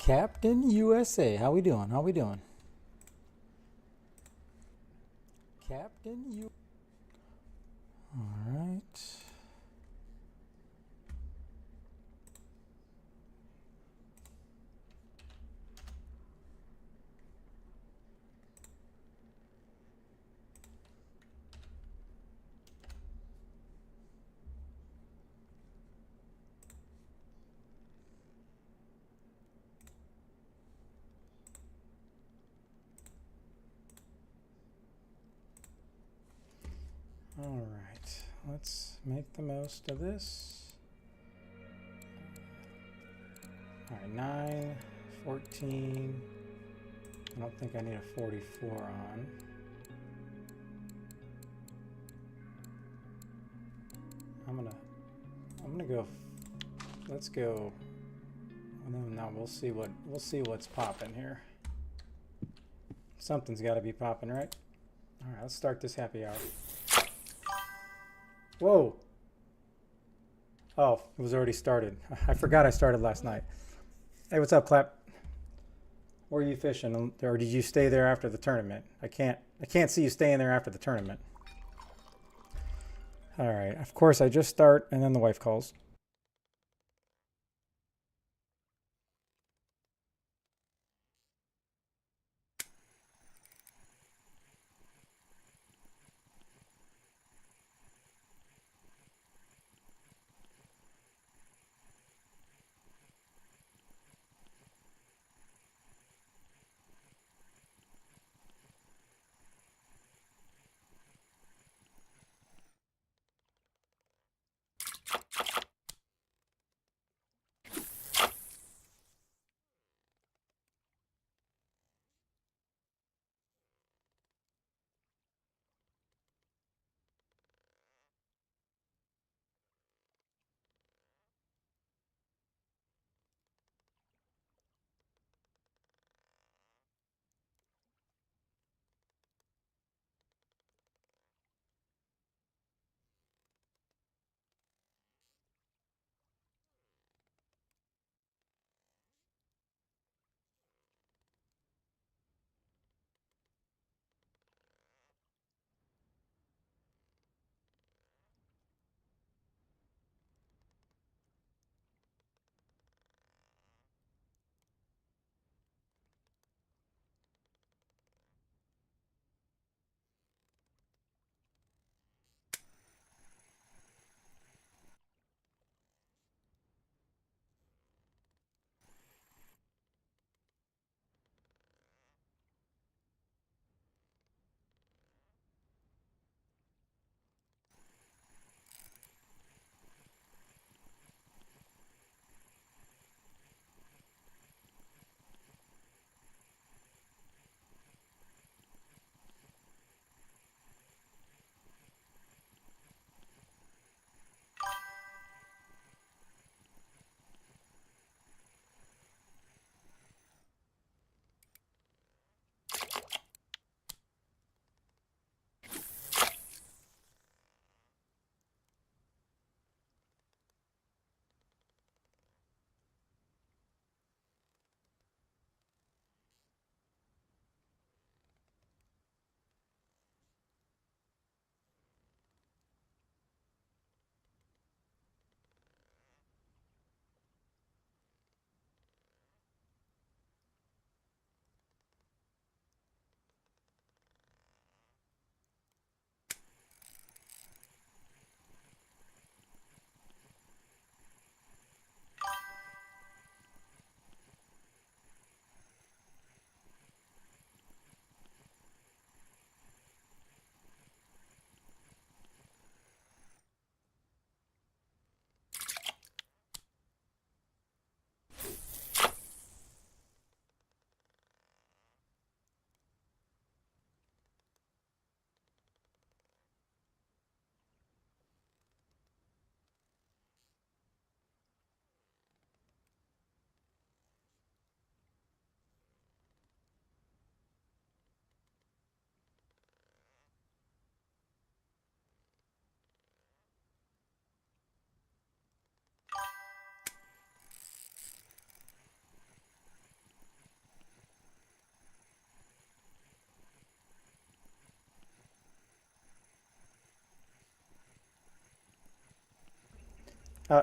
Captain USA. How we doing? How we doing? Captain U. All right. All right. Let's make the most of this. All right, 9, 14. I don't think I need a 44 on. I'm gonna go. Let's go. And then now we'll see what's popping here. Something's got to be popping, right? All right, let's start this happy hour. Whoa. Oh, it was already started. I forgot I started last night. Hey, what's up, Clap? Where are you fishing? Or did you stay there after the tournament? I can't see you staying there after the tournament. All right, of course I just start and then the wife calls.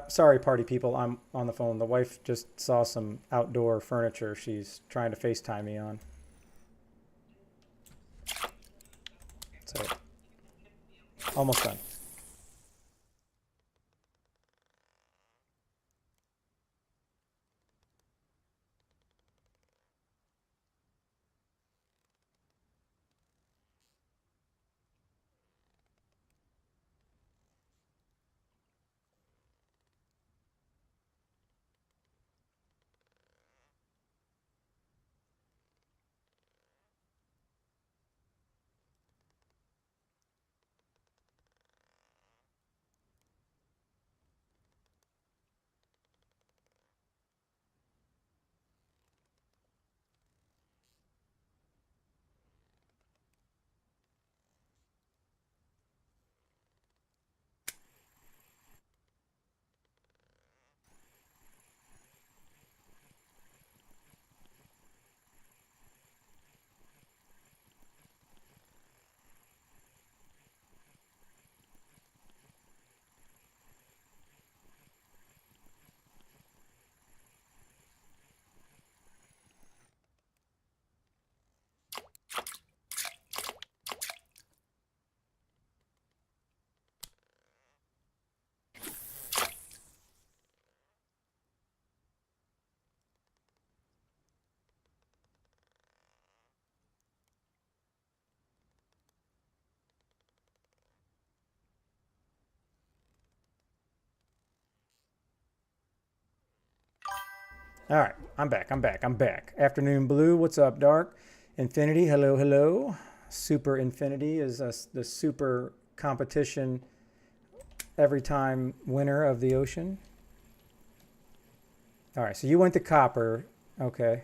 Sorry, party people. I'm on the phone. The wife just saw some outdoor furniture she's trying to FaceTime me on. So, almost done. All right, I'm back. Afternoon Blue, what's up, Dark? Infinity, hello, hello. Super Infinity is the super competition every time winner of the ocean. All right, so you went to copper. Okay.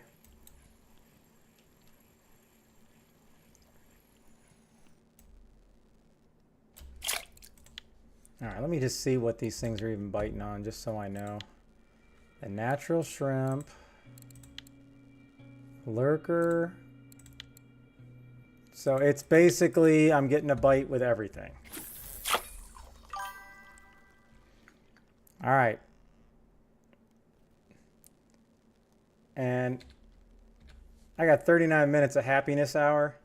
All right, let me just see what these things are even biting on, just so I know. A natural shrimp, lurker. So it's basically I'm getting a bite with everything. All right. And I got 39 minutes of happiness hour.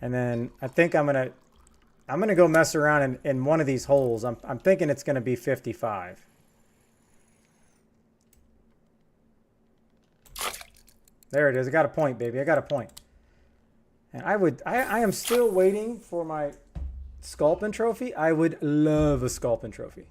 And then I think I'm gonna go mess around in one of these holes. I'm thinking it's gonna be 55. There it is. I got a point, baby. I got a point. And I am still waiting for my Sculpin trophy. I would love a Sculpin trophy.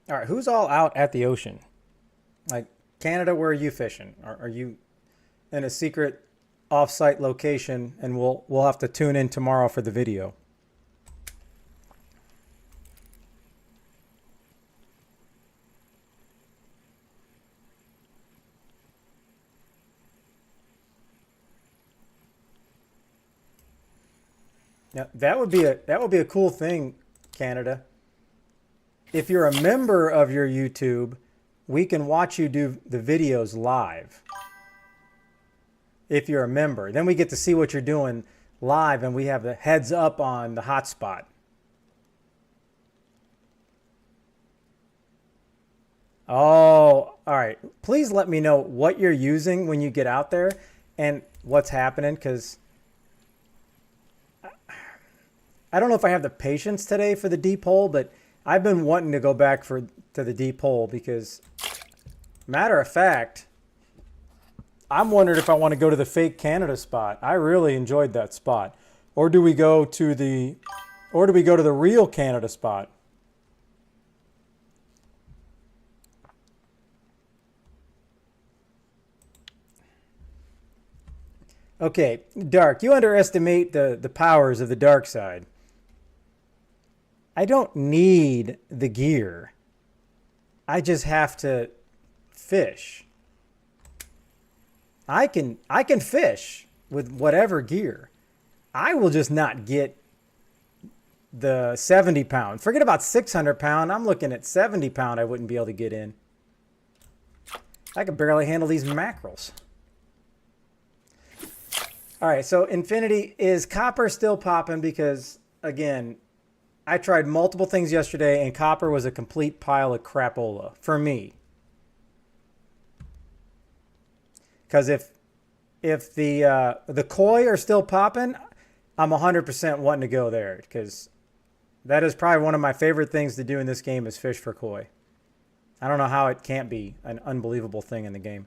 All right, who's all out at the ocean? Like Canada, where are you fishing? Are you in a secret off-site location, and we'll have to tune in tomorrow for the video? Yeah, that would be a cool thing, Canada. If you're a member of your YouTube, we can watch you do the videos live. If you're a member, then we get to see what you're doing live, and we have the heads up on the hotspot. Oh, all right. Please let me know what you're using when you get out there and what's happening, because I don't know if I have the patience today for the deep hole, but I've been wanting to go back to the deep hole because, matter of fact, I'm wondering if I want to go to the fake Canada spot. I really enjoyed that spot. Or do we go to the real Canada spot? Okay, Dark, you underestimate the powers of the dark side. I don't need the gear. I just have to fish. I can fish with whatever gear. I will just not get the 70 pound. Forget about 600 pound. I'm looking at 70 pound I wouldn't be able to get in. I can barely handle these mackerels. All right, so Infinity, is copper still popping? Because, again, I tried multiple things yesterday, and copper was a complete pile of crapola for me. Because if the koi are still popping, I'm 100% wanting to go there, because that is probably one of my favorite things to do in this game is fish for koi. I don't know how it can't be an unbelievable thing in the game.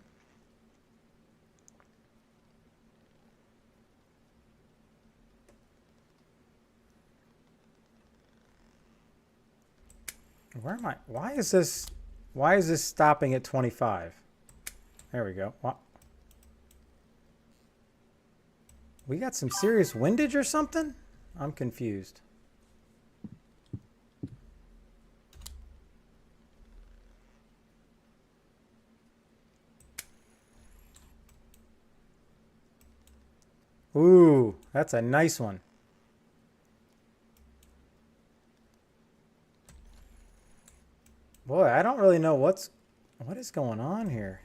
Where am I? Why is this stopping at 25? There we go. We got some serious windage or something? I'm confused. Ooh, that's a nice one. Boy, I don't really know what is going on here.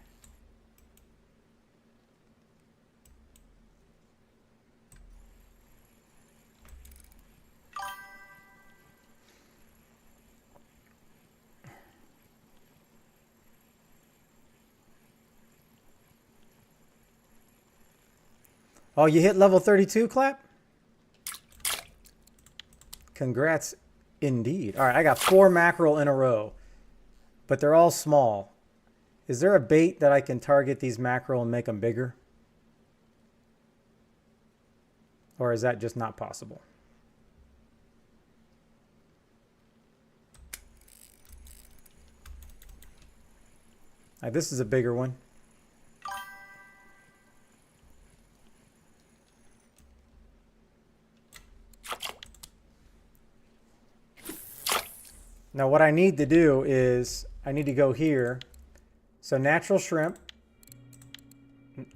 Oh, you hit level 32, Clap? Congrats indeed. All right, I got 4 mackerel in a row, but they're all small. Is there a bait that I can target these mackerel and make them bigger? Or is that just not possible? All right, this is a bigger one. Now what I need to do is I need to go here. So natural shrimp,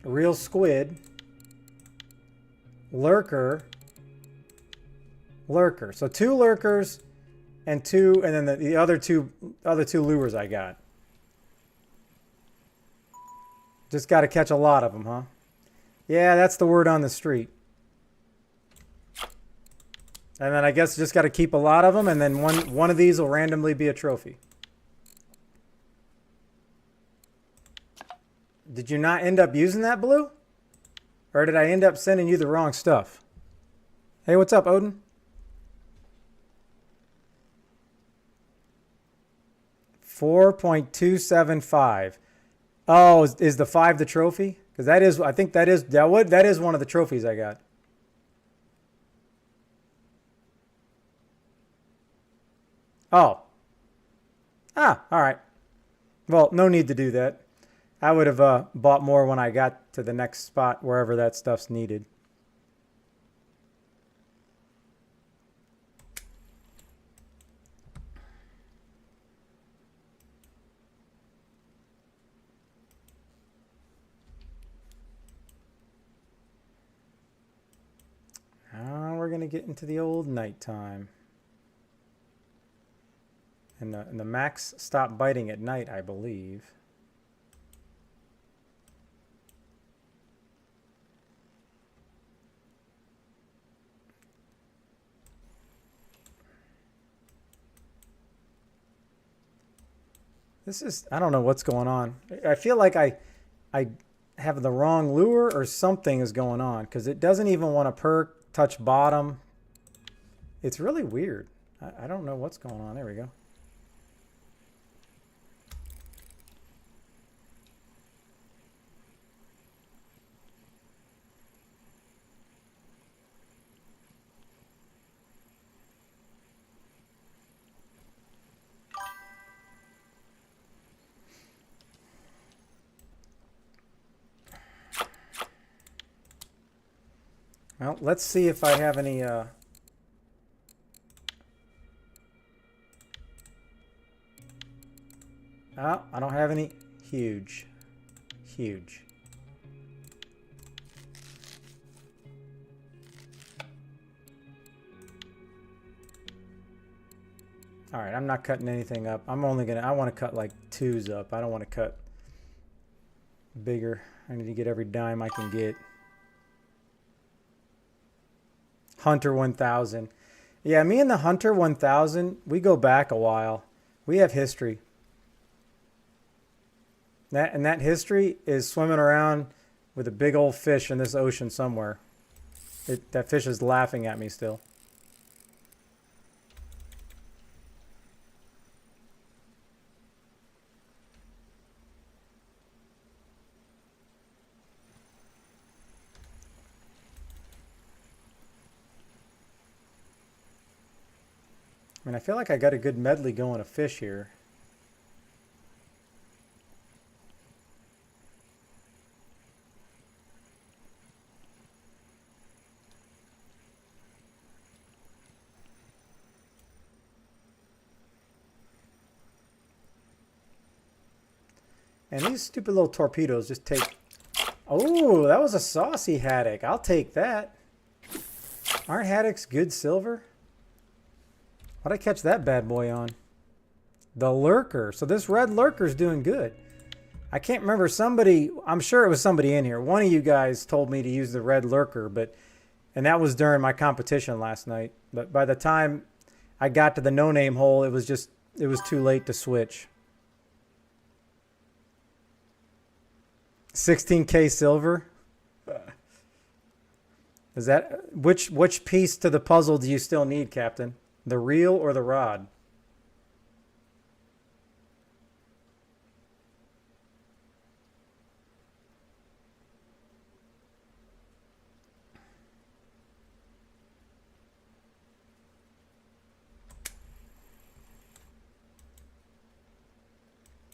real squid, lurker. So 2 lurkers and then the other two lures I got. Just got to catch a lot of them, huh? Yeah, that's the word on the street. And then I guess just got to keep a lot of them, and then one of these will randomly be a trophy. Did you not end up using that blue? Or did I end up sending you the wrong stuff? Hey, what's up, Odin? $4.275. Oh, is the 5 the trophy? Because that is, I think that is one of the trophies I got. Oh. All right. Well, no need to do that. I would have bought more when I got to the next spot, wherever that stuff's needed. Now we're going to get into the old nighttime. And the max stop biting at night, I believe. This is, I don't know what's going on. I feel like I have the wrong lure or something is going on, because it doesn't even want to perk, touch bottom. It's really weird. I don't know what's going on. There we go. Well, let's see if I have any I don't have any huge. All right, I'm not cutting anything up. I want to cut like 2s up. I don't want to cut bigger. I need to get every dime I can get. Hunter 1000. Yeah, me and the Hunter 1000, we go back a while. We have history. That history is swimming around with a big old fish in this ocean somewhere. That fish is laughing at me still. I mean, I feel like I got a good medley going of fish here. And these stupid little torpedoes just take... Oh, that was a saucy haddock. I'll take that. Aren't haddocks good silver? What'd I catch that bad boy on? The lurker. So this red lurker's doing good. I can't remember somebody... I'm sure it was somebody in here. One of you guys told me to use the red lurker, and that was during my competition last night. But by the time I got to the no-name hole, it was too late to switch. 16K silver. Is that which piece to the puzzle do you still need, Captain? The reel or the rod?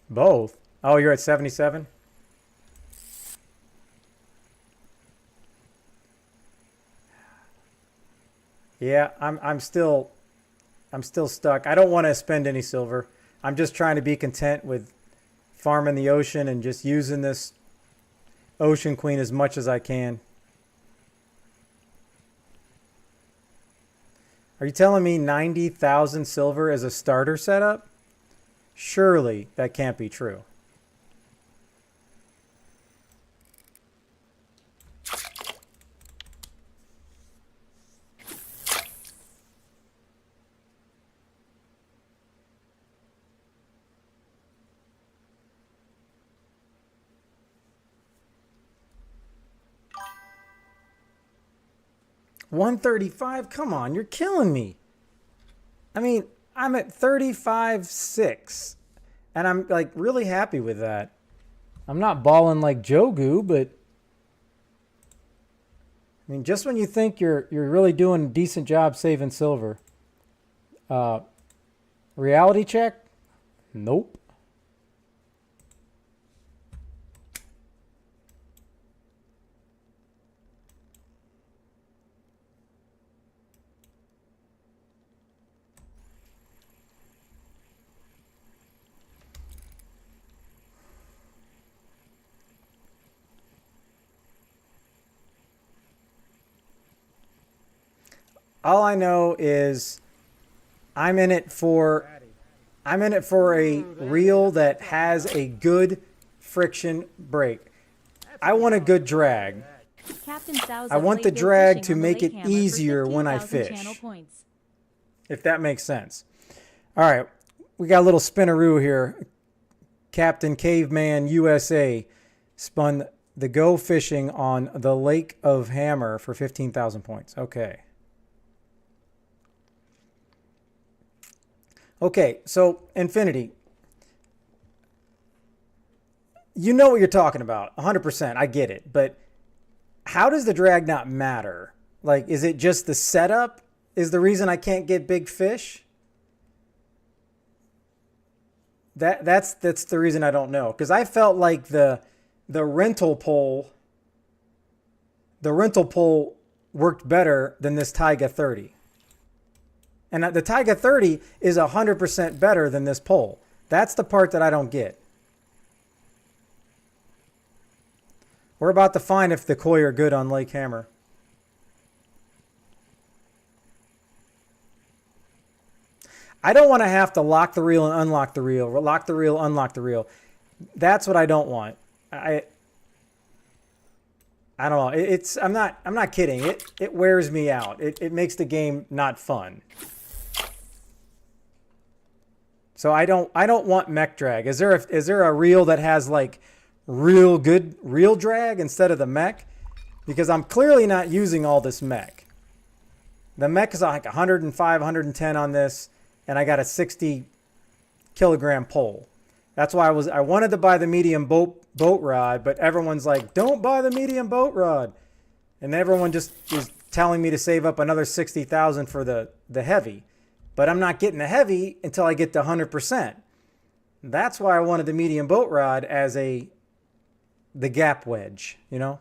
Both. Oh, you're at 77? Yeah, I'm still stuck. I don't want to spend any silver. I'm just trying to be content with farming the ocean and just using this Ocean Queen as much as I can. Are you telling me 90,000 silver is a starter setup? Surely that can't be true. $135? Come on, you're killing me. I mean, I'm at 35.6, and I'm like really happy with that. I'm not balling like Jogu, but I mean, just when you think you're really doing a decent job saving silver, reality check? Nope. All I know is I'm in it for a reel that has a good friction break. I want a good drag. I want the drag to make it easier when I fish. If that makes sense. All right, we got a little spinneroo here. Captain Caveman USA spun the Go Fishing on the Lake of Hammer for 15,000 points. Okay. Okay, so Infinity, you know what you're talking about, 100%, I get it, but how does the drag not matter? Like, is it just the setup is the reason I can't get big fish? That's the reason I don't know, because I felt like the rental pole worked better than this Taiga 30. And the Taiga 30 is 100% better than this pole. That's the part that I don't get. We're about to find if the koi are good on Lake Hammer. I don't want to have to lock the reel and unlock the reel. Lock the reel, unlock the reel. That's what I don't want. I don't know. I'm not kidding. It wears me out. It makes the game not fun. So I don't want mech drag. Is there a reel that has like real good reel drag instead of the mech? Because I'm clearly not using all this mech. The mech is like 105, 110 on this, and I got a 60 kilogram pole. That's why I wanted to buy the medium boat rod, but everyone's like, don't buy the medium boat rod. And everyone just is telling me to save up another 60,000 for the heavy. But I'm not getting the heavy until I get to 100%. That's why I wanted the medium boat rod as the gap wedge, you know?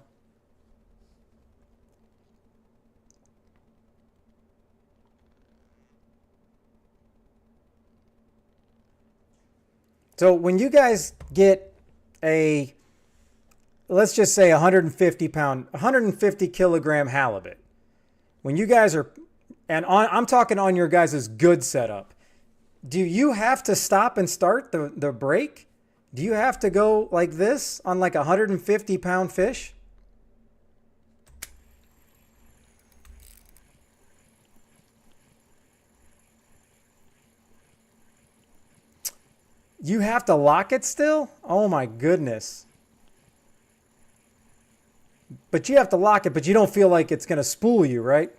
So when you guys get let's just say 150 kilogram halibut, when you guys are, I'm talking on your guys' good setup, do you have to stop and start the break? Do you have to go like this on like a 150-pound fish? You have to lock it still? Oh my goodness. But you have to lock it, but you don't feel like it's going to spool you, right?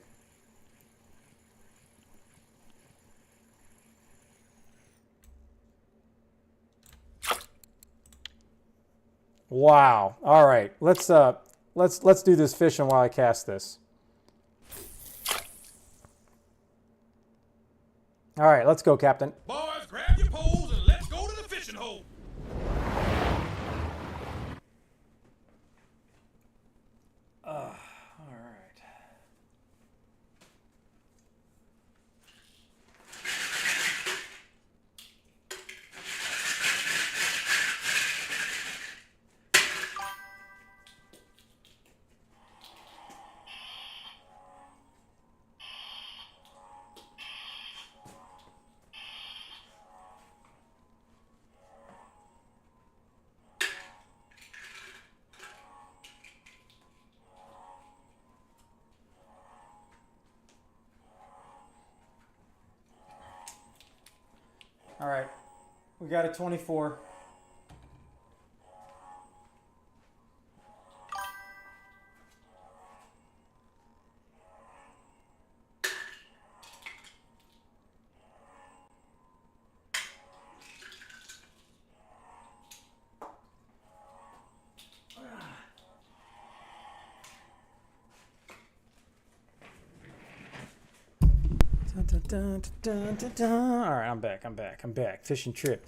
Wow. All right. Let's do this fishing while I cast this. All right, let's go, Captain. Boys, grab your poles and let's go to the fishing hole. All right. All right, we got a 24. Dun, dun, dun, dun. All right, I'm back. Fishing trip.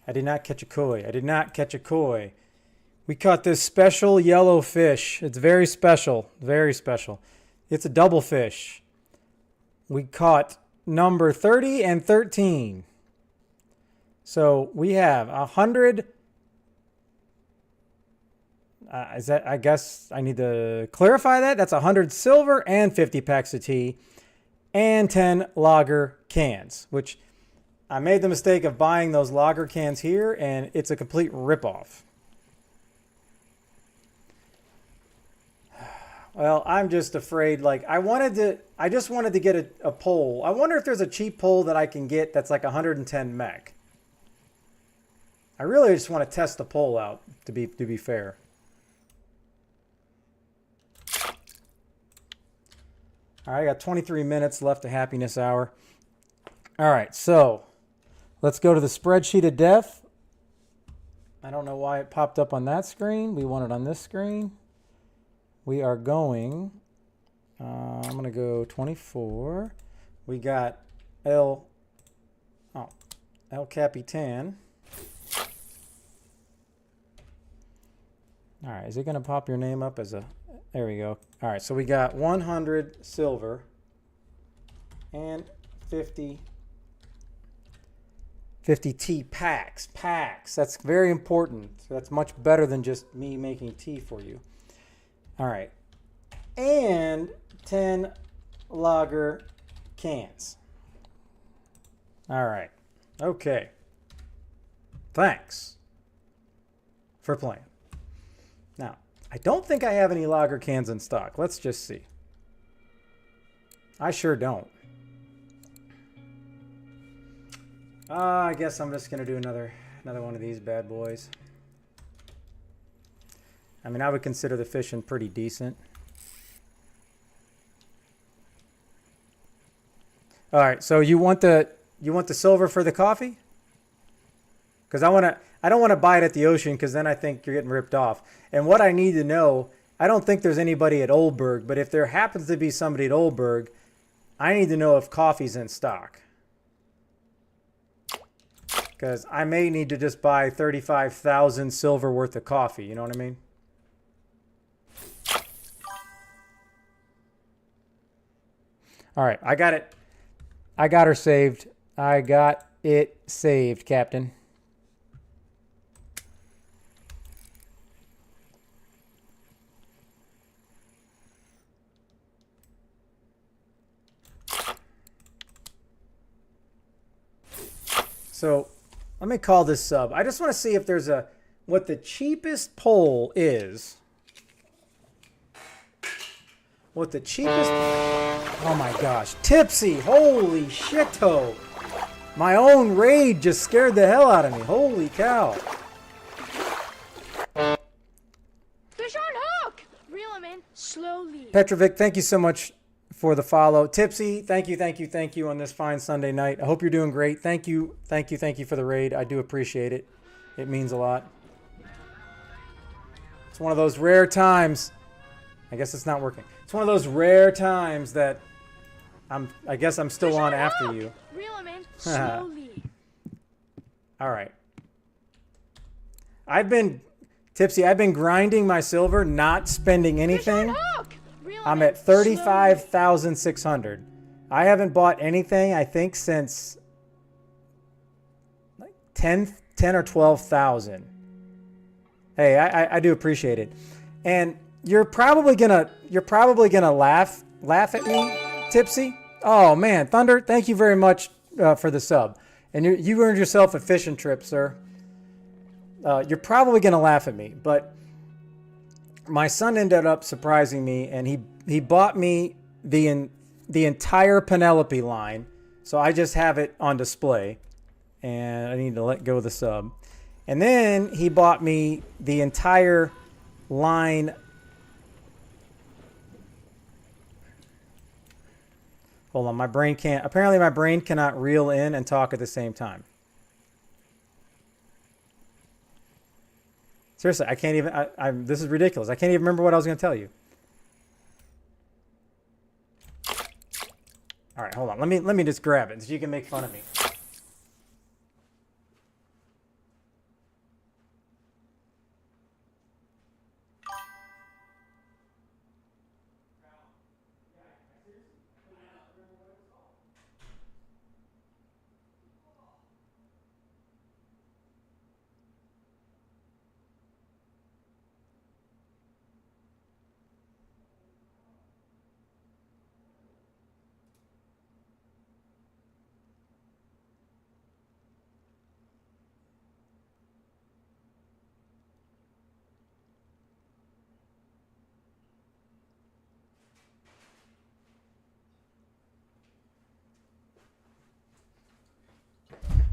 I did not catch a koi. We caught this special yellow fish. It's very special. It's a double fish. We caught number 30 and 13. So we have 100. I guess I need to clarify that. That's 100 silver and 50 packs of tea. And 10 lager cans, which I made the mistake of buying those lager cans here, and it's a complete ripoff. Well, I'm just afraid, like, I just wanted to get a pole. I wonder if there's a cheap pole that I can get that's like 110 mech. I really just want to test the pole out, to be fair. All right, I got 23 minutes left of happiness hour. All right, so let's go to the spreadsheet of death. I don't know why it popped up on that screen. We want it on this screen. We are going, I'm going to go 24. We got El Capitan. All right, is it going to pop your name up as a... There we go. All right, so we got 100 silver and 50 tea packs. That's very important. That's much better than just me making tea for you. All right. And 10 lager cans. All right. Okay. Thanks for playing. Now, I don't think I have any lager cans in stock. Let's just see. I sure don't. I guess I'm just gonna do another one of these bad boys. I mean, I would consider the fishing pretty decent. All right, so you want the silver for the coffee? Because I don't want to buy it at the ocean, because then I think you're getting ripped off. And what I need to know, I don't think there's anybody at Oldberg, but if there happens to be somebody at Oldberg, I need to know if coffee's in stock. Because I may need to just buy 35,000 silver worth of coffee, you know what I mean? All right, I got it. I got her saved. I got it saved, Captain. So let me call this sub. I just want to see if there's what the cheapest pole is. What the cheapest... Oh my gosh. Tipsy. Holy shit-o. My own raid just scared the hell out of me. Holy cow. Fish on hook! Reel him in slowly. Petrovic, thank you so much for the follow. Tipsy, thank you on this fine Sunday night. I hope you're doing great. Thank you for the raid. I do appreciate it. It means a lot. It's one of those rare times. I guess it's not working. It's one of those rare times that I guess I'm still on after you. Reel him in slowly. All right. Tipsy, I've been grinding my silver, not spending anything. I'm at 35,600. I haven't bought anything, I think, since like 10 or 12,000. Hey, I do appreciate it. And you're probably gonna laugh at me, Tipsy. Oh man, Thunder, thank you very much for the sub. And you earned yourself a fishing trip, sir. You're probably gonna laugh at me, but my son ended up surprising me, and he bought me the entire Penelope line, so I just have it on display, and I need to let go of the sub. And then he bought me the entire line. Hold on, apparently my brain cannot reel in and talk at the same time. Seriously, I can't even, this is ridiculous. I can't even remember what I was going to tell you. All right, hold on. Let me just grab it so you can make fun of me.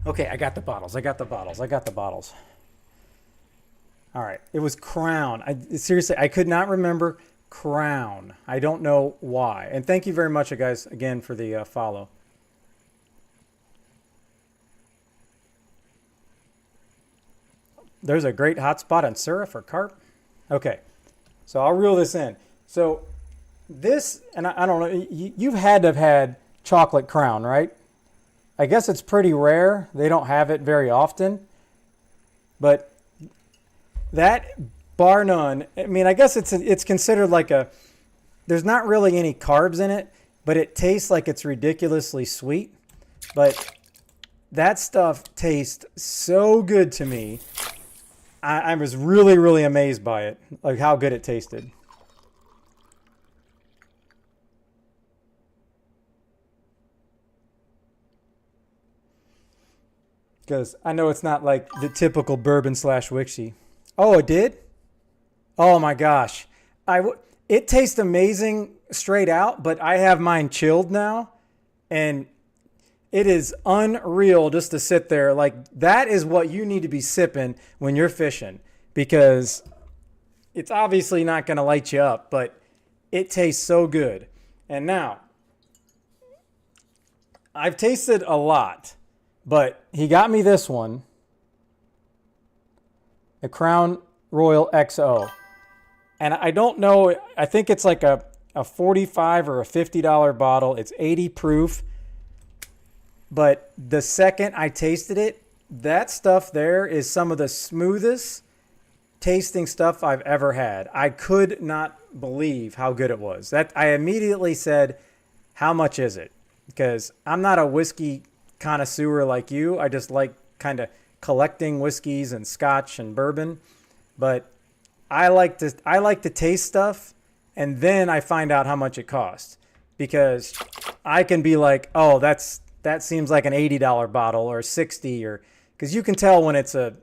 Okay, I got the bottles. All right, it was Crown. Seriously, I could not remember Crown. I don't know why. And thank you very much, guys, again for the follow. There's a great hot spot on Surah for carp. Okay, so I'll reel this in. So this, and I don't know, you've had to have had chocolate Crown, right? I guess it's pretty rare. They don't have it very often. But that, bar none, I mean, I guess it's considered like there's not really any carbs in it, but it tastes like it's ridiculously sweet. But that stuff tastes so good to me. I was really, really amazed by it, like how good it tasted. Because I know it's not like the typical bourbon / Wixie. Oh, it did? Oh my gosh. It tastes amazing straight out, but I have mine chilled now, and it is unreal just to sit there. Like, that is what you need to be sipping when you're fishing, because it's obviously not going to light you up, but it tastes so good. And now, I've tasted a lot, but he got me this one, the Crown Royal XO. And I don't know, I think it's like a $45 or a $50 bottle. It's 80 proof. But the second I tasted it, that stuff there is some of the smoothest tasting stuff I've ever had. I could not believe how good it was. That I immediately said, how much is it? Because I'm not a whiskey connoisseur like you. I just like kind of collecting whiskeys and scotch and bourbon. But I like to taste stuff, and then I find out how much it costs, because I can be like, oh, that seems like an $80 bottle or $60, or because you can tell when it's a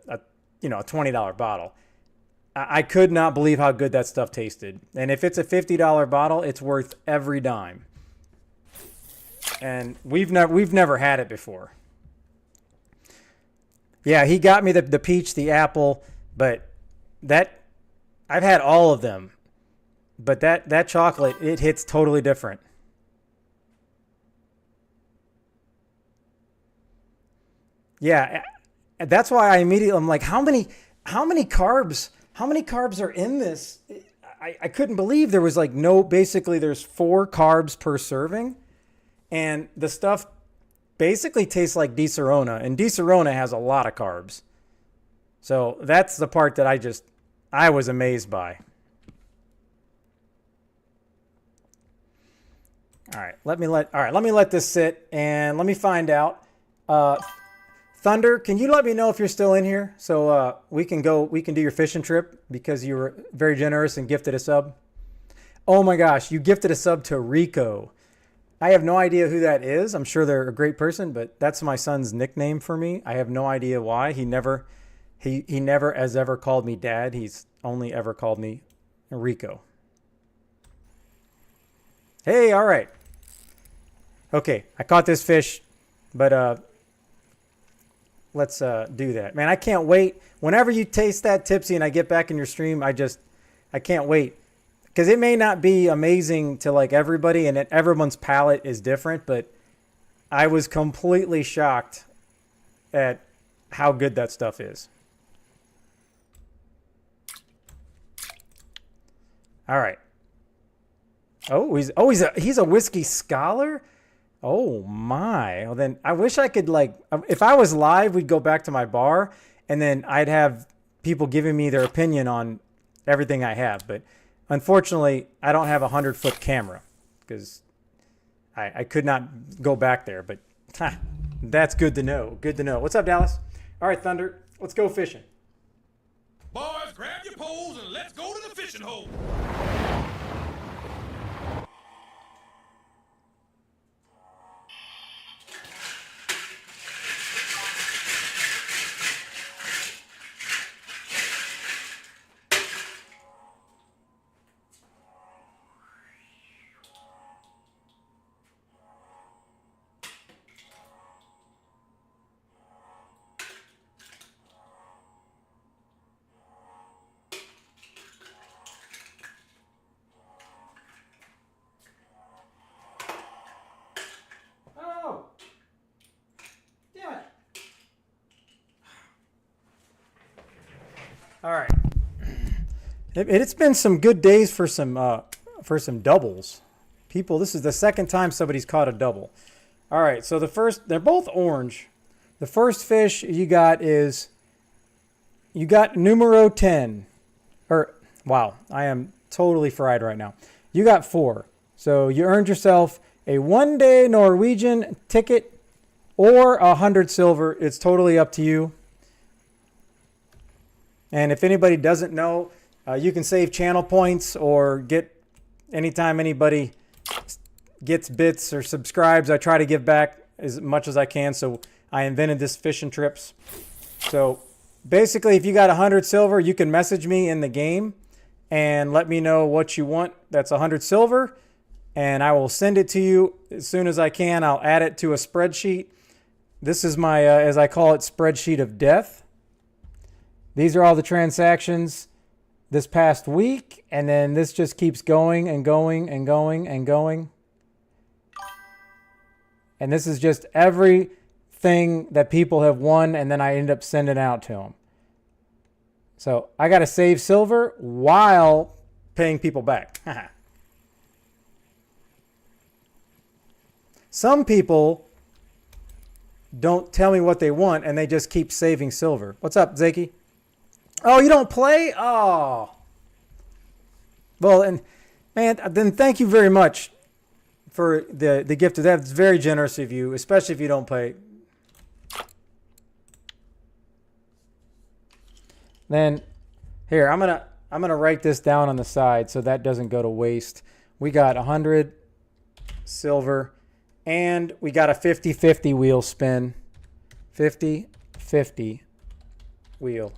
$20 bottle. I could not believe how good that stuff tasted. And if it's a $50 bottle, it's worth every dime. And we've never had it before. Yeah, he got me the peach, the apple, but I've had all of them. But that chocolate, it hits totally different. Yeah, that's why I'm like, how many carbs are in this? I couldn't believe there was like basically there's 4 carbs per serving, and the stuff basically tastes like Di Serrano, and Di Serrano has a lot of carbs. So that's the part that I was amazed by. All right, let me let this sit, and let me find out. Thunder, can you let me know if you're still in here, so we can do your fishing trip, because you were very generous and gifted a sub? Oh my gosh, you gifted a sub to Rico. I have no idea who that is. I'm sure they're a great person, but that's my son's nickname for me. I have no idea why. He never has ever called me Dad. He's only ever called me Rico. Hey, all right. Okay, I caught this fish, but let's do that. Man, I can't wait. Whenever you taste that tipsy and I get back in your stream, I can't wait. Because it may not be amazing to like everybody, and everyone's palate is different, but I was completely shocked at how good that stuff is. All right. Oh, he's a whiskey scholar? Oh my. Well, then I wish I could, like, if I was live, we'd go back to my bar, and then I'd have people giving me their opinion on everything I have. But unfortunately, I don't have a 100-foot camera, because I could not go back there. But that's good to know. Good to know. What's up, Dallas? All right, Thunder, let's go fishing. Boys, grab your poles and let's go to the fishing hole. All right. It's been some good days for some doubles. People, this is the second time somebody's caught a double. All right, so they're both orange. The first fish you got numero 10. Wow, I am totally fried right now. You got 4. So you earned yourself a 1-day Norwegian ticket or 100 silver. It's totally up to you. And if anybody doesn't know, you can save channel points or get anytime anybody gets bits or subscribes. I try to give back as much as I can. So I invented this fishing trips. So basically, if you got 100 silver, you can message me in the game and let me know what you want. That's 100 silver, and I will send it to you as soon as I can. I'll add it to a spreadsheet. This is my, as I call it, spreadsheet of death. These are all the transactions this past week, and then this just keeps going and going and going and going. And this is just everything that people have won, and then I end up sending out to them. So I got to save silver while paying people back. Some people don't tell me what they want, and they just keep saving silver. What's up, Zaki? Oh, you don't play? Oh. Well, and man, then thank you very much for the gift of that. It's very generous of you, especially if you don't play. Then here, I'm gonna write this down on the side so that doesn't go to waste. We got 100 silver, and we got a 50-50 wheel spin. 50-50 wheel.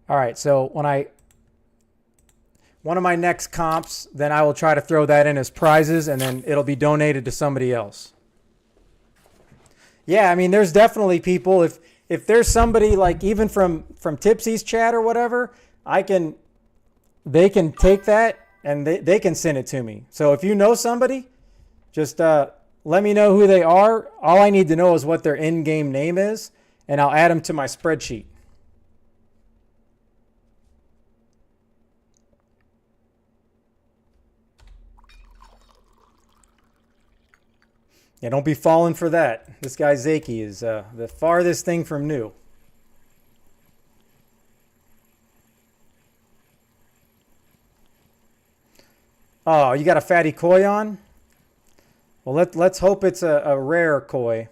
All right, so one of my next comps, then I will try to throw that in as prizes, and then it'll be donated to somebody else. Yeah, I mean, there's definitely people. If there's somebody like even from Tipsy's chat or whatever, they can take that and they can send it to me. So if you know somebody, just let me know who they are. All I need to know is what their in-game name is, and I'll add them to my spreadsheet. Yeah, don't be falling for that. This guy Zaki is the farthest thing from new. Oh, you got a fatty koi on? Well, let's hope it's a rare koi.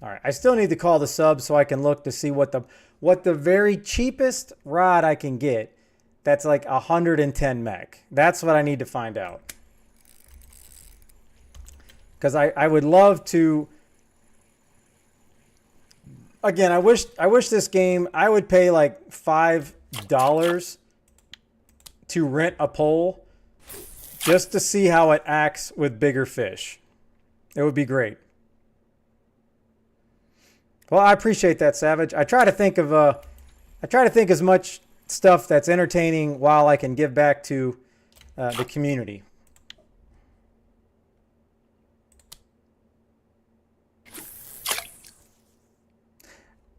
All right, I still need to call the sub so I can look to see what the very cheapest rod I can get. That's like 110 mech. That's what I need to find out. Because I would love to. Again, I wish this game, I would pay like $5 to rent a pole just to see how it acts with bigger fish. It would be great. Well, I appreciate that, Savage. I try to think as much stuff that's entertaining while I can give back to the community.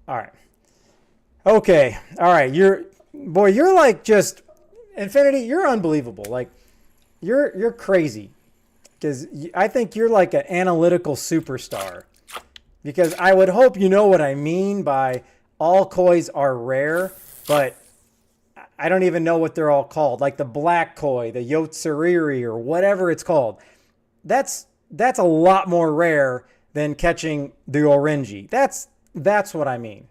All right. Okay. All right. You're like just Infinity. You're unbelievable. Like you're crazy because I think you're like an analytical superstar. Because I would hope you know what I mean by all kois are rare, but I don't even know what they're all called. Like the black koi, the yotsuriri, or whatever it's called. That's a lot more rare than catching the orangey. That's what I mean.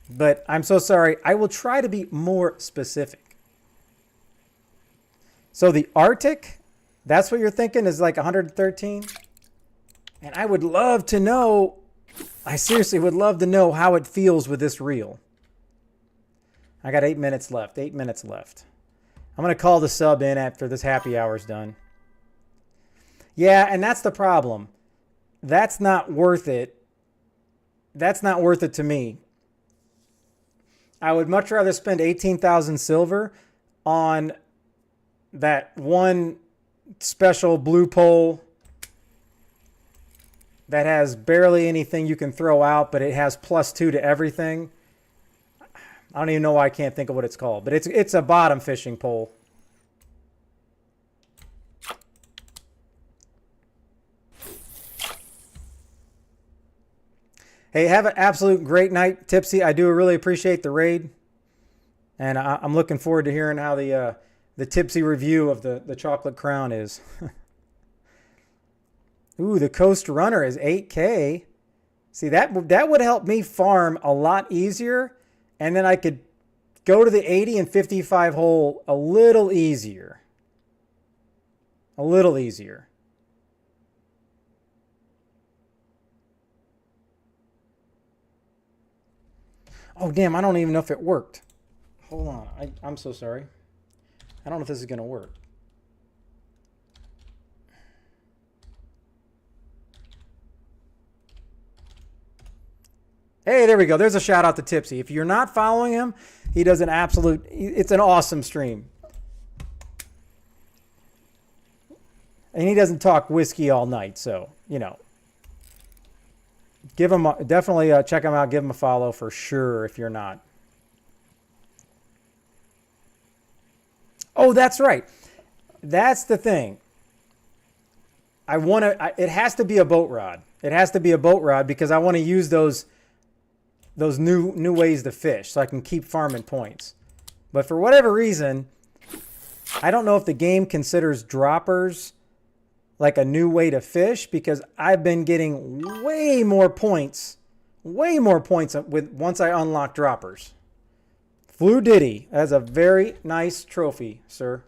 But I'm so sorry. I will try to be more specific. So the Arctic, that's what you're thinking is like 113? And I would love to know, I seriously would love to know how it feels with this reel. I got 8 minutes left. 8 minutes left. I'm going to call the sub in after this happy hour's done. Yeah, and that's the problem. That's not worth it. That's not worth it to me. I would much rather spend 18,000 silver on that one special blue pole that has barely anything you can throw out, but it has +2 to everything. I don't even know why I can't think of what it's called, but it's a bottom fishing pole. Hey, have an absolute great night, Tipsy. I do really appreciate the raid, and I'm looking forward to hearing how the Tipsy review of the Chocolate Crown is. Ooh, the Coast Runner is 8K. See, that would help me farm a lot easier, and then I could go to the 80 and 55 hole a little easier. A little easier. Oh, damn, I don't even know if it worked. Hold on. I'm so sorry. I don't know if this is going to work. Hey, there we go. There's a shout out to Tipsy. If you're not following him, he does an absolute, it's an awesome stream. And he doesn't talk whiskey all night, so, you know. Give him, definitely check him out. Give him a follow for sure if you're not. Oh, that's right. That's the thing. It has to be a boat rod. It has to be a boat rod because I want to use those new ways to fish so I can keep farming points. But for whatever reason, I don't know if the game considers droppers like a new way to fish because I've been getting way more points with once I unlock droppers. Flew Diddy. That's a very nice trophy, sir.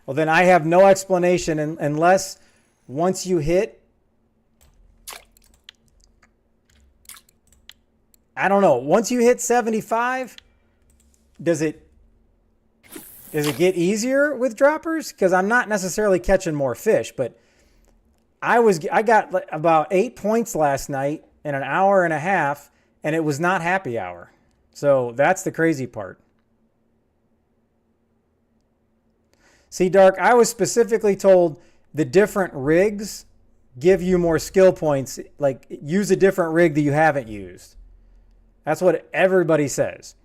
Well, then I have no explanation unless once you hit, I don't know, once you hit 75, does it get easier with droppers? Because I'm not necessarily catching more fish, but I got about 8 points last night in an hour and a half, and it was not happy hour. So that's the crazy part. See, Dark, I was specifically told the different rigs give you more skill points. Like, use a different rig that you haven't used. That's what everybody says.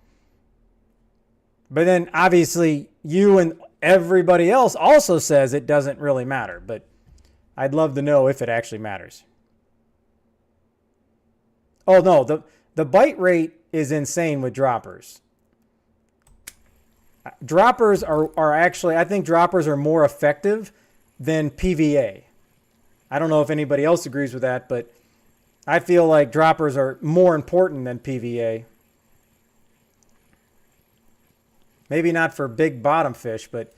But then, obviously, you and everybody else also says it doesn't really matter. But I'd love to know if it actually matters. Oh, no, the bite rate is insane with droppers. Droppers are actually, I think droppers are more effective than PVA. I don't know if anybody else agrees with that, but I feel like droppers are more important than PVA. Maybe not for big bottom fish, but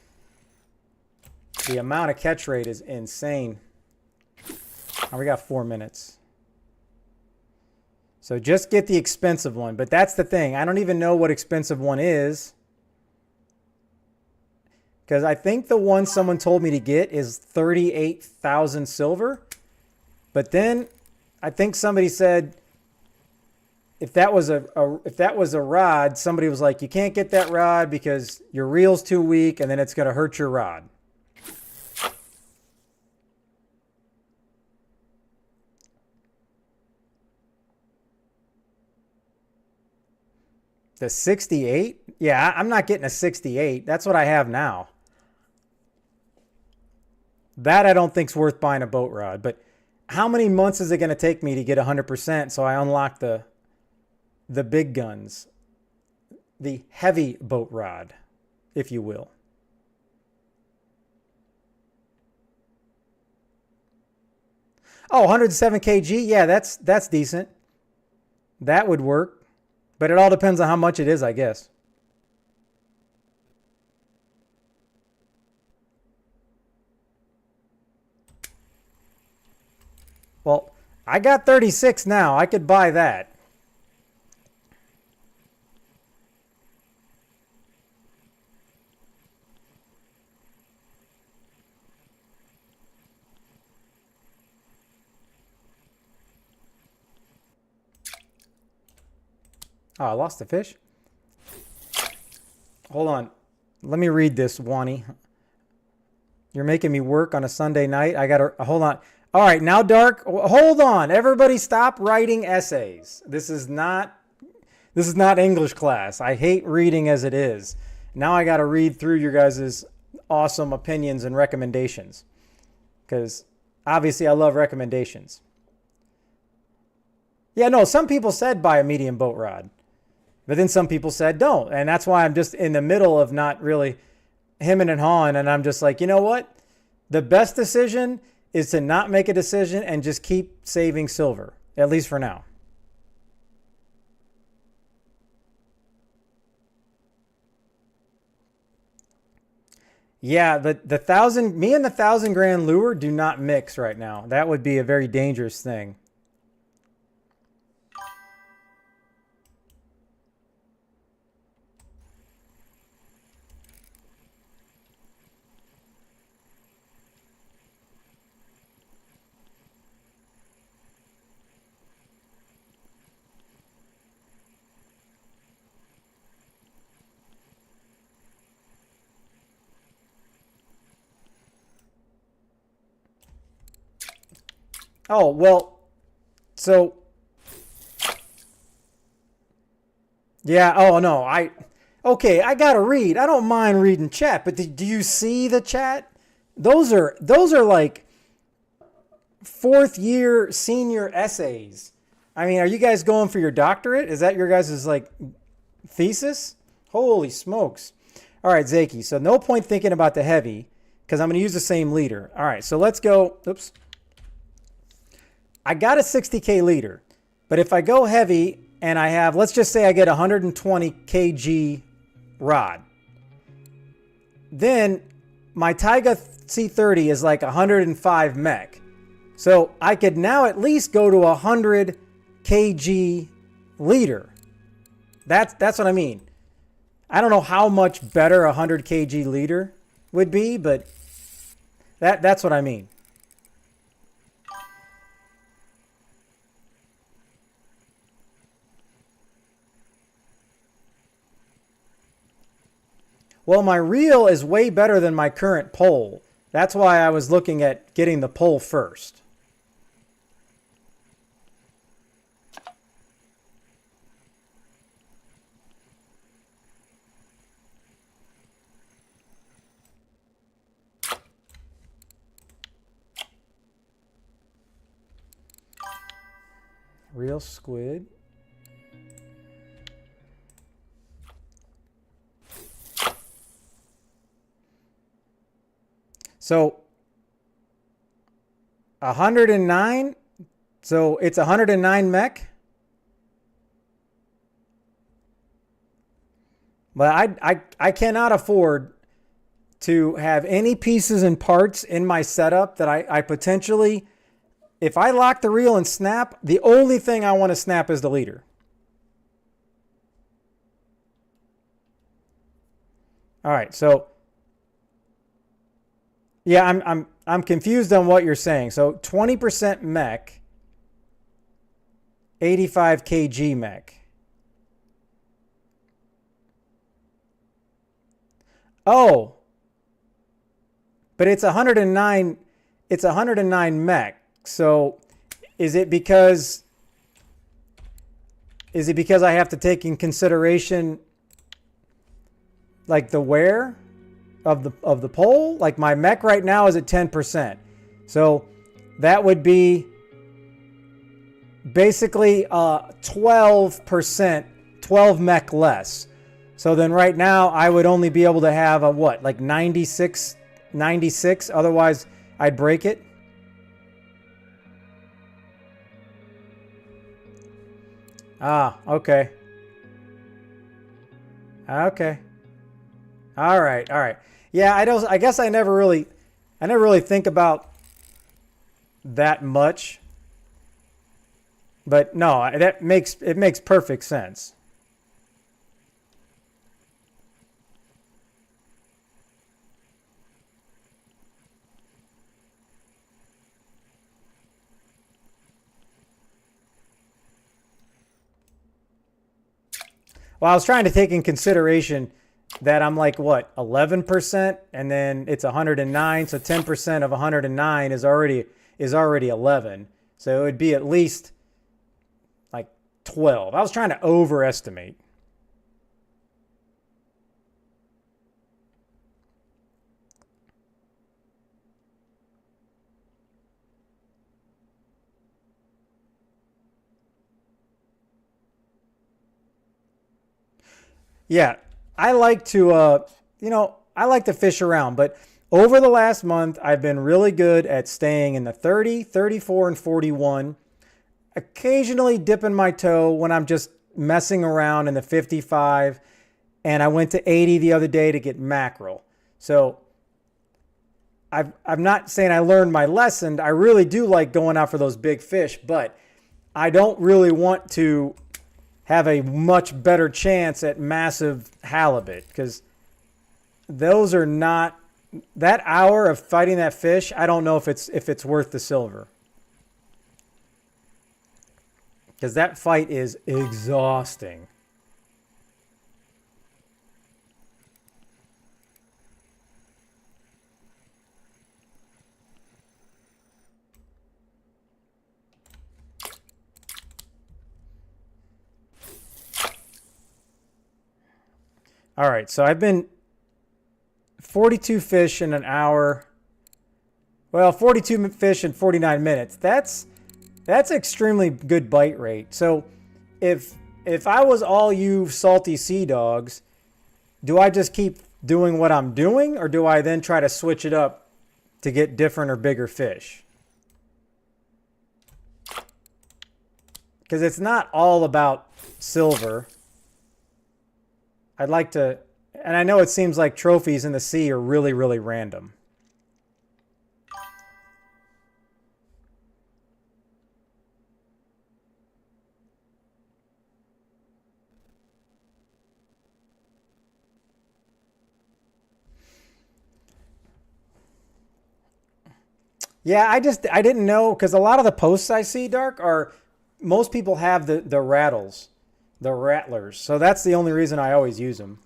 the amount of catch rate is insane. Oh, we got 4 minutes. So just get the expensive one. But that's the thing. I don't even know what expensive one is. Because I think the one someone told me to get is 38,000 silver. But then I think somebody said if that was a rod, somebody was like, you can't get that rod because your reel's too weak and then it's going to hurt your rod. The 68? Yeah, I'm not getting a 68. That's what I have now. That I don't think's worth buying a boat rod. But how many months is it going to take me to get 100% so I unlock the big guns? The heavy boat rod, if you will. Oh, 107 kg? Yeah, that's decent. That would work. But it all depends on how much it is, I guess. Well, I got 36 now. I could buy that. Oh, I lost the fish. Hold on. Let me read this, Wani. You're making me work on a Sunday night. I got to hold on. All right, now Dark, hold on. Everybody stop writing essays. This is not English class. I hate reading as it is. Now I got to read through your guys' awesome opinions and recommendations. Cuz obviously I love recommendations. Yeah, no, some people said buy a medium boat rod. But then some people said don't. And that's why I'm just in the middle of not really hemming and hawing. And I'm just like, you know what? The best decision is to not make a decision and just keep saving silver, at least for now. Yeah, the thousand, me and the 1,000 grand lure do not mix right now. That would be a very dangerous thing. Oh, well, so yeah, oh no, okay, I gotta read. I don't mind reading chat, but do you see the chat? Those are like fourth year senior essays. I mean, are you guys going for your doctorate? Is that your guys' like thesis? Holy smokes. All right, Zaki, so no point thinking about the heavy because I'm going to use the same leader. All right, so let's go. Oops. I got a 60K leader, but if I go heavy and I have, let's just say I get 120 kg rod, then my Taiga C30 is like 105 mech. So I could now at least go to 100 kg leader. That's what I mean. I don't know how much better 100 kg leader would be, but that's what I mean. Well, my reel is way better than my current pole. That's why I was looking at getting the pole first. Real squid. So 109, so it's 109 mech. But I cannot afford to have any pieces and parts in my setup that I potentially, if I lock the reel and snap, the only thing I want to snap is the leader. All right, so yeah, I'm confused on what you're saying. So 20% mech, 85 kg mech. Oh, but it's 109. It's 109 mech. So is it because I have to take in consideration like the wear of the pole? Like my mech right now is at 10%. So that would be basically 12%, 12 mech less. So then right now I would only be able to have a what, like 96, otherwise I'd break it. Ah, okay. Okay. All right. Yeah, I guess I never really think about that much. But no, it makes perfect sense. Well, I was trying to take in consideration that I'm like, what, 11%, and then it's 109, so 10% of 109 is already 11. So it would be at least like 12. I was trying to overestimate. Yeah, I like to, I like to fish around, but over the last month, I've been really good at staying in the 30, 34, and 41. Occasionally dipping my toe when I'm just messing around in the 55, and I went to 80 the other day to get mackerel. So I'm not saying I learned my lesson. I really do like going out for those big fish, but I don't really want to have a much better chance at massive halibut, because those are not, that hour of fighting that fish, I don't know if it's worth the silver. Because that fight is exhausting. All right, so I've been 42 fish in an hour. Well, 42 fish in 49 minutes. That's extremely good bite rate. So if I was all you salty sea dogs, do I just keep doing what I'm doing, or do I then try to switch it up to get different or bigger fish? Because it's not all about silver. I'd like to, and I know it seems like trophies in the sea are really, really random. Yeah, I didn't know, because a lot of the posts I see, Dark, are, most people have the rattles, the rattlers. So that's the only reason I always use them.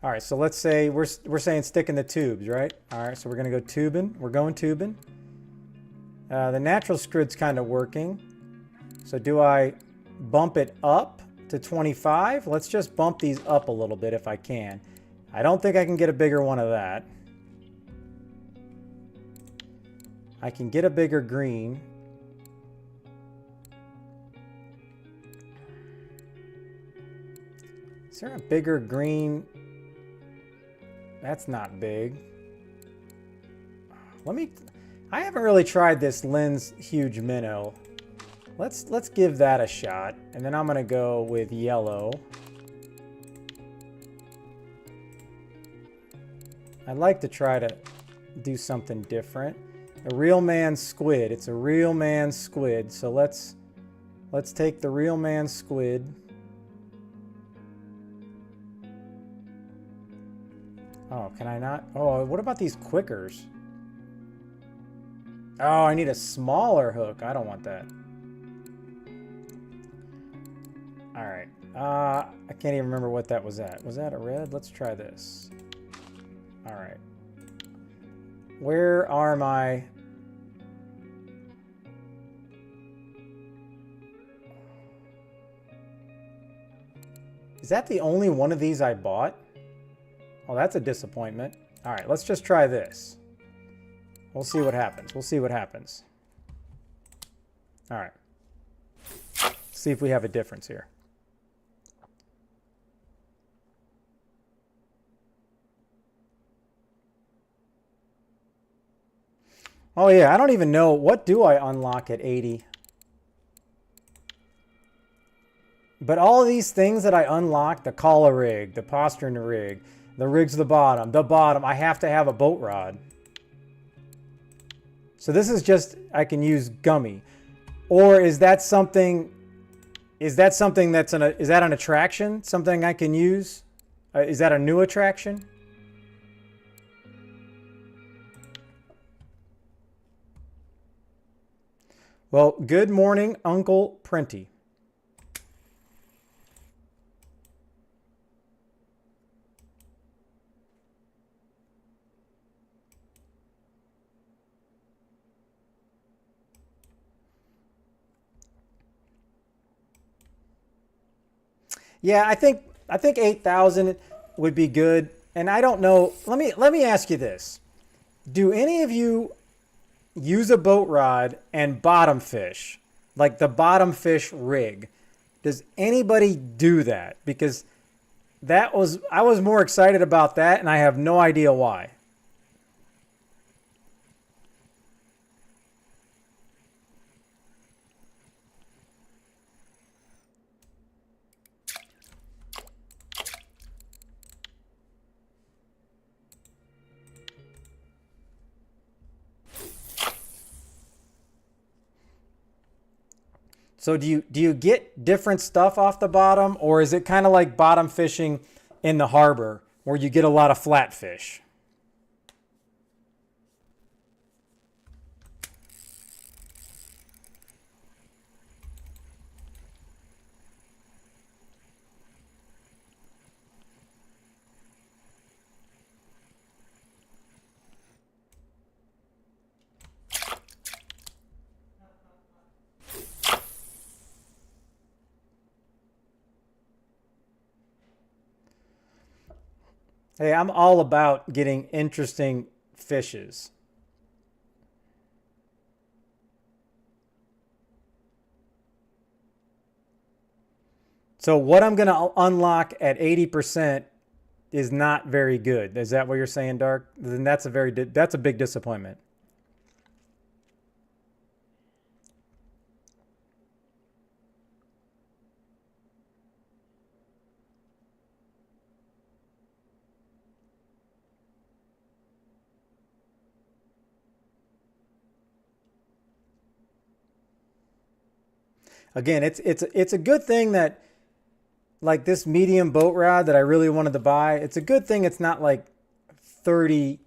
All right, so let's say we're saying stick in the tubes, right? All right, so we're going to go tubing. We're going tubing. The natural squid's kind of working. So do I bump it up to 25? Let's just bump these up a little bit if I can. I don't think I can get a bigger one of that. I can get a bigger green. Is there a bigger green? That's not big. I haven't really tried this lens huge minnow. Let's give that a shot. And then I'm gonna go with yellow. I'd like to try to do something different. A real man squid. It's a real man squid. So let's take the real man squid. Oh, can I not? Oh, what about these quickers? Oh, I need a smaller hook. I don't want that. All right. I can't even remember what that was at. Was that a red? Let's try this. All right. Where are my... Is that the only one of these I bought? Oh, that's a disappointment. All right, let's just try this. We'll see what happens. We'll see what happens. All right. See if we have a difference here. Oh yeah, I don't even know. What do I unlock at 80? But all of these things that I unlock, the collar rig, the posturing rig, the rig's the bottom, I have to have a boat rod. So this is just, I can use gummy. Or is that something that's is that an attraction? Something I can use? Is that a new attraction? Well, good morning, Uncle Prenty. Yeah, I think 8,000 would be good. And I don't know, let me ask you this. Do any of you use a boat rod and bottom fish, like the bottom fish rig? Does anybody do that? Because I was more excited about that, and I have no idea why. So do you get different stuff off the bottom, or is it kind of like bottom fishing in the harbor where you get a lot of flatfish? Hey, I'm all about getting interesting fishes. So what I'm going to unlock at 80% is not very good. Is that what you're saying, Dark? Then that's a big disappointment. Again, it's a good thing that, like, this medium boat rod that I really wanted to buy, it's a good thing it's not like $30.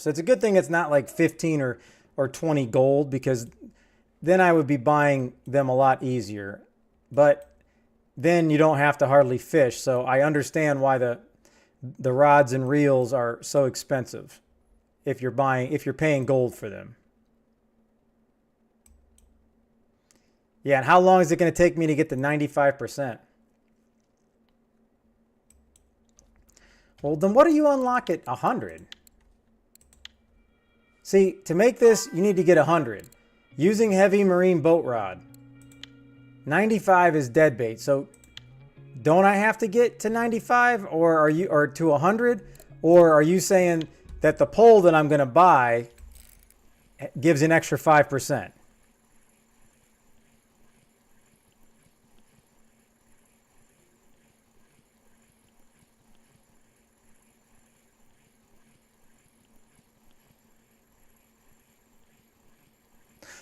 It's a good thing it's not like 15 or 20 gold, because then I would be buying them a lot easier. But then you don't have to hardly fish. So I understand why the rods and reels are so expensive if you're paying gold for them. Yeah, and how long is it going to take me to get to 95%? Well, then what do you unlock at 100? See, to make this, you need to get 100. Using heavy marine boat rod. 95 is dead bait. So don't I have to get to 95 or to 100? Or are you saying that the pole that I'm going to buy gives an extra 5%?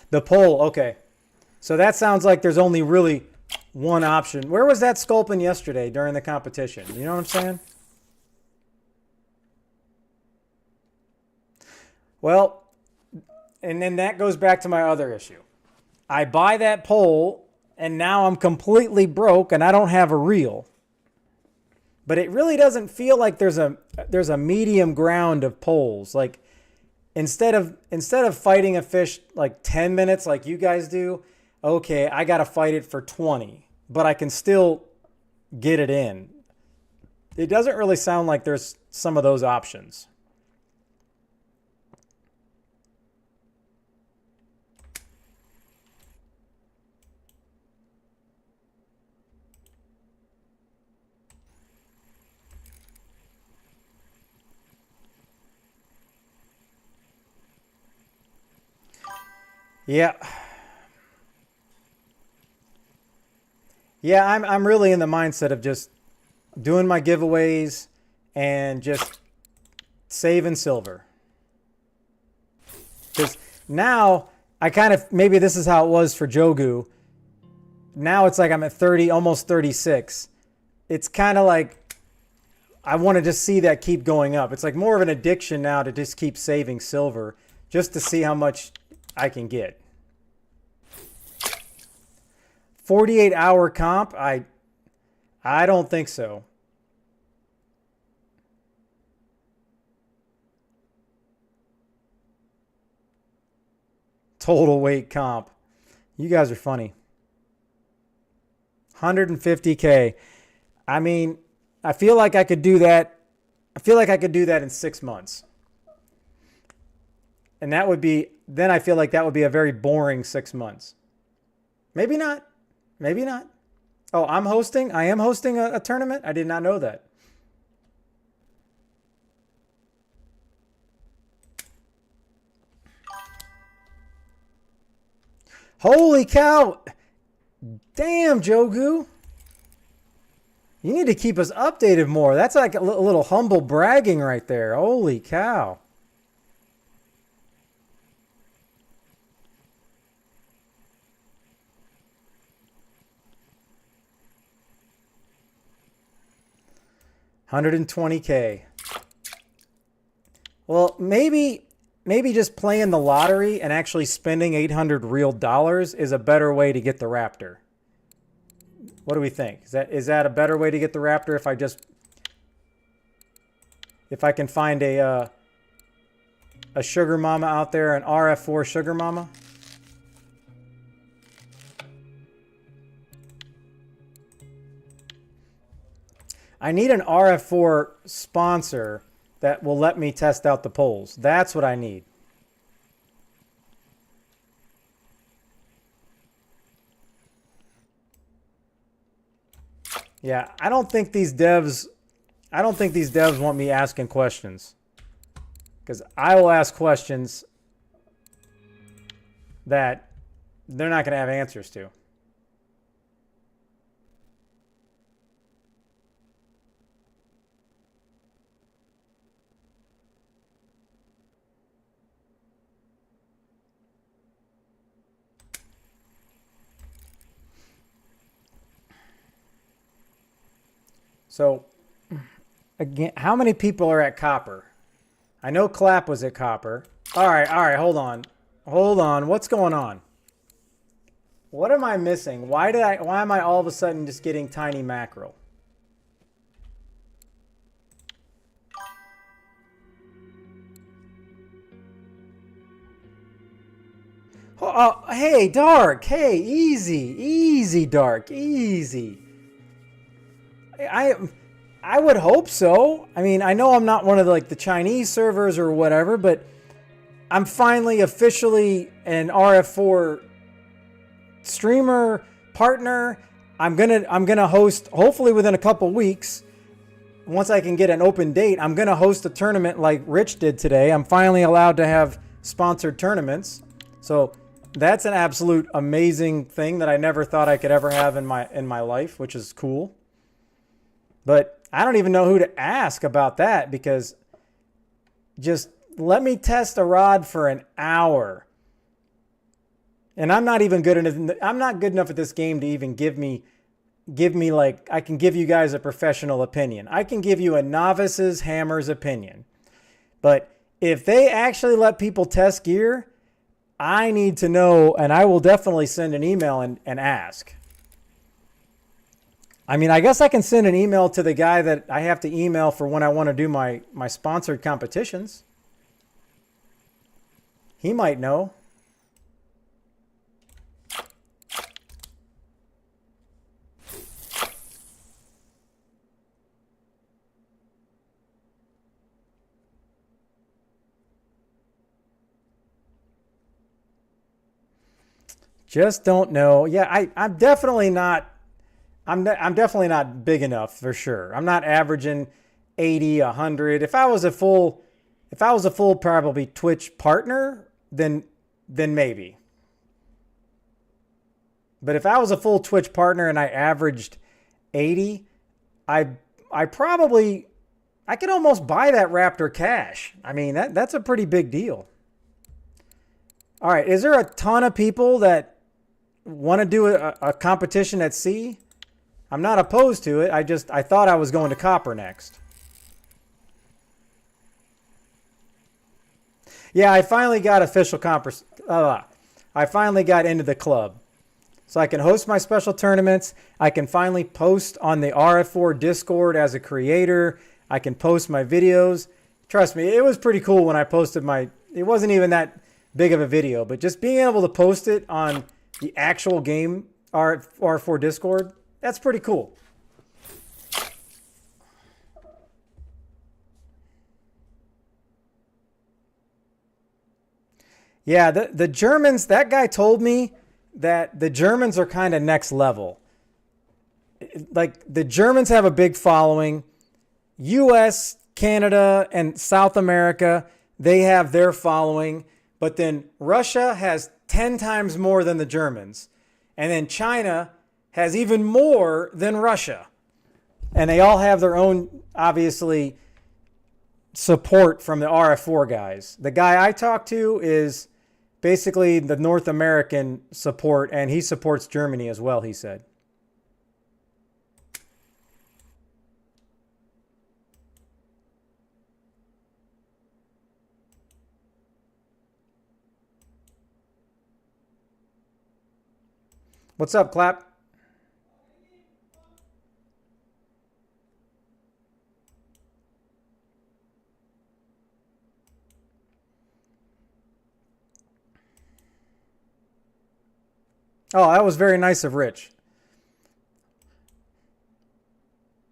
The pole, okay. So that sounds like there's only really one option. Where was that sculpin yesterday during the competition? You know what I'm saying? Well, and then that goes back to my other issue. I buy that pole, and now I'm completely broke, and I don't have a reel. But it really doesn't feel like there's a medium ground of poles. Like, instead of fighting a fish like 10 minutes like you guys do, okay, I got to fight it for 20, but I can still get it in. It doesn't really sound like there's some of those options. Yeah. Yeah, I'm really in the mindset of just doing my giveaways and just saving silver. Because now I kind of, maybe this is how it was for Jogu. Now it's like I'm at 30, almost 36. It's kind of like I want to just see that keep going up. It's like more of an addiction now to just keep saving silver just to see how much I can get. 48-hour comp? I don't think so. Total weight comp. You guys are funny. 150K. I mean, I feel like I could do that. I feel like I could do that in 6 months. And that would be, then I feel like that would be a very boring 6 months. Maybe not. Maybe not. Oh, I'm hosting? I am hosting a tournament? I did not know that. Holy cow! Damn, Jogu. You need to keep us updated more. That's like a little humble bragging right there. Holy cow. $120K. Well, maybe just playing the lottery and actually spending 800 real dollars is a better way to get the Raptor. What do we think? Is that a better way to get the Raptor if I can find a sugar mama out there, an RF4 sugar mama? I need an RF4 sponsor that will let me test out the poles. That's what I need. Yeah, I don't think these devs want me asking questions. Because I will ask questions that they're not going to have answers to. So, again, how many people are at Copper? I know Clap was at Copper. All right, hold on. Hold on, what's going on? What am I missing? Why am I all of a sudden just getting tiny mackerel? Oh, hey, Dark. Hey, easy, Dark, easy. I would hope so. I mean, I know I'm not one of the Chinese servers or whatever, but I'm finally officially an RF4 streamer partner. I'm gonna host, hopefully within a couple weeks, once I can get an open date, I'm gonna host a tournament like Rich did today. I'm finally allowed to have sponsored tournaments. So that's an absolute amazing thing that I never thought I could ever have in my life, which is cool. But I don't even know who to ask about that, because just let me test a rod for an hour. And I'm not even good enough. I'm not good enough at this game to even give me like, I can give you guys a professional opinion. I can give you a novice's hammer's opinion. But if they actually let people test gear, I need to know, and I will definitely send an email and ask. I mean, I guess I can send an email to the guy that I have to email for when I want to do my sponsored competitions. He might know. Just don't know. Yeah, I'm definitely not. I'm definitely not big enough for sure. I'm not averaging 80, 100. If I was a full probably Twitch partner, then maybe. But if I was a full Twitch partner and I averaged 80, I could almost buy that Raptor cash. I mean, that's a pretty big deal. All right, is there a ton of people that want to do a competition at sea? I'm not opposed to it. I thought I was going to Copper next. Yeah, I finally got official I finally got into the club. So I can host my special tournaments. I can finally post on the RF4 Discord as a creator. I can post my videos. Trust me, it was pretty cool when I posted it wasn't even that big of a video, but just being able to post it on the actual game RF4 Discord, that's pretty cool. Yeah, the Germans, that guy told me that the Germans are kind of next level. like the Germans have a big following. U.S., Canada, and South America, they have their following. But then Russia has 10 times more than the Germans. And then China has even more than Russia. And they all have their own, obviously, support from the RF4 guys. The guy I talked to is basically the North American support, and he supports Germany as well, he said. What's up, Clap? Oh, that was very nice of Rich.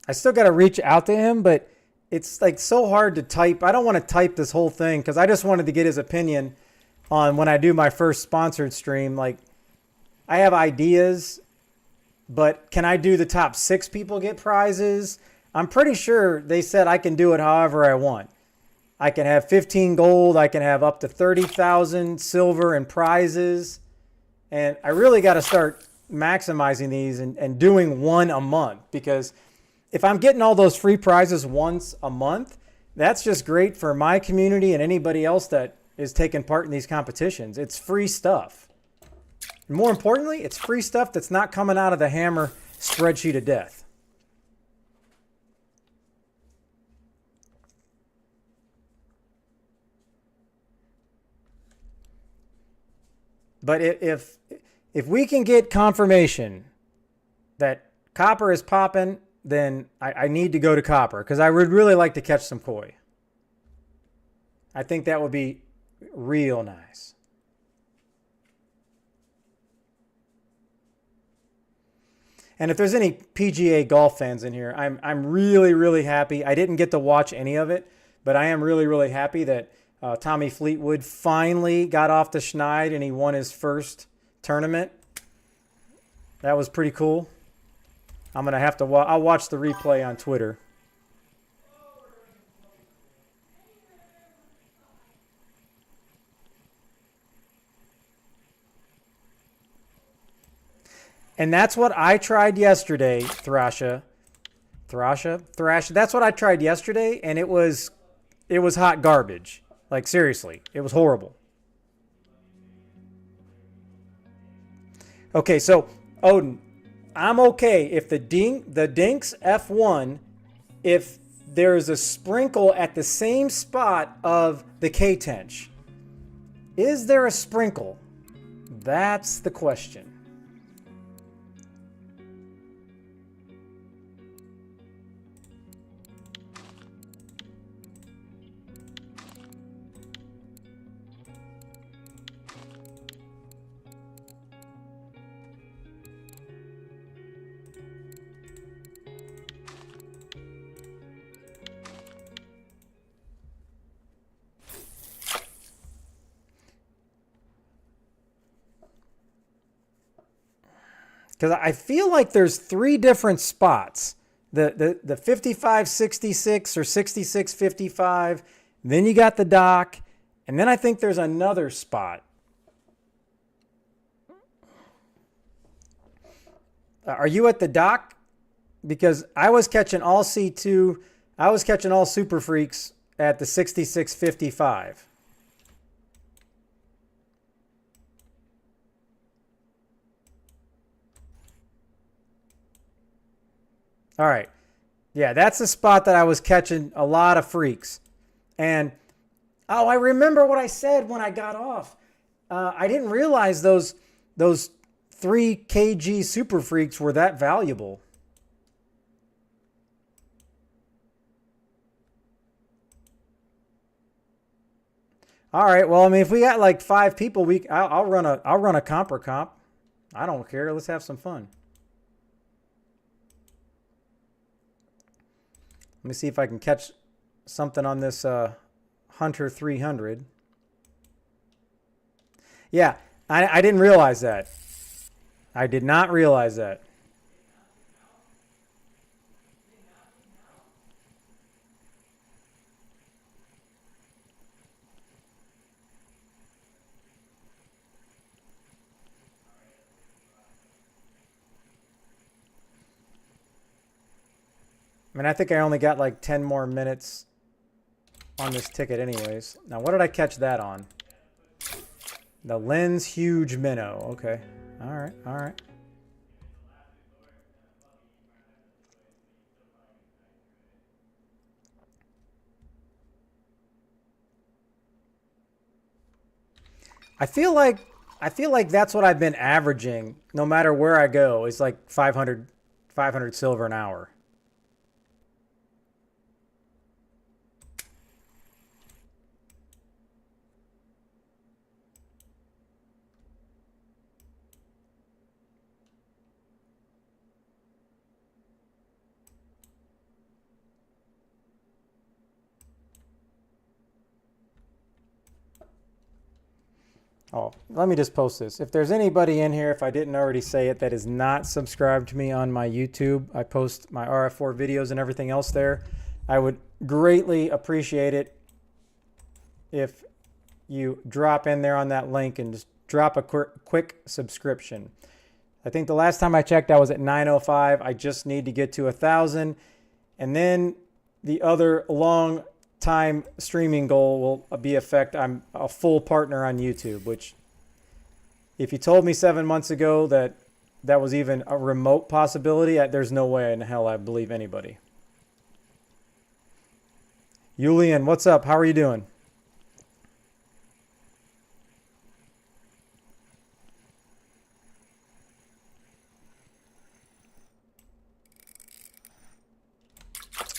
I still got to reach out to him, but it's like so hard to type. I don't want to type this whole thing because I just wanted to get his opinion on when I do my first sponsored stream. Like, I have ideas, but can I do the top 6 people get prizes? I'm pretty sure they said I can do it however I want. I can have 15 gold. I can have up to 30,000 silver and prizes. And I really got to start maximizing these and doing one a month, because if I'm getting all those free prizes once a month, that's just great for my community and anybody else that is taking part in these competitions. It's free stuff. And more importantly, it's free stuff that's not coming out of the Hammer spreadsheet of death. But if we can get confirmation that copper is popping, then I need to go to copper, because I would really like to catch some koi. I think that would be real nice. And if there's any PGA golf fans in here, I'm really, really happy. I didn't get to watch any of it, but I am really, really happy that Tommy Fleetwood finally got off the schneid and he won his first tournament. That was pretty cool. I'm going to have to I'll watch the replay on Twitter. And that's what I tried yesterday, Thrasha. That's what I tried yesterday, and it was hot garbage. Like, seriously, it was horrible. Okay, so Odin, I'm okay if the Dinks F1, if there's a sprinkle at the same spot of the K-Tench. Is there a sprinkle? That's the question. Because I feel like there's 3 different spots. The 55-66 or 66-55. Then you got the dock. And then I think there's another spot. Are you at the dock? Because I was catching all C2. I was catching all Super Freaks at the 66-55. All right. Yeah, that's the spot that I was catching a lot of freaks. And, oh, I remember what I said when I got off. I didn't realize those 3 kg super freaks were that valuable. All right. Well, I mean, if we got like 5 people, I'll run a comp. I don't care. Let's have some fun. Let me see if I can catch something on this Hunter 300. Yeah, I didn't realize that. I did not realize that. mean, I think I only got like 10 more minutes on this ticket anyways. Now, what did I catch that on? The lens huge minnow. Okay. All right. All right. I feel like that's what I've been averaging no matter where I go. It's like 500 silver an hour. Oh, let me just post this. If there's anybody in here, if I didn't already say it, that is not subscribed to me on my YouTube, I post my RF4 videos and everything else there. I would greatly appreciate it if you drop in there on that link and just drop a quick subscription. I think the last time I checked, I was at 905. I just need to get to 1,000. And then the other long time streaming goal will be I'm a full partner on YouTube, which if you told me 7 months ago that that was even a remote possibility, there's no way in hell I believe anybody. Julian, what's up? How are you doing?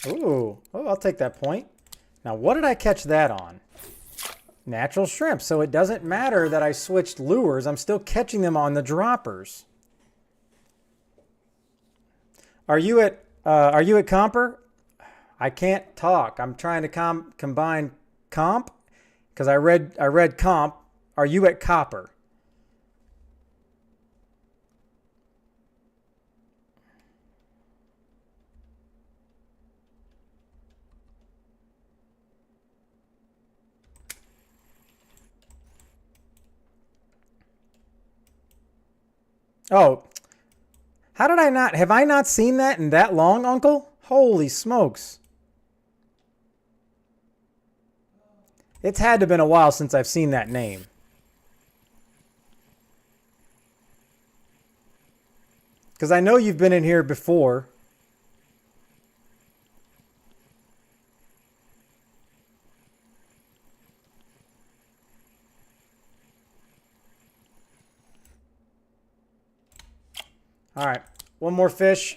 Ooh, oh, I'll take that point. Now, what did I catch that on? Natural shrimp. So it doesn't matter that I switched lures. I'm still catching them on the droppers. Are you at Comper? I can't talk. I'm trying to combine comp because I read comp. Are you at Copper? Oh, how did I not? Have I not seen that in that long, Uncle? Holy smokes. It's had to have been a while since I've seen that name. Because I know you've been in here before. All right, one more fish.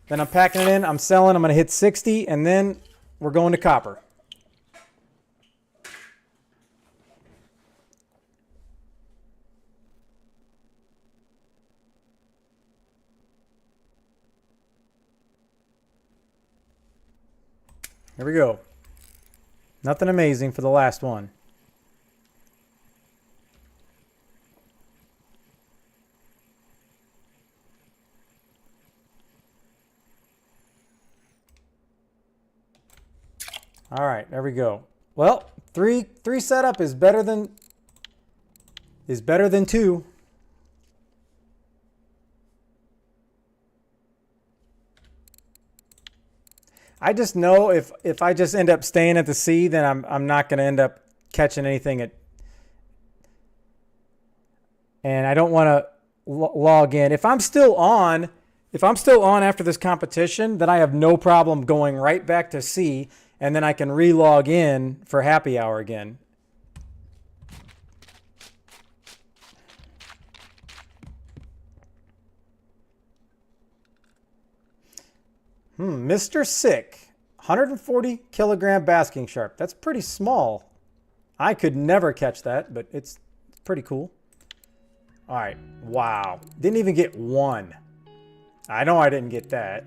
Then I'm packing it in. I'm selling. I'm going to hit 60, and then we're going to Copper. Here we go. Nothing amazing for the last one. All right, there we go. Well, three setup is better than two. I just know if I just end up staying at the sea, then I'm not going to end up catching anything and I don't want to log in. If I'm still on after this competition, then I have no problem going right back to sea, and then I can re-log in for happy hour again. Mr. Sick, 140 kilogram basking shark. That's pretty small. I could never catch that, but it's pretty cool. All right, wow. Didn't even get one. I know I didn't get that.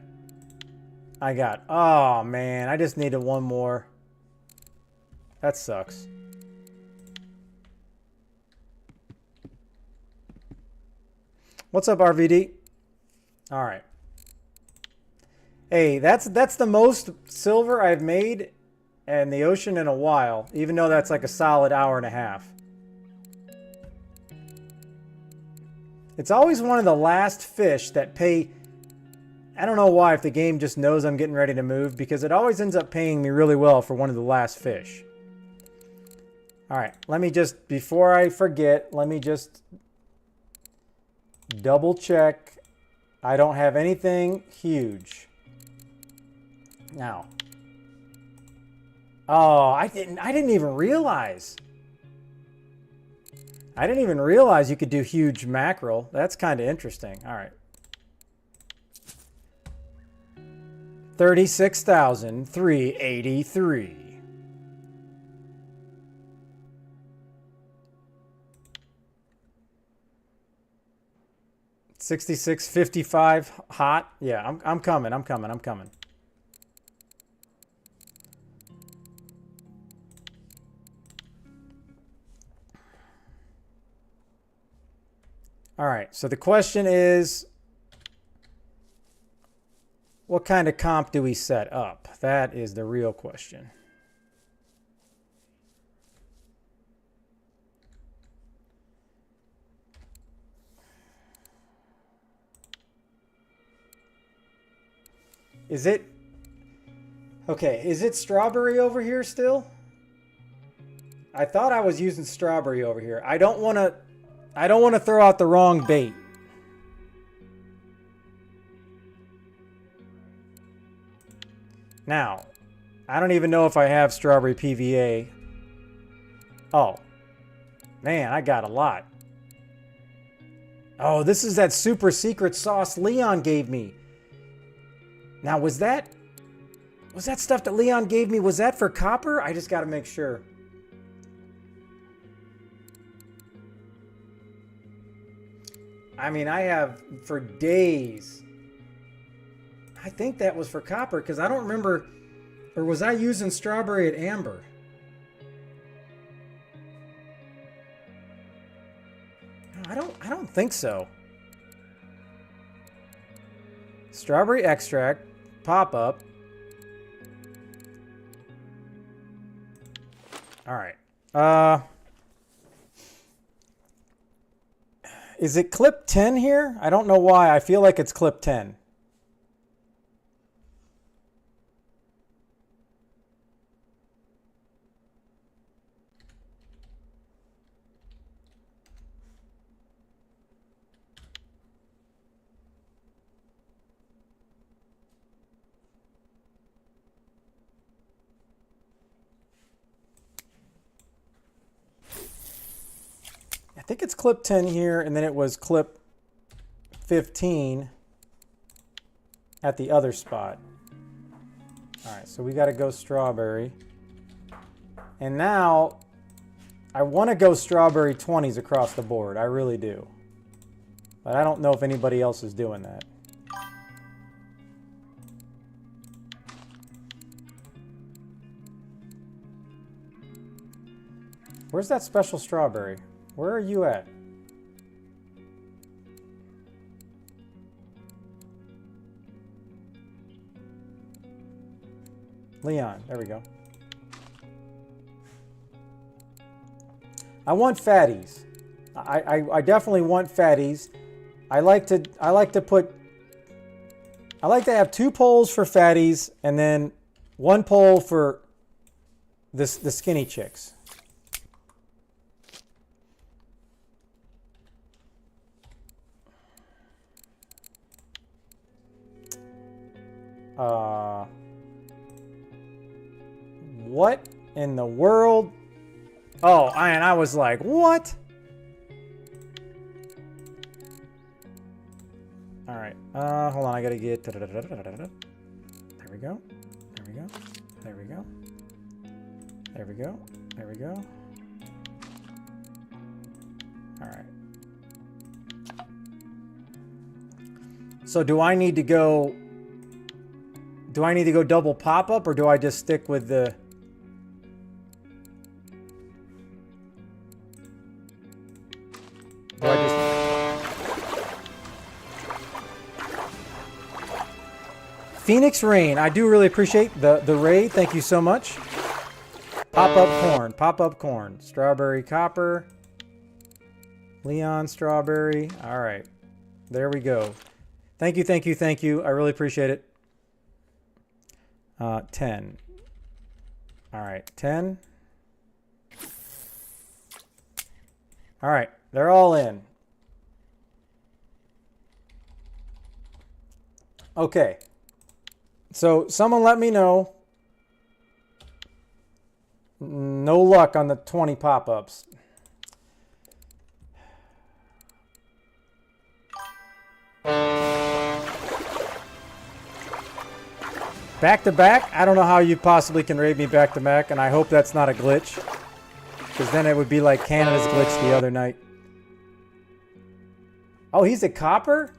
I got, oh man, I just needed one more. That sucks. What's up, RVD? All right. Hey, that's the most silver I've made in the ocean in a while, even though that's like a solid hour and a half. It's always one of the last fish that pay I don't know why, if the game just knows I'm getting ready to move, because it always ends up paying me really well for one of the last fish. All right, let me just, before I forget, let me just double check. I don't have anything huge. Now. Oh, I didn't even realize. I didn't even realize you could do huge mackerel. That's kind of interesting. All right. 36,383. $66.55 hot. Yeah, I'm coming. I'm coming. I'm coming. All right. So the question is, what kind of comp do we set up? That is the real question. Is it okay? Is it strawberry over here still? I thought I was using strawberry over here. I don't want to throw out the wrong bait. Now, I don't even know if I have strawberry PVA. Oh, man, I got a lot. Oh, this is that super secret sauce Leon gave me. Now, was that stuff that Leon gave me, was that for copper? I just got to make sure. I mean, I have for days. I think that was for copper because I don't remember, or was I using strawberry at amber? No, I don't think so. Strawberry extract, pop up. All right. Is it clip 10 here? I don't know why. I feel like it's clip 10. I think it's clip 10 here, and then it was clip 15 at the other spot. All right, so we got to go strawberry. And now I want to go strawberry 20s across the board. I really do. But I don't know if anybody else is doing that. Where's that special strawberry? Where are you at? Leon, there we go. I want fatties. I definitely want fatties. I like to have 2 poles for fatties and then 1 pole for the skinny chicks. What in the world? Oh, and I was like, what? All right. Hold on. I gotta get. There we go. There we go. There we go. There we go. There we go. All right. So do I need to go? Do I need to go double pop up, or do I just stick with the? Do I just? Phoenix Rain, I do really appreciate the raid. Thank you so much. Pop up corn, pop up corn, strawberry copper, Leon strawberry. All right, there we go. Thank you, thank you, thank you. I really appreciate it. 10. All right, 10. All right, they're all in. Okay. So someone let me know. No luck on the 20 pop-ups. Back to back? I don't know how you possibly can raid me back to back, and I hope that's not a glitch. Because then it would be like Canada's glitch the other night. Oh, he's a copper?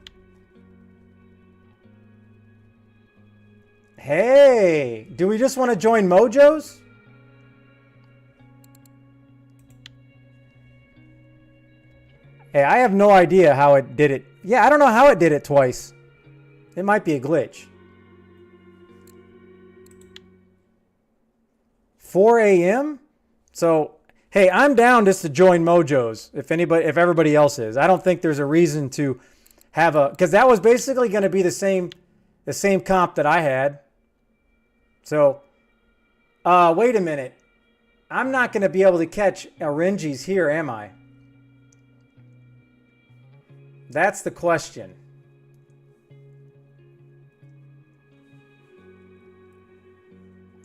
Hey, do we just want to join Mojos? Hey, I have no idea how it did it. Yeah, I don't know how it did it twice. It might be a glitch. 4 a.m.? So, hey, I'm down just to join Mojos if everybody else is. I don't think there's a reason to have a, because that was basically going to be the same comp that I had. So, wait a minute. I'm not going to be able to catch Oranges here, am I? That's the question.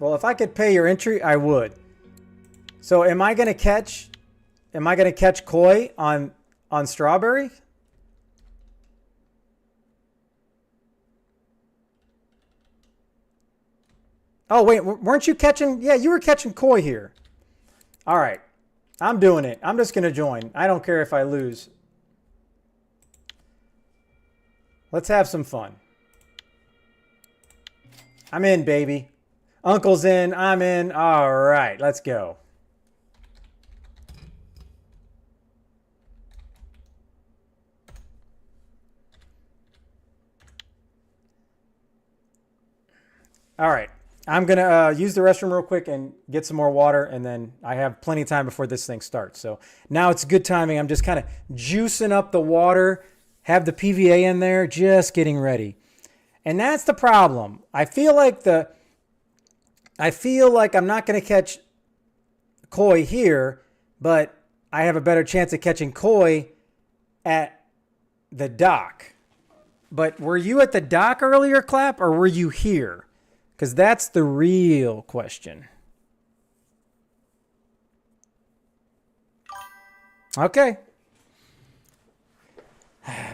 Well, if I could pay your entry, I would. So am I gonna catch koi on strawberry? Oh wait, weren't you catching? Yeah, you were catching koi here. All right, I'm doing it. I'm just gonna join. I don't care if I lose. Let's have some fun. I'm in, baby. Uncle's in, I'm in. All right, let's go. All right, I'm going to use the restroom real quick and get some more water, and then I have plenty of time before this thing starts. So now it's good timing. I'm just kind of juicing up the water, have the PVA in there, just getting ready. And that's the problem. I feel like I'm not going to catch koi here, but I have a better chance of catching koi at the dock. But were you at the dock earlier, Clap, or were you here? Because that's the real question. Okay.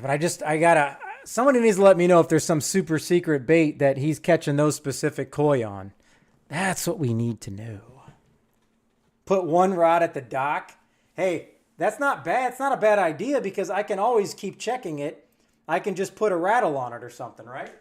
But somebody needs to let me know if there's some super secret bait that he's catching those specific koi on. That's what we need to know. Put one rod at the dock. Hey, that's not bad. It's not a bad idea because I can always keep checking it. I can just put a rattle on it or something, right?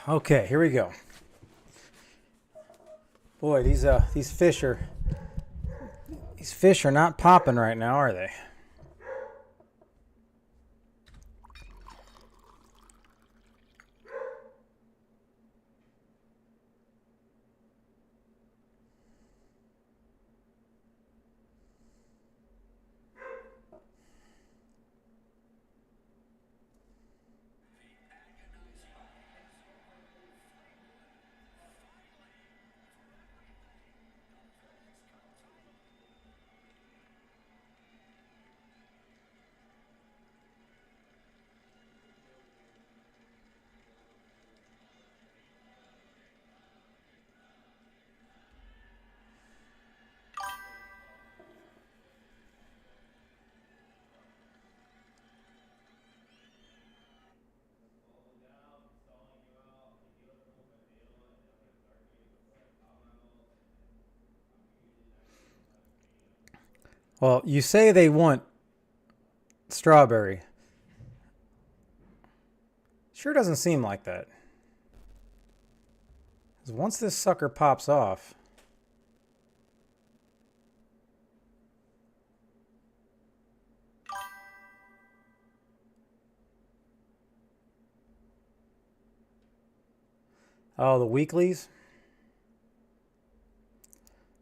Okay, here we go. Boy, these fish are not popping right now, are they? Well, you say they want strawberry. Sure doesn't seem like that. 'Cause once this sucker pops off, oh, the weeklies.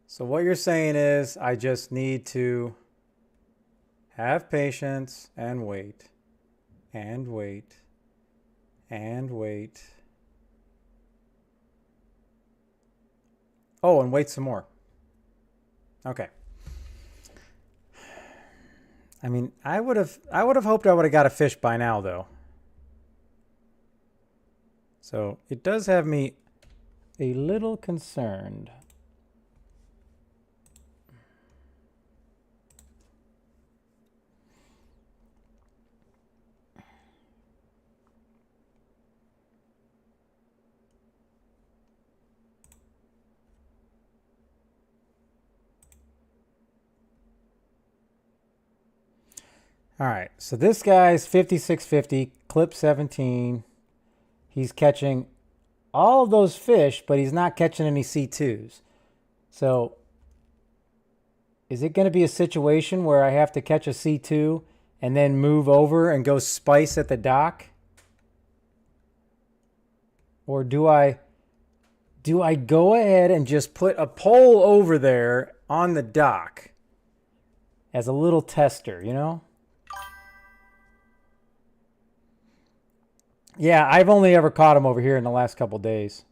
So what you're saying is I just need to have patience and wait and wait and wait. Oh, and wait some more. Okay. I mean, I would have hoped I would have got a fish by now though. So it does have me a little concerned. All right, so this guy's 5650, clip 17. He's catching all of those fish, but he's not catching any C2s. So is it going to be a situation where I have to catch a C2 and then move over and go spice at the dock? Or do I go ahead and just put a pole over there on the dock as a little tester, you know? Yeah, I've only ever caught him over here in the last couple days.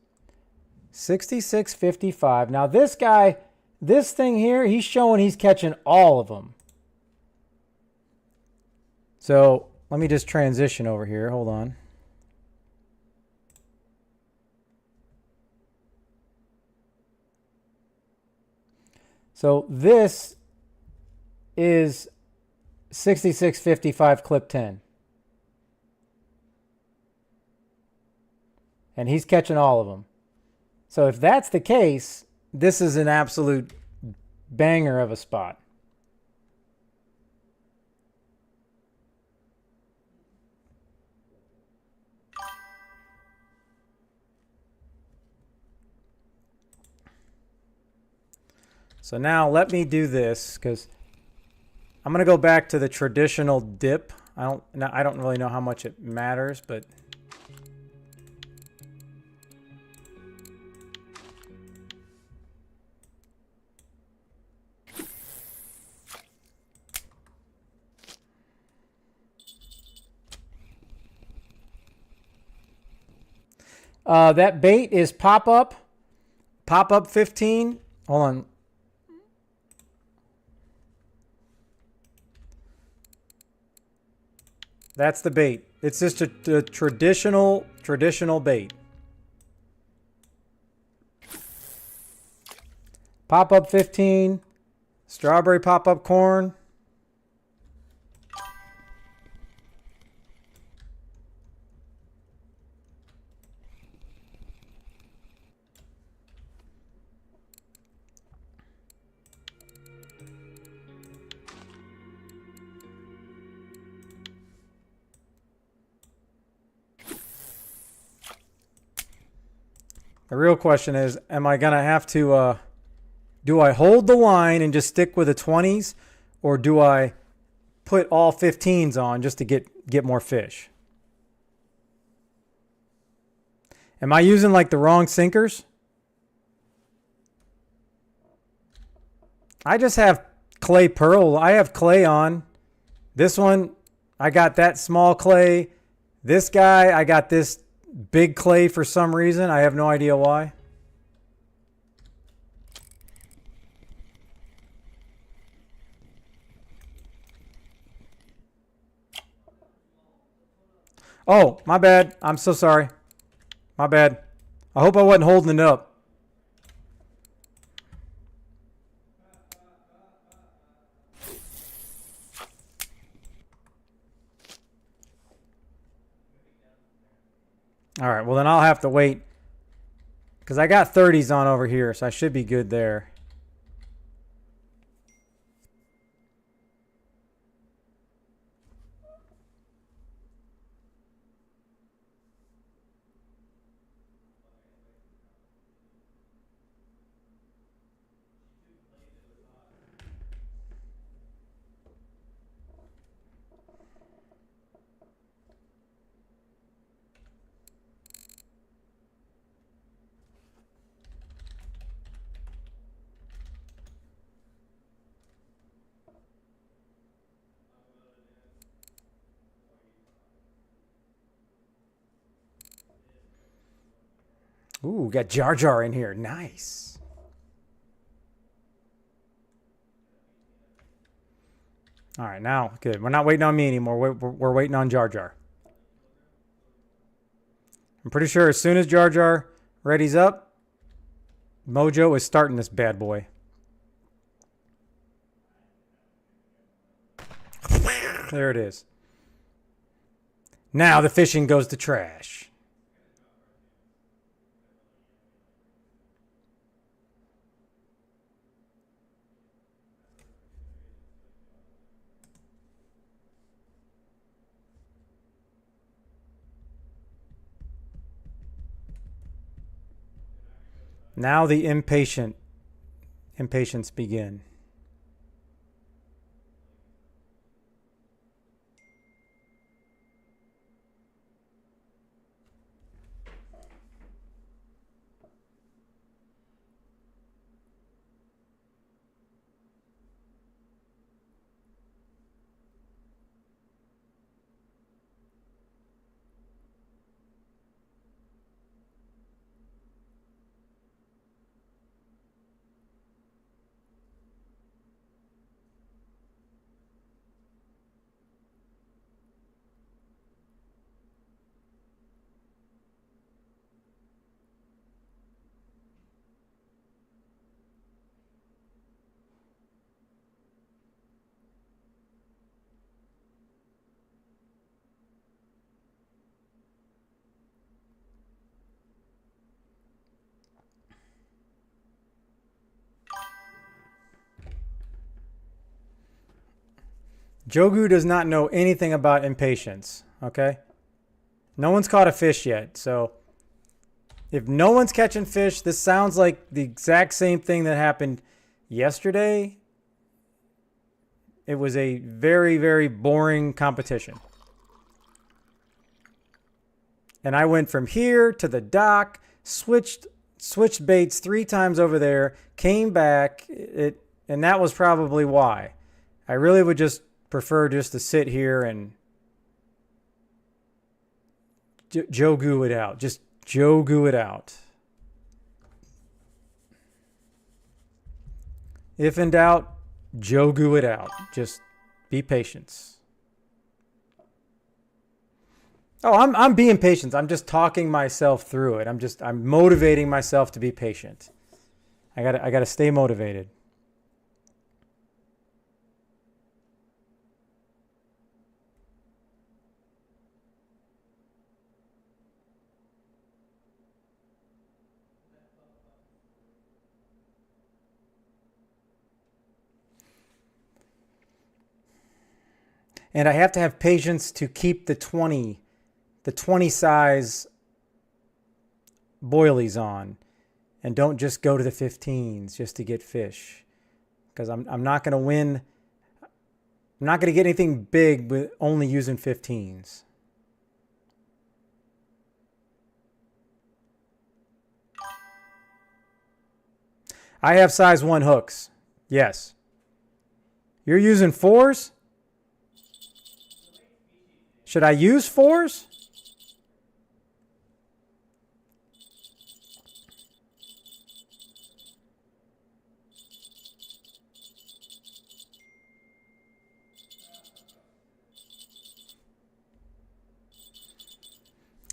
66.55. Now this guy, this thing here, he's showing he's catching all of them. So let me just transition over here. Hold on. So this is 66.55 clip 10. And he's catching all of them. So if that's the case, this is an absolute banger of a spot. So now let me do this because I'm going to go back to the traditional dip. I don't really know how much it matters, but that bait is pop-up 15. Hold on. That's the bait. It's just a traditional bait. Pop-up 15, strawberry pop-up corn. The real question is, am I going to have to, do I hold the line and just stick with the 20s, or do I put all 15s on just to get more fish? Am I using like the wrong sinkers? I just have clay pearl. I have clay on. This one, I got that small clay. This guy, I got this big clay for some reason. I have no idea why. Oh, my bad. I'm so sorry. My bad. I hope I wasn't holding it up. All right, well then I'll have to wait because I got 30s on over here, so I should be good there. Ooh, got Jar Jar in here. Nice. All right, now, good. We're not waiting on me anymore. We're waiting on Jar Jar. I'm pretty sure as soon as Jar Jar readies up, Mojo is starting this bad boy. There it is. Now the fishing goes to trash. Now the impatience begin. Jogu does not know anything about impatience, okay? No one's caught a fish yet, so if no one's catching fish, this sounds like the exact same thing that happened yesterday. It was a very, very boring competition. And I went from here to the dock, switched baits 3 times over there, came back, and that was probably why. I really would just prefer just to sit here and Jogu it out. Just Jogu it out. If in doubt, Jogu it out. Just be patient. Oh, I'm being patient. I'm just talking myself through it. I'm motivating myself to be patient. I gotta stay motivated. And I have to have patience to keep the 20 size boilies on, and don't just go to the 15s just to get fish, because I'm not going to win. I'm not going to get anything big with only using 15s. I have size 1 hooks. Yes. You're using 4s? Should I use 4s?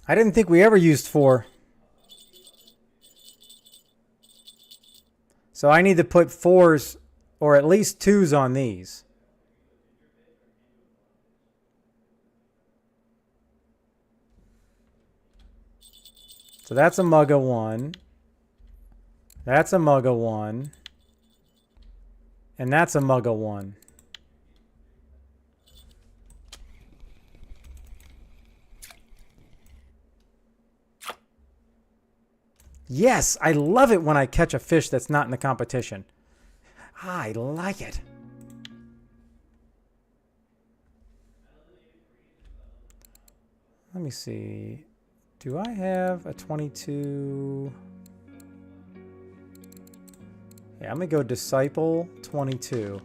I didn't think we ever used 4. So I need to put 4s or at least 2s on these. So that's a mug of 1. That's a mug of 1. And that's a mug of 1. Yes, I love it when I catch a fish that's not in the competition. I like it. Let me see. Do I have a 22? Yeah, I'm going to go Disciple 22.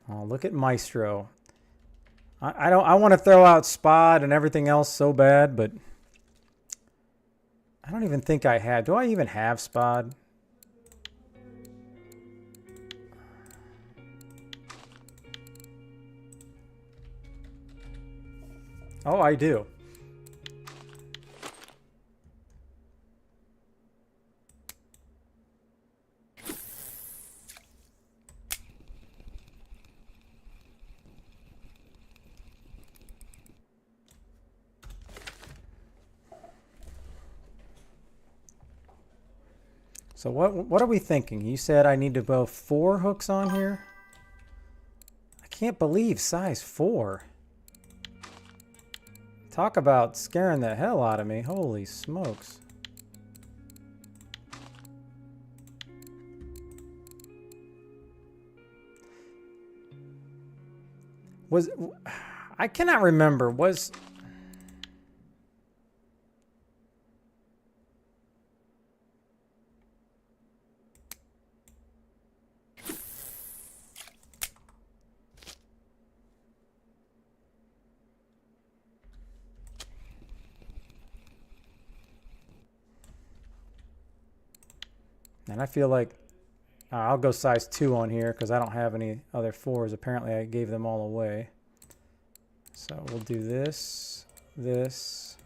Oh, look at Maestro. I want to throw out Spot and everything else so bad, but I don't even think I have. Do I even have Spot? Oh, I do. So what are we thinking? You said I need to go 4 hooks on here? I can't believe size 4. Talk about scaring the hell out of me. Holy smokes. I cannot remember. And I feel like I'll go size 2 on here because I don't have any other 4s. Apparently I gave them all away. So we'll do this, this.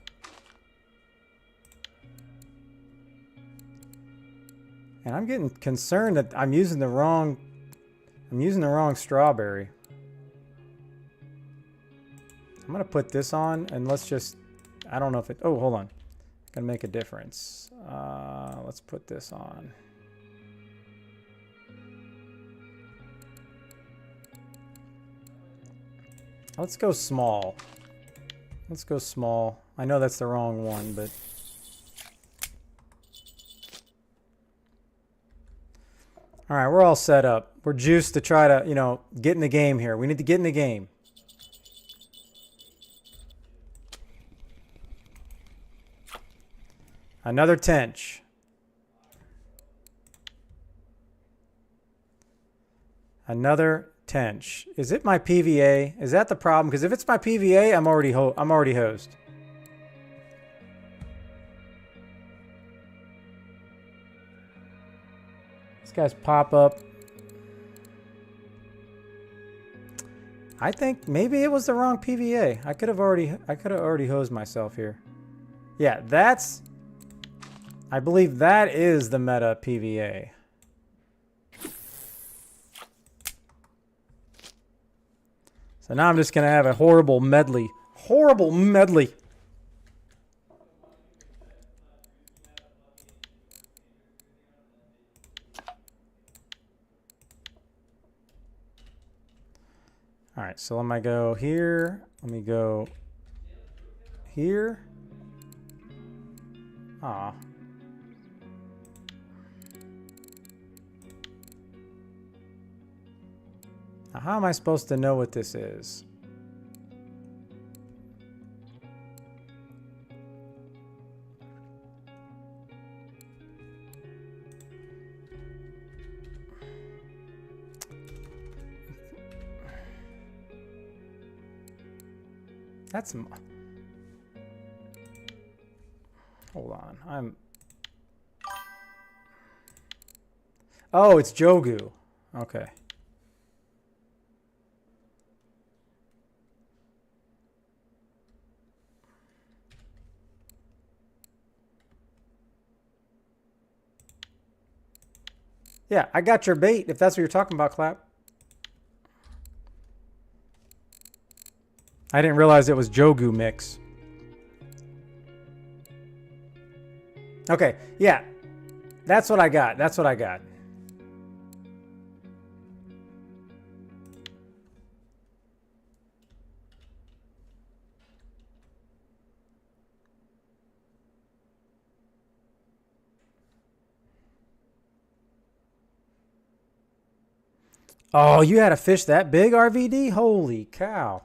And I'm getting concerned that I'm using the wrong strawberry. I'm going to put this on and let's just, I don't know if it, oh, hold on. Gonna make a difference. Let's put this on. Let's go small. Let's go small. I know that's the wrong one, but all right, we're all set up. We're juiced to try to, you know, get in the game here. We need to get in the game. Another tench. Another tench. Is it my PVA? Is that the problem? Because if it's my PVA, I'm already hosed. These guys pop up. I think maybe it was the wrong PVA. I could have already hosed myself here. Yeah, I believe that is the meta PVA. So now I'm just going to have a horrible medley. Horrible medley. All right, so let me go here. Let me go here. Aw. Now, how am I supposed to know what this is? That's... Hold on. Oh, it's Jogu. Okay. Yeah, I got your bait, if that's what you're talking about, Clap. I didn't realize it was Jogu mix. Okay, yeah. That's what I got. That's what I got. Oh, you had a fish that big, RVD? Holy cow.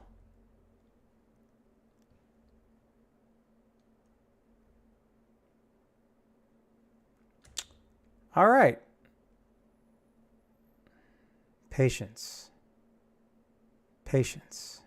All right. Patience. Patience.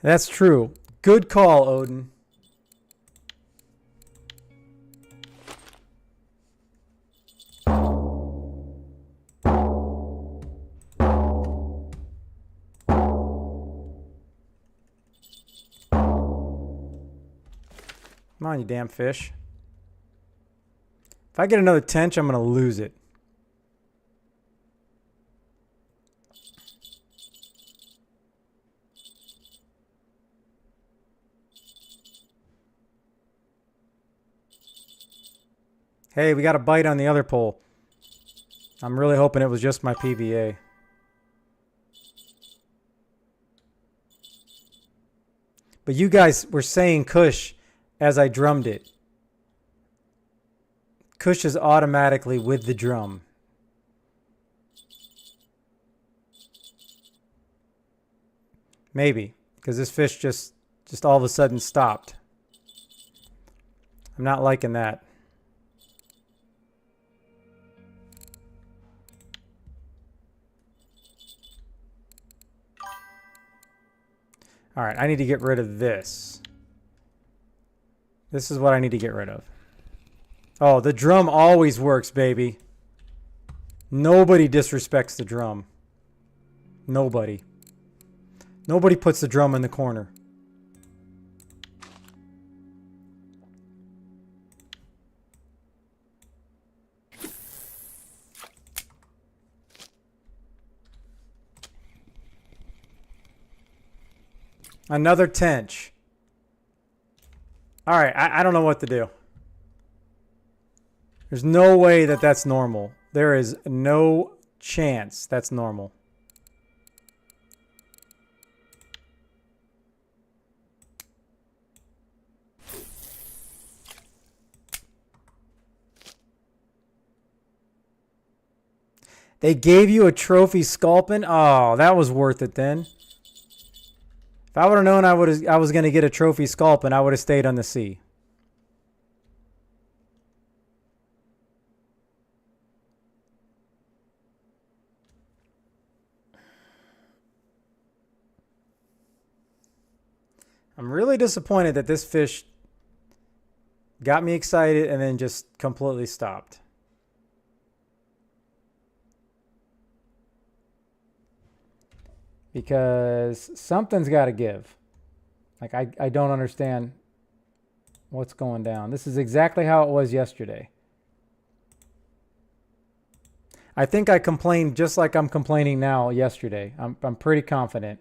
That's true. Good call, Odin. Come on, you damn fish. If I get another tench, I'm going to lose it. Hey, we got a bite on the other pole. I'm really hoping it was just my PVA. But you guys were saying Kush as I drummed it. Kush is automatically with the drum. Maybe, because this fish just all of a sudden stopped. I'm not liking that. All right, I need to get rid of this. This is what I need to get rid of. Oh, the drum always works, baby. Nobody disrespects the drum. Nobody. Nobody puts the drum in the corner. Another tench. All right, I don't know what to do. There's no way that that's normal. There is no chance that's normal. They gave you a trophy sculpin? Oh, that was worth it then. If I would have known I was going to get a trophy sculpin, I would have stayed on the sea. I'm really disappointed that this fish got me excited and then just completely stopped. Because something's got to give. Like, I don't understand what's going down. This is exactly how it was yesterday. I think I complained just like I'm complaining now yesterday. I'm pretty confident.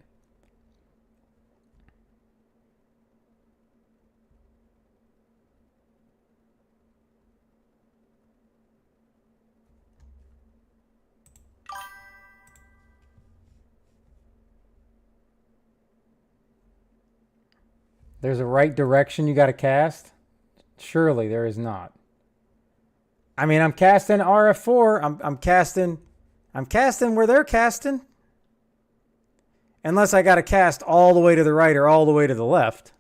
There's a right direction you got to cast? Surely there is not. I mean, I'm casting RF4. I'm casting where they're casting. Unless I got to cast all the way to the right or all the way to the left.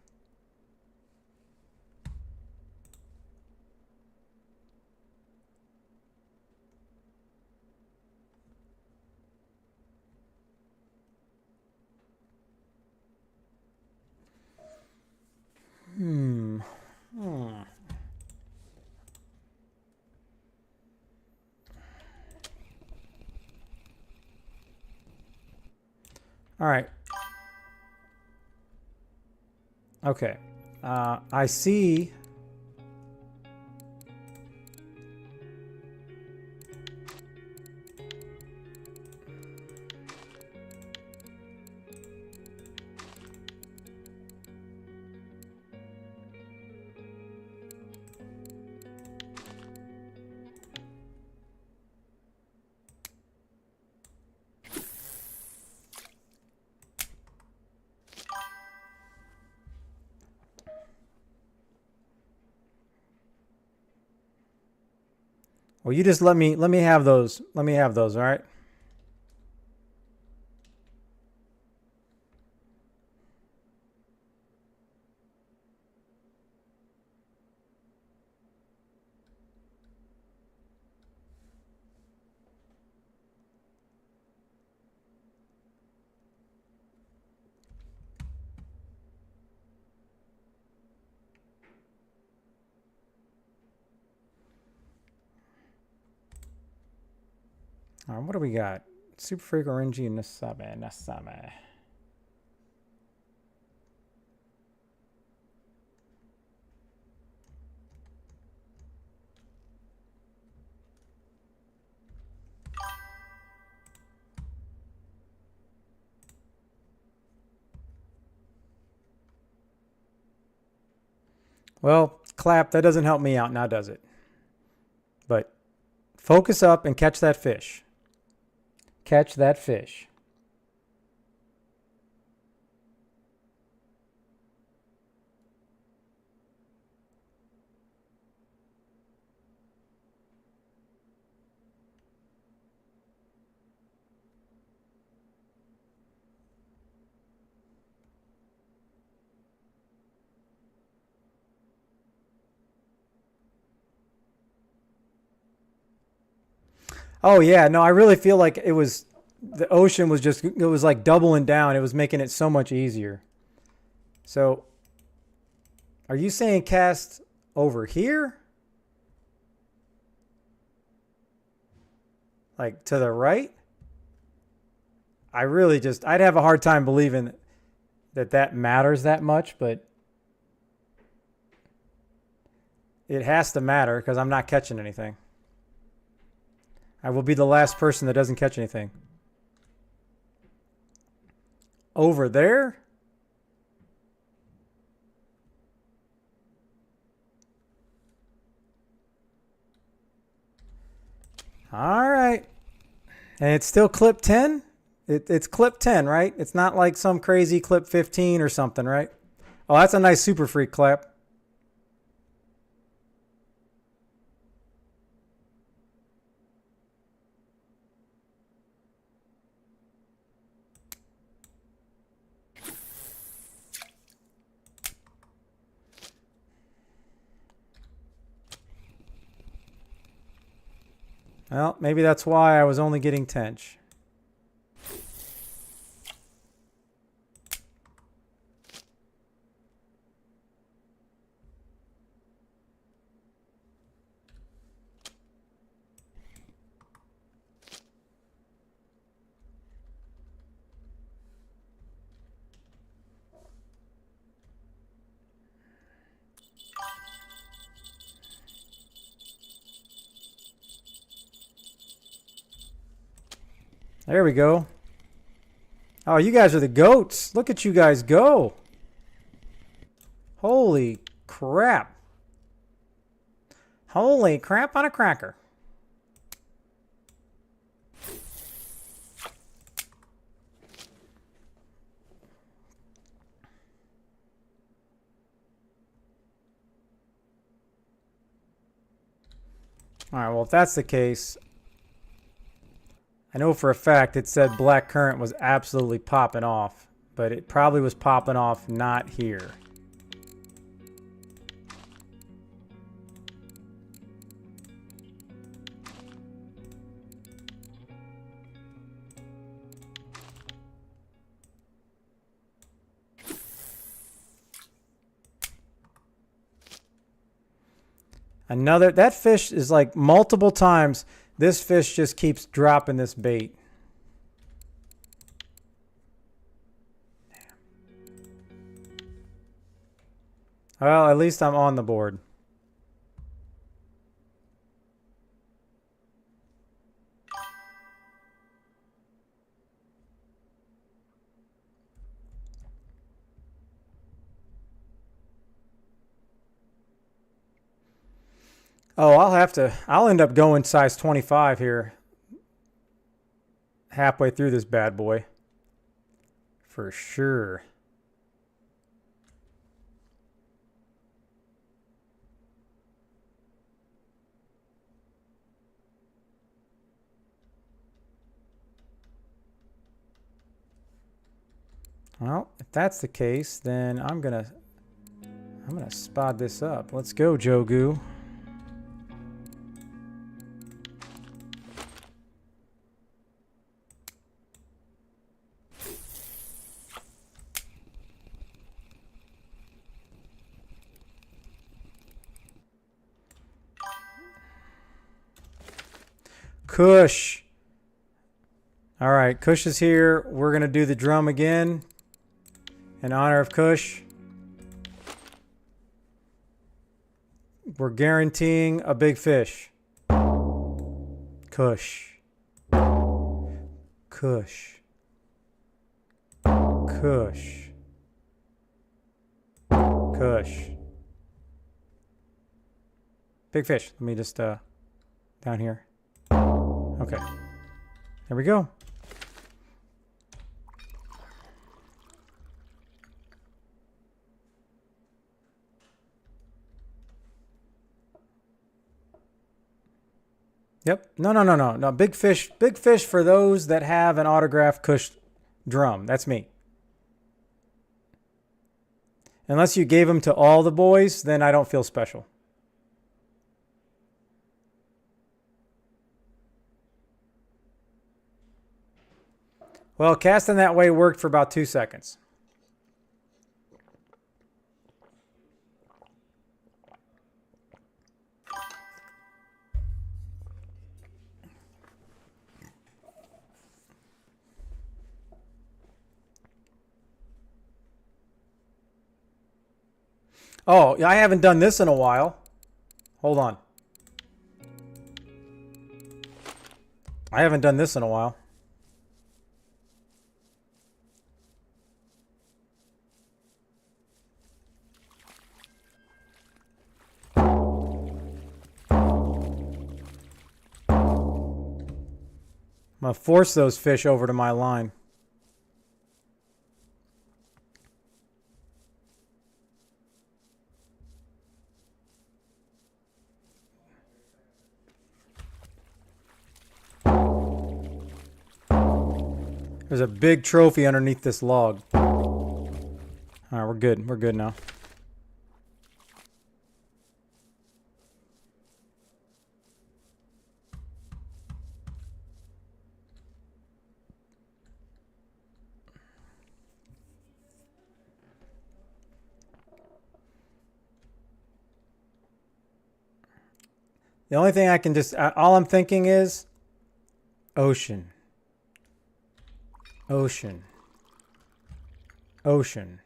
All right. Okay. I see. Well, you just let me have those. Let me have those, all right? All right, what do we got? Super Freak, Orange, and Nasame. Well, clap, that doesn't help me out now, does it? But focus up and catch that fish. Catch that fish. Oh yeah, no, I really feel like it was the ocean was just it was like doubling down. It was making it so much easier. So are you saying cast over here? Like to the right? I really just I'd have a hard time believing that that matters that much, but it has to matter because I'm not catching anything. I will be the last person that doesn't catch anything. Over there? All right. And it's still clip 10? It's clip 10, right? It's not like some crazy clip 15 or something, right? Oh, that's a nice Super Freak clap. Well, maybe that's why I was only getting tench. There we go. Oh, you guys are the goats. Look at you guys go. Holy crap. Holy crap on a cracker. All right, well, if that's the case, I know for a fact it said black currant was absolutely popping off, but it probably was popping off not here. Another, that fish is like multiple times, this fish just keeps dropping this bait. Well, at least I'm on the board. Oh, I'll end up going size 25 here. Halfway through this bad boy. For sure. Well, if that's the case, then I'm gonna spot this up. Let's go, Jogu. Kush. All right, Kush is here. We're gonna do the drum again in honor of Kush. We're guaranteeing a big fish. Kush. Kush. Kush. Kush. Big fish. Let me just down here. Okay. There we go. Yep. No. Big fish for those that have an autographed Kush drum. That's me. Unless you gave them to all the boys, then I don't feel special. Well, casting that way worked for about 2 seconds. Oh, I haven't done this in a while. Hold on. I haven't done this in a while. I'm going to force those fish over to my line. There's a big trophy underneath this log. All right, we're good. We're good now. The only thing I can just, all I'm thinking is ocean. Ocean. Ocean.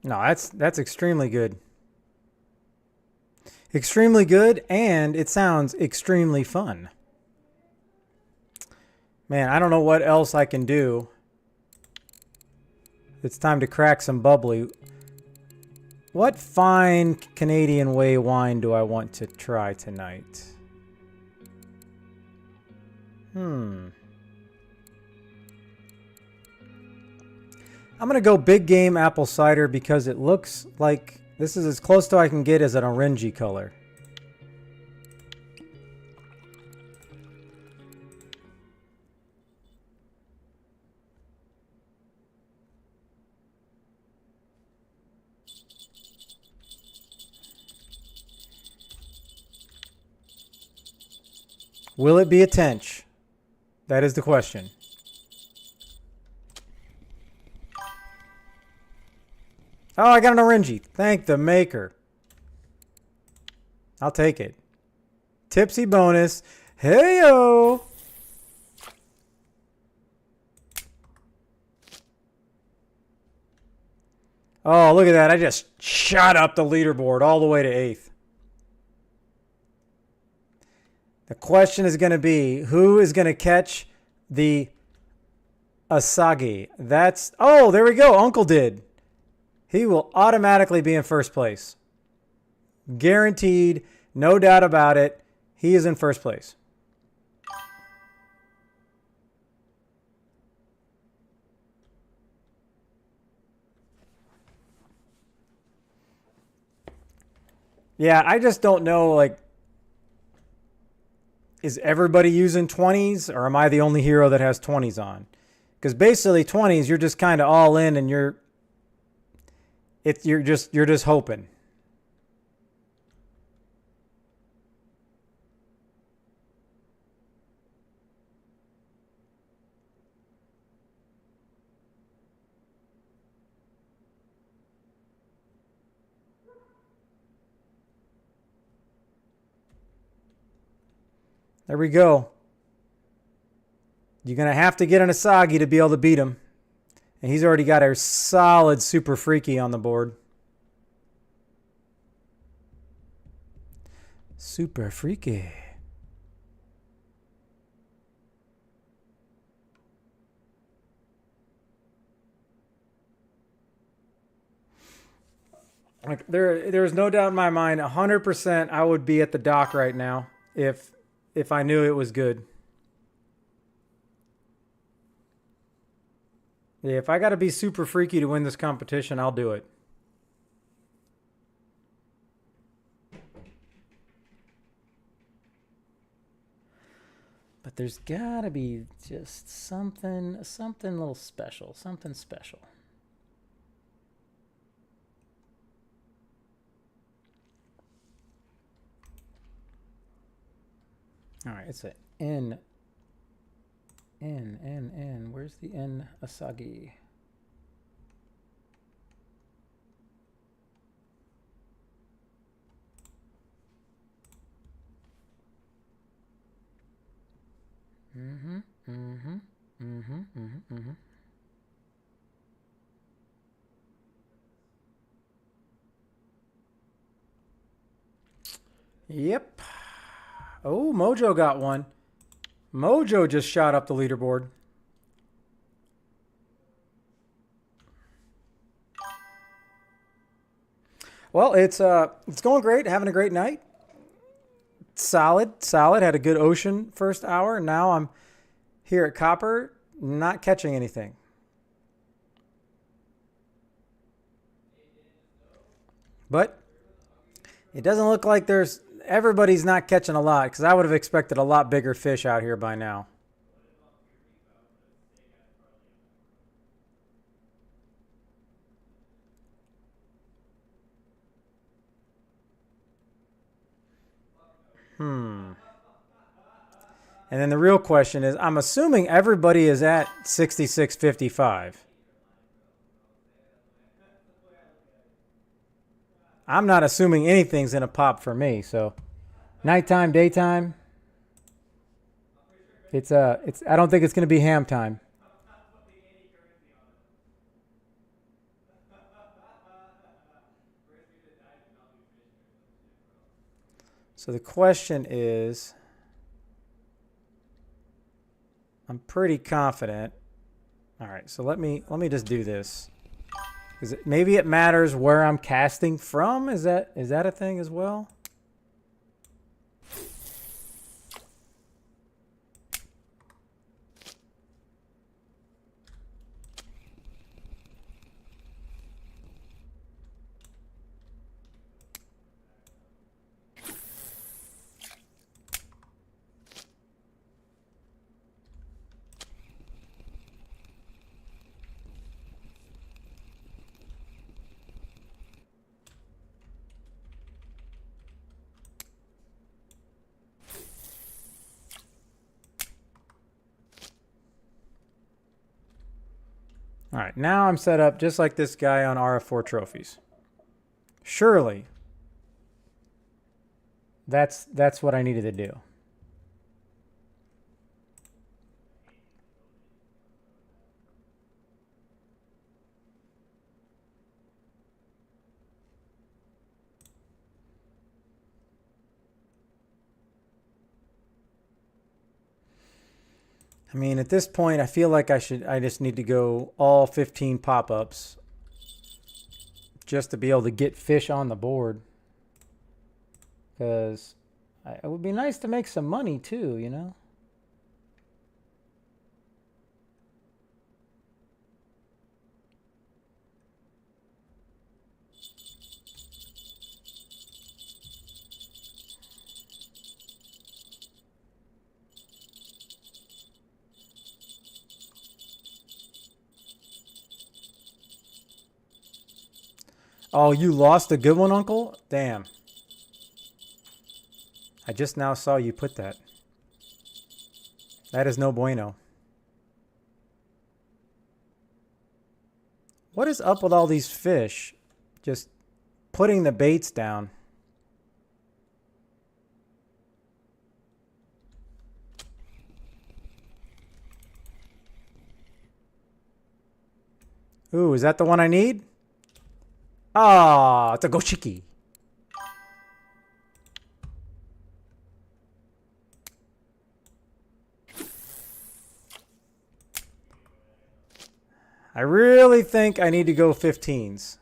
No, that's extremely good. Extremely good, and it sounds extremely fun. Man, I don't know what else I can do. It's time to crack some bubbly. What fine Canadian way wine do I want to try tonight? I'm going to go big game apple cider because it looks like this is as close to I can get as an orangey color. Will it be a tench? That is the question. Oh, I got an orangey. Thank the maker. I'll take it. Tipsy bonus. Hey-o! Oh, look at that. I just shot up the leaderboard all the way to 8th. The question is going to be, who is going to catch the Asagi? That's... Oh, there we go. Uncle did. He will automatically be in first place. Guaranteed. No doubt about it. He is in first place. Yeah, I just don't know, like, is everybody using 20s, or am I the only hero that has 20s on? Because basically 20s, you're just kind of all in, and you're just hoping. There we go. You're going to have to get an Asagi to be able to beat him. And he's already got a solid Super Freaky on the board. Super Freaky. Like there's no doubt in my mind, 100% I would be at the dock right now if I knew it was good. Yeah, if I got to be super freaky to win this competition, I'll do it. But there's got to be just something a little special, something special. All right, it's a N. N. Where's the N Asagi? Yep. Oh, Mojo got one. Mojo just shot up the leaderboard. Well, it's going great. Having a great night. Solid. Had a good ocean first hour. Now I'm here at Copper, not catching anything. But it doesn't look like everybody's not catching a lot, because I would have expected a lot bigger fish out here by now. And then the real question is, I'm assuming everybody is at 66.55. I'm not assuming anything's in a pop for me, so nighttime, daytime. I don't think it's going to be ham time. So the question is, I'm pretty confident. All right, so let me just do this. Maybe it matters where I'm casting from? Is that a thing as well? All right, now I'm set up just like this guy on RF4 trophies. Surely, that's what I needed to do. I mean, at this point, I feel like I just need to go all 15 pop-ups just to be able to get fish on the board. Because it would be nice to make some money too, you know? Oh, you lost a good one, Uncle? Damn. I just now saw you put that. That is no bueno. What is up with all these fish just putting the baits down? Ooh, is that the one I need? Ah, it's a goshiki. I really think I need to go 15s.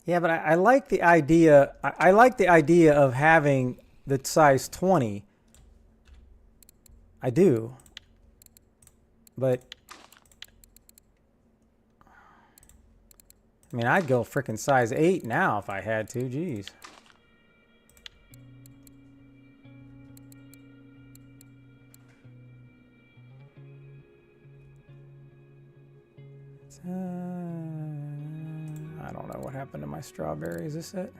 Yeah, but I like the idea. I like the idea of having the size 20. I do. But I mean, I'd go freaking size 8 now if I had to. Jeez. I don't know what happened to my strawberry. Is this it?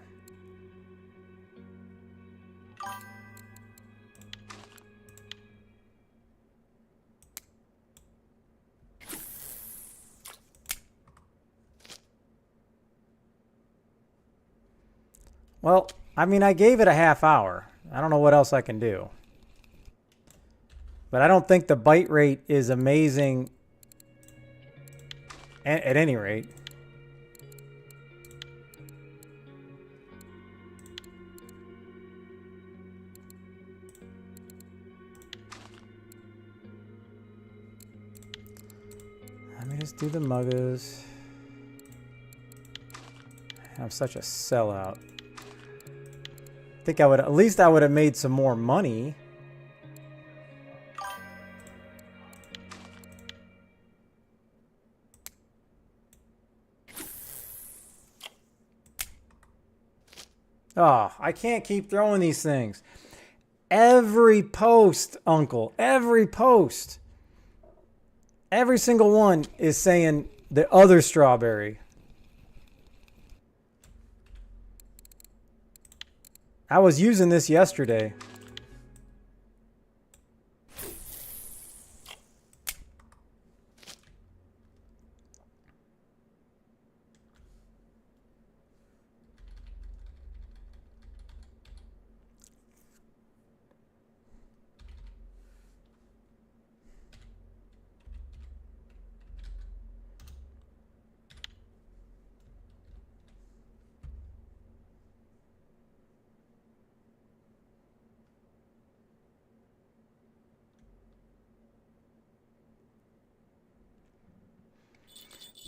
Well, I mean, I gave it a half hour. I don't know what else I can do. But I don't think the bite rate is amazing at any rate. Let me just do the muggers. I'm such a sellout. I think I would, at least I would have made some more money. Oh, I can't keep throwing these things. Every post, Uncle, every post. Every single one is saying the other strawberry. I was using this yesterday.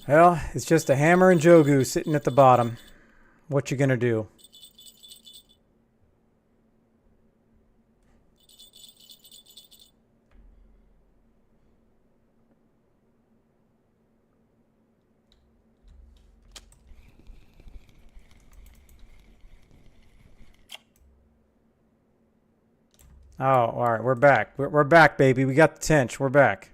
Well, it's just a hammer and Jogu sitting at the bottom. What you gonna do? Oh, all right, we're back. We're back, baby. We got the tench. We're back.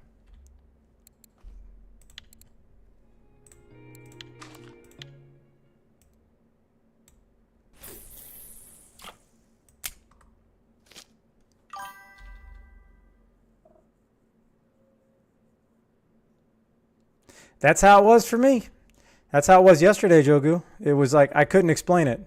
That's how it was for me. That's how it was yesterday, Jogu. It was like I couldn't explain it.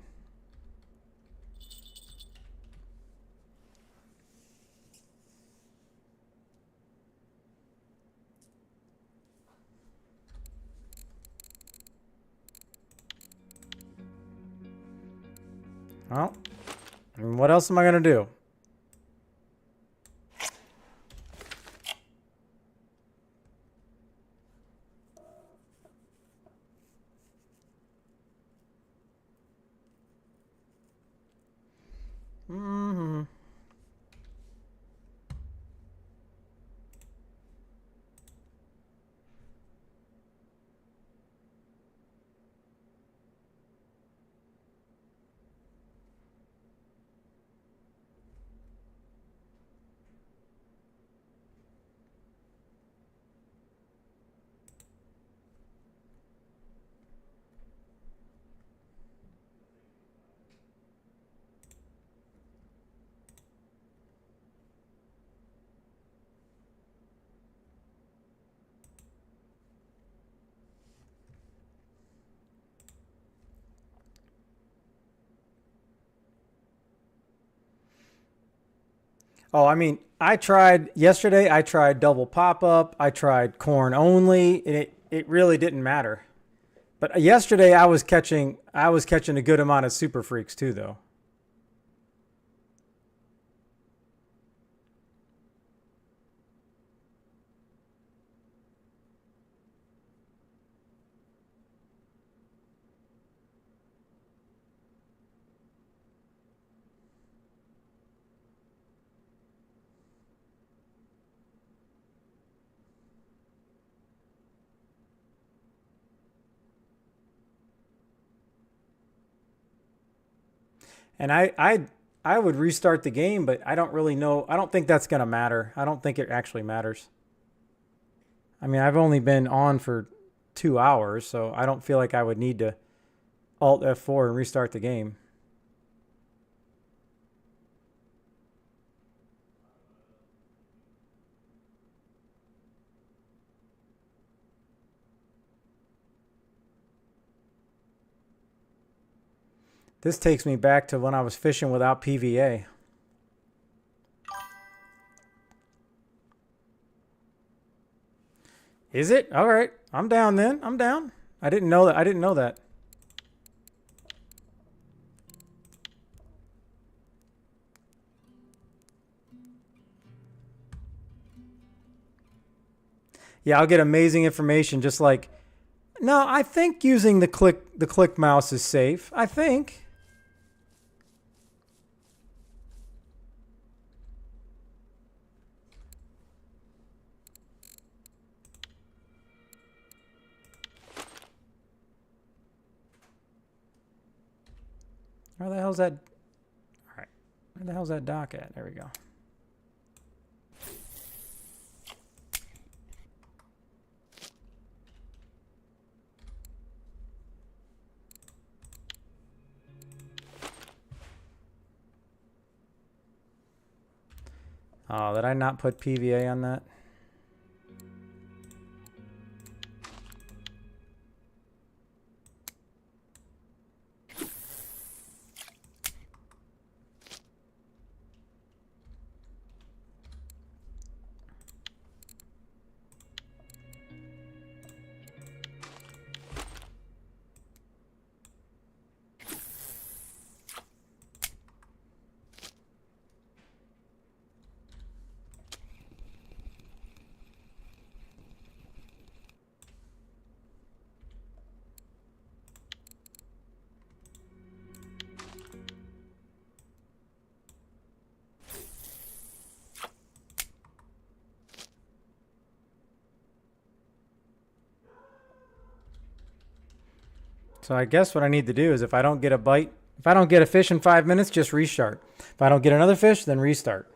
Well, I mean, what else am I going to do? Mm-hmm. Oh, I mean, I tried yesterday. I tried double pop up. I tried corn only, and it really didn't matter. But yesterday I was catching a good amount of super freaks too, though. And I would restart the game, but I don't really know. I don't think that's gonna matter. I don't think it actually matters. I mean, I've only been on for 2 hours, so I don't feel like I would need to Alt F4 and restart the game. This takes me back to when I was fishing without PVA. Is it? All right. I'm down then. I'm down. I didn't know that. I didn't know that. Yeah, I'll get amazing information just like no, I think using the click mouse is safe. I think. Where the hell's that? All right. Where the hell's that dock at? There we go. Oh, did I not put PVA on that? So I guess what I need to do is if I don't get a bite, if I don't get a fish in 5 minutes, just restart. If I don't get another fish, then restart.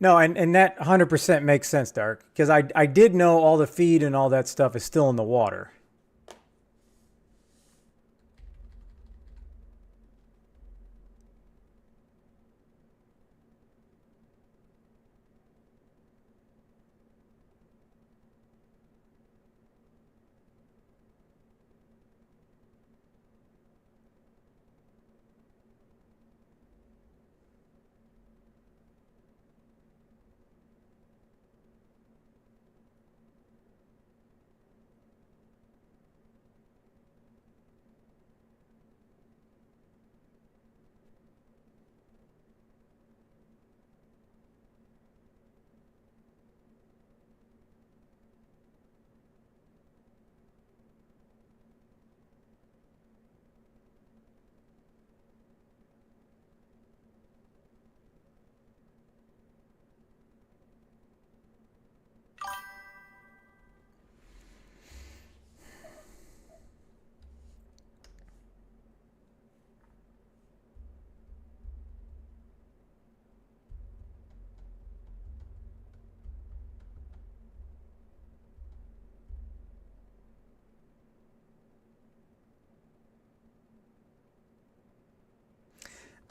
No, and that 100% makes sense, Dark, because I did know all the feed and all that stuff is still in the water.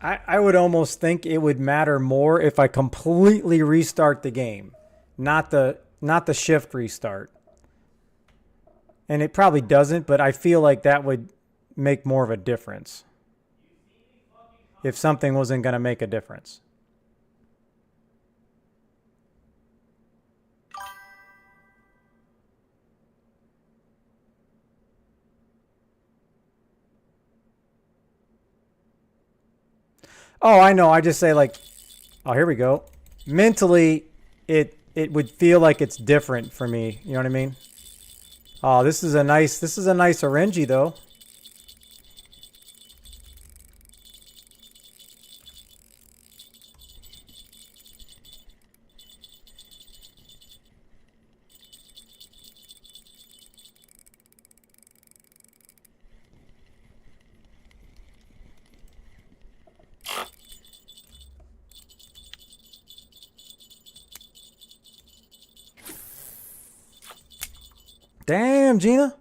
I would almost think it would matter more if I completely restart the game, not the shift restart. And it probably doesn't, but I feel like that would make more of a difference if something wasn't going to make a difference. Oh, I know. I just say like, oh, here we go. Mentally, it would feel like it's different for me. You know what I mean? Oh, this is a nice orangey though. Damn, Gina.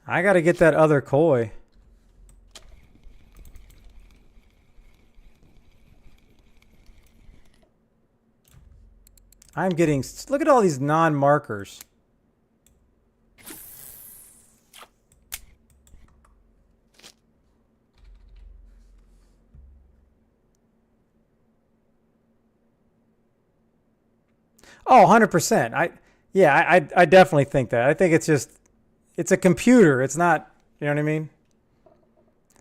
I got to get that other koi. I'm getting, look at all these non-markers. Oh, 100%. I definitely think that. I think it's just, it's a computer. It's not, you know what I mean?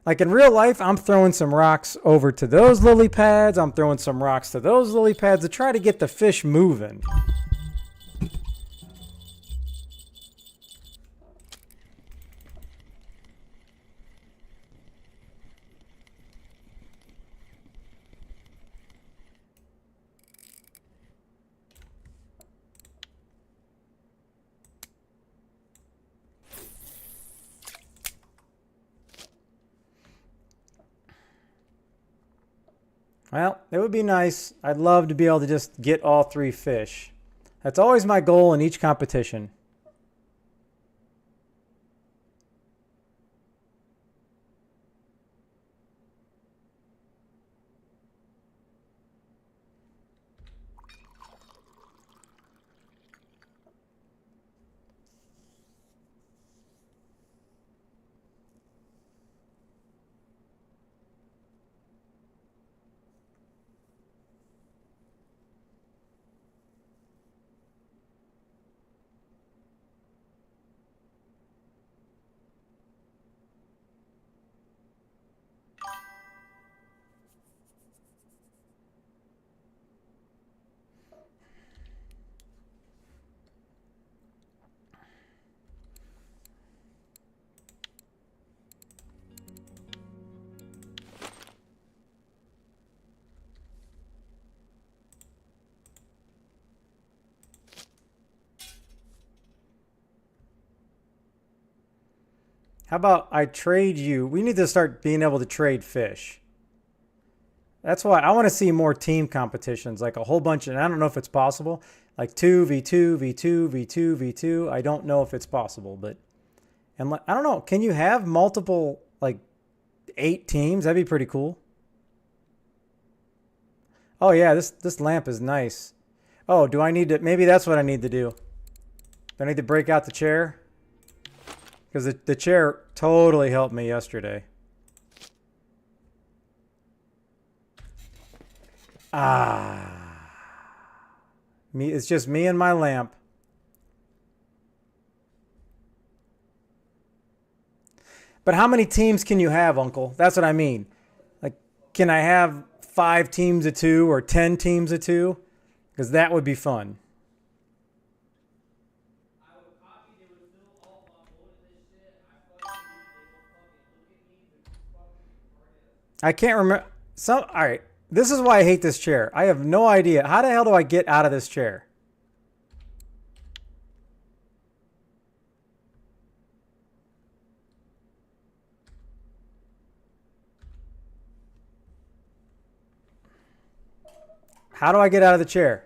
Like in real life, I'm throwing some rocks over to those lily pads. I'm throwing some rocks to those lily pads to try to get the fish moving. Well, it would be nice. I'd love to be able to just get all three fish. That's always my goal in each competition. How about I trade you? We need to start being able to trade fish. That's why I want to see more team competitions, like a whole bunch. And I don't know if it's possible, like 2v2, v2, v2, v2. I don't know if it's possible, but and I don't know. Can you have multiple, like 8 teams? That'd be pretty cool. Oh yeah, this lamp is nice. Oh, do I need to? Maybe that's what I need to do. Do I need to break out the chair? Because the chair totally helped me yesterday. It's just me and my lamp. But how many teams can you have, Uncle? That's what I mean. Like, can I have 5 teams of 2 or 10 teams of 2? Because that would be fun. I can't remember. All right. This is why I hate this chair. I have no idea. How the hell do I get out of this chair? How do I get out of the chair?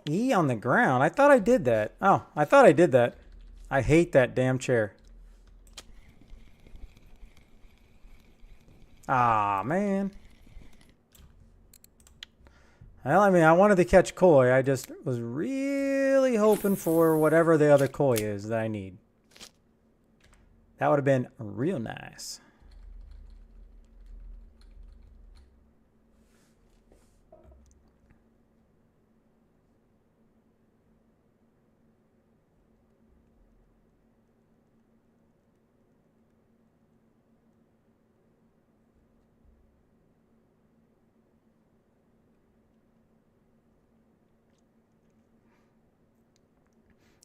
E on the ground. I thought I did that. Oh, I thought I did that. I hate that damn chair. Ah, man. Well, I mean, I wanted to catch koi. I just was really hoping for whatever the other koi is that I need. That would have been real nice.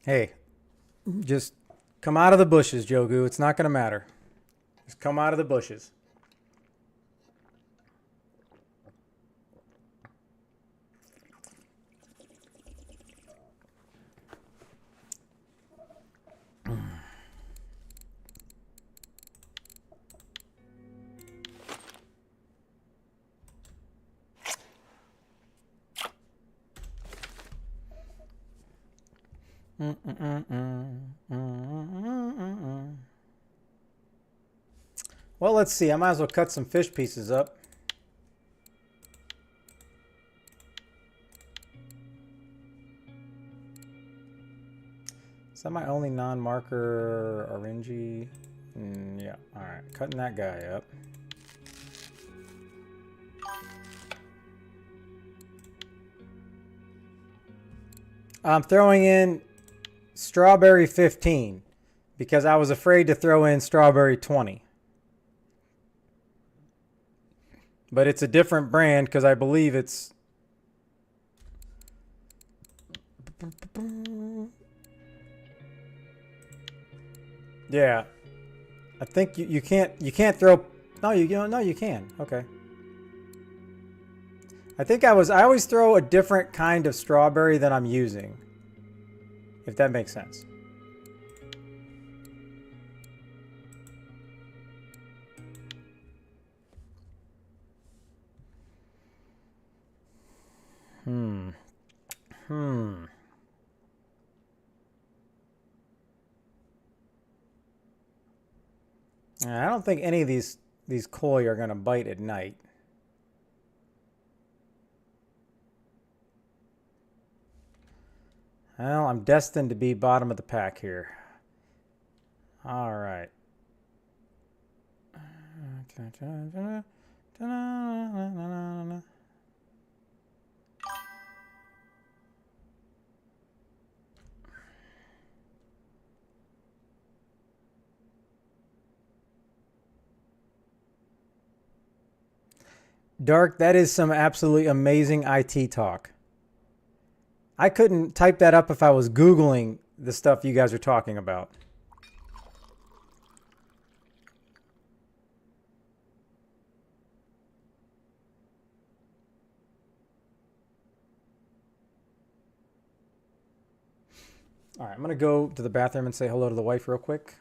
Hey, just come out of the bushes, Jogu. It's not going to matter. Just come out of the bushes. Well, let's see. I might as well cut some fish pieces up. Is that my only non-marker orangey? Yeah. All right. Cutting that guy up. I'm throwing in strawberry 15 because I was afraid to throw in strawberry 20. But it's a different brand because I believe it's... Yeah. I think you can't throw... No, you can. Okay. I think I always throw a different kind of strawberry than I'm using. If that makes sense. I don't think any of these koi are going to bite at night. Well, I'm destined to be bottom of the pack here. All right. Dark, that is some absolutely amazing IT talk. I couldn't type that up if I was Googling the stuff you guys are talking about. All right, I'm gonna go to the bathroom and say hello to the wife real quick.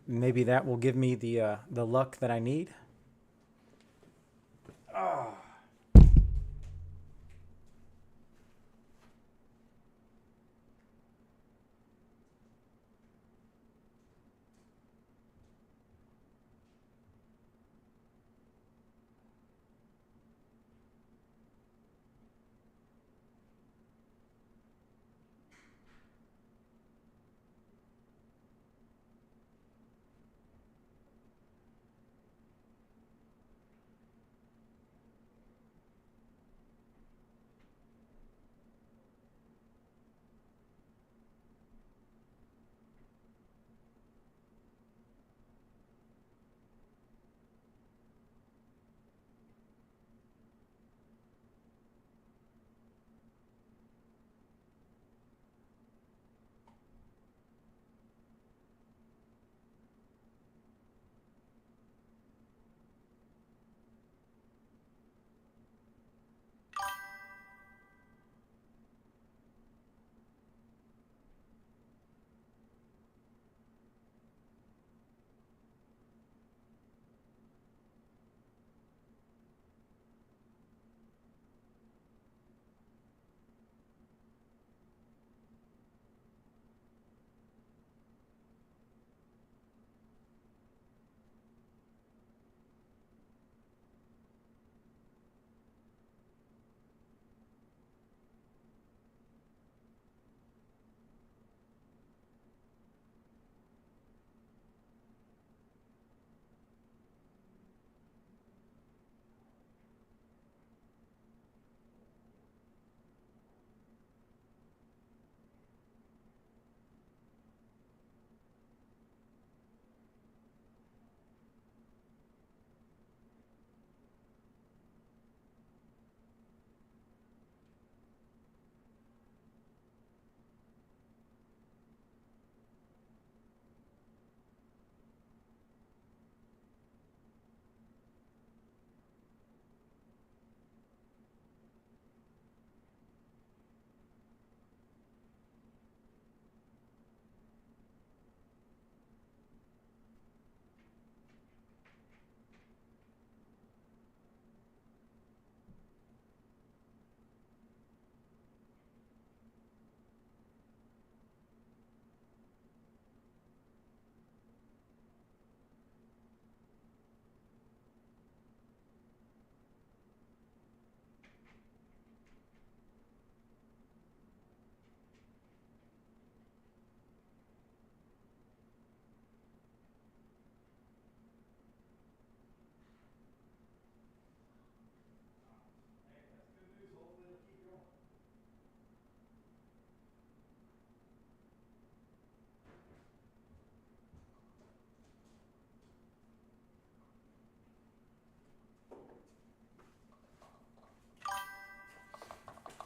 Maybe that will give me the luck that I need. Oh.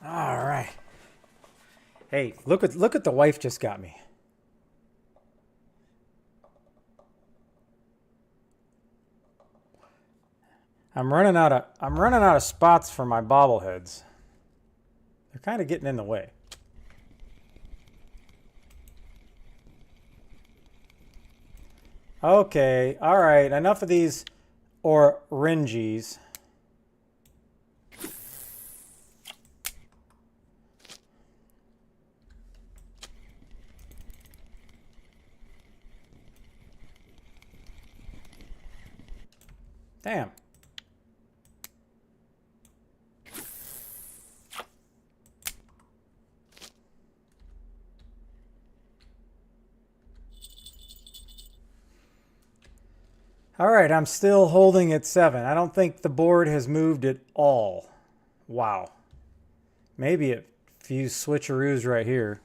All right. Hey, look at the wife just got me. I'm running out of spots for my bobbleheads. They're kind of getting in the way. Okay, all right. Enough of these oranges. Damn. All right, I'm still holding at 7. I don't think the board has moved at all. Wow. Maybe a few switcheroos right here.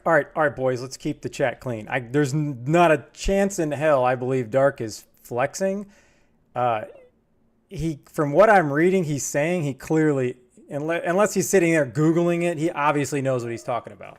All right, boys. Let's keep the chat clean. There's not a chance in hell I believe Dark is flexing. From what I'm reading, he's saying he clearly, unless he's sitting there Googling it, he obviously knows what he's talking about.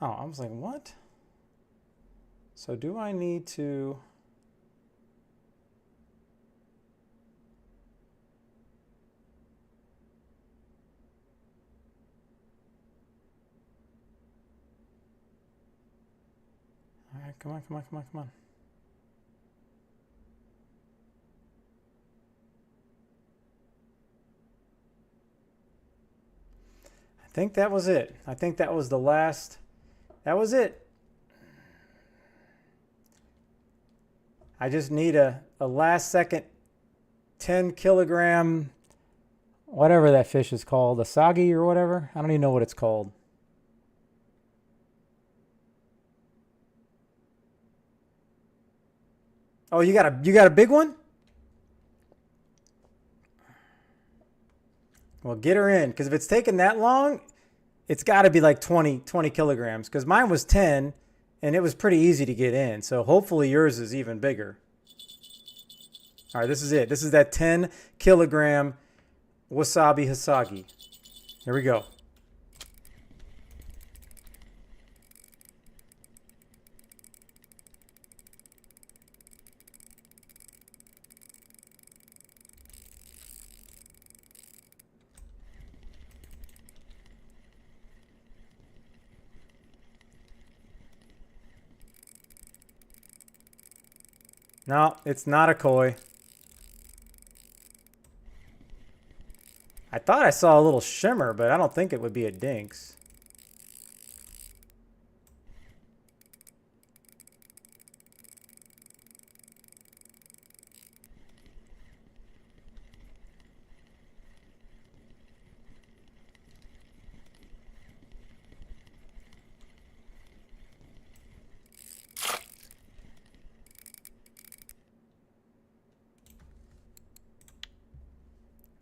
Oh, I was like, what? So do I need to... All right, come on, come on, come on, come on. I think that was it. I think that was the last... That was it. I just need a last second 10 kilogram, whatever that fish is called, a sagi or whatever. I don't even know what it's called. Oh, you got a big one? Well, get her in, because if it's taking that long, it's got to be like 20 kilograms, because mine was 10, and it was pretty easy to get in. So hopefully yours is even bigger. All right, this is it. This is that 10 kilogram wasabi hasagi. Here we go. No, it's not a koi. I thought I saw a little shimmer, but I don't think it would be a dinks.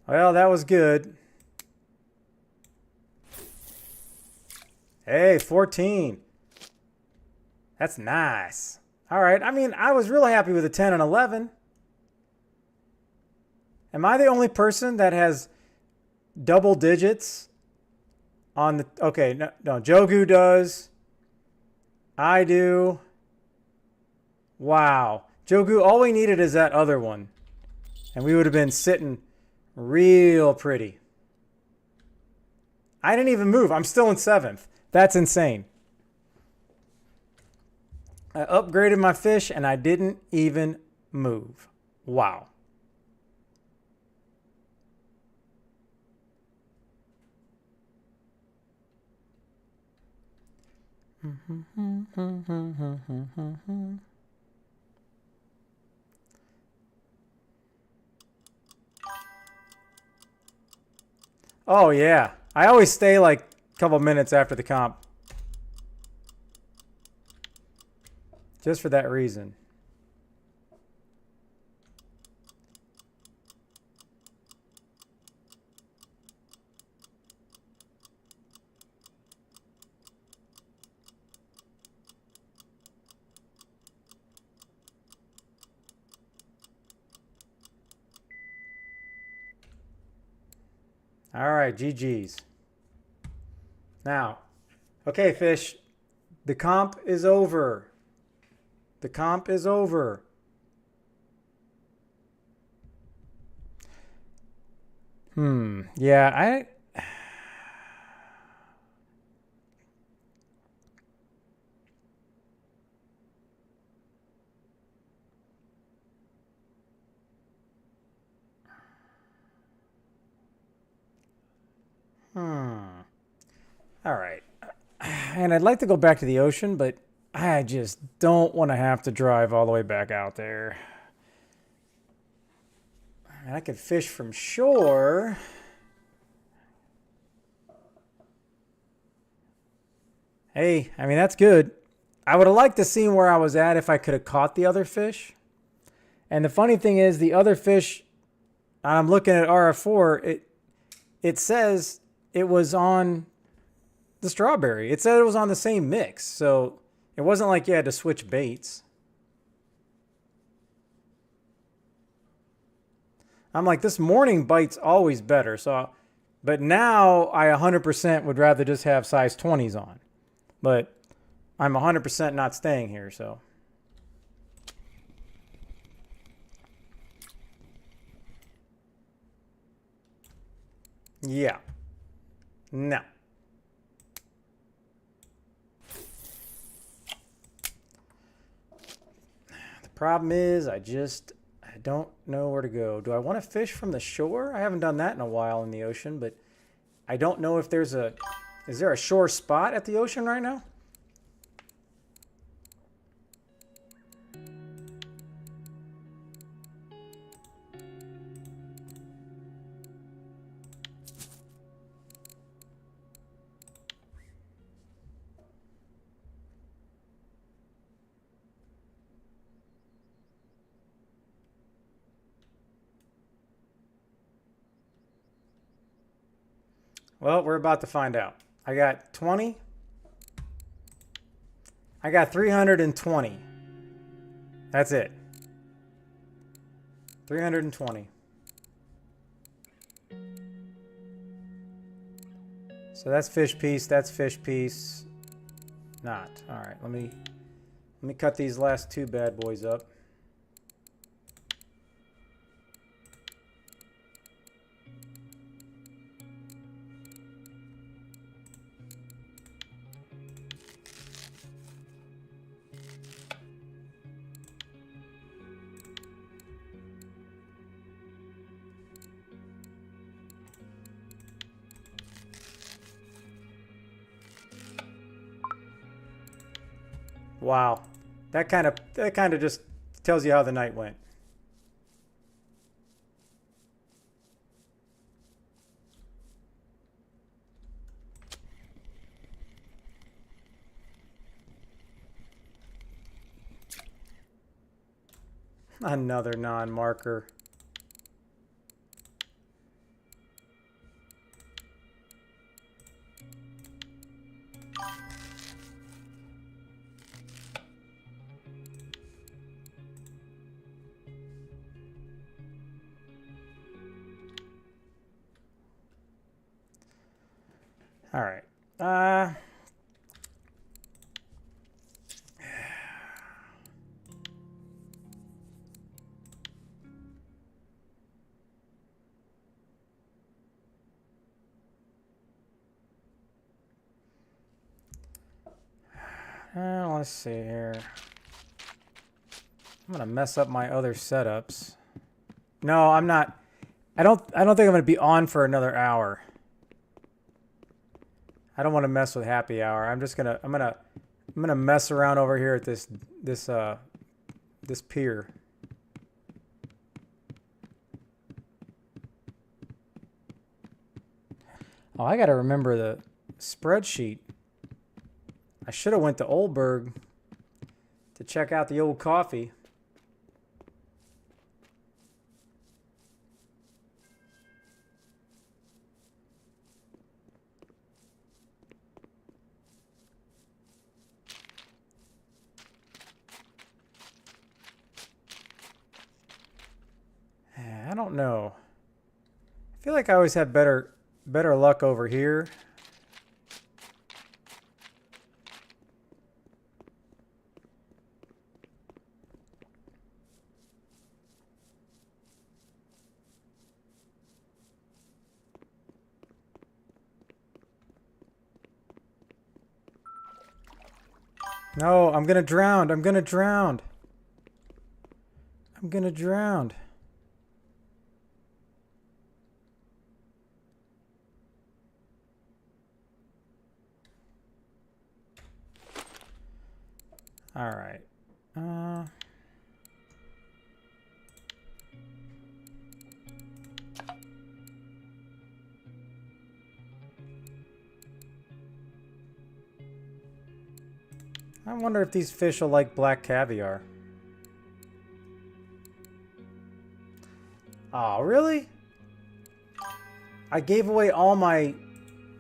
Well, that was good. Hey, 14. That's nice. All right. I mean, I was really happy with the 10 and 11. Am I the only person that has double digits on the... Okay, no, Jogu does. I do. Wow. Jogu, all we needed is that other one. And we would have been sitting... real pretty. I didn't even move. I'm still in 7th. That's insane. I upgraded my fish and I didn't even move. Wow. Oh, yeah. I always stay like a couple minutes after the comp. Just for that reason. All right, GG's. Now, okay, fish. The comp is over. The comp is over. Yeah, All right. And I'd like to go back to the ocean, but I just don't want to have to drive all the way back out there. And I could fish from shore. Hey, I mean, that's good. I would have liked to see where I was at if I could have caught the other fish. And the funny thing is, the other fish, I'm looking at RF4, it says it was on the strawberry. It said it was on the same mix. So it wasn't like you had to switch baits. I'm like, this morning bite's always better. But now I 100% would rather just have size 20s on. But I'm 100% not staying here, so. Yeah. No. The problem is I don't know where to go. Do I want to fish from the shore? I haven't done that in a while in the ocean, but I don't know if is there a shore spot at the ocean right now? Well, we're about to find out. I got 20. I got 320. That's it. 320. So that's fish piece, that's fish piece. Not. All right, let me cut these last two bad boys up. Wow. That kind of just tells you how the night went. Another non-marker. All right. Let's see here. I'm gonna mess up my other setups. No, I'm not. I don't think I'm gonna be on for another hour. I don't want to mess with happy hour. I'm gonna mess around over here at this pier. Oh, I gotta remember the spreadsheet. I should have went to Oldberg to check out the old coffee. I don't know. I feel like I always have better better luck over here. No, I'm gonna drown. I'm gonna drown. I'm gonna drown. All right. I wonder if these fish will like black caviar. Oh, really? I gave away all my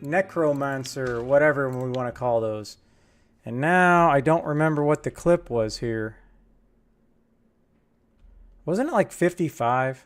necromancer, whatever we want to call those. And now I don't remember what the clip was here. Wasn't it like 55?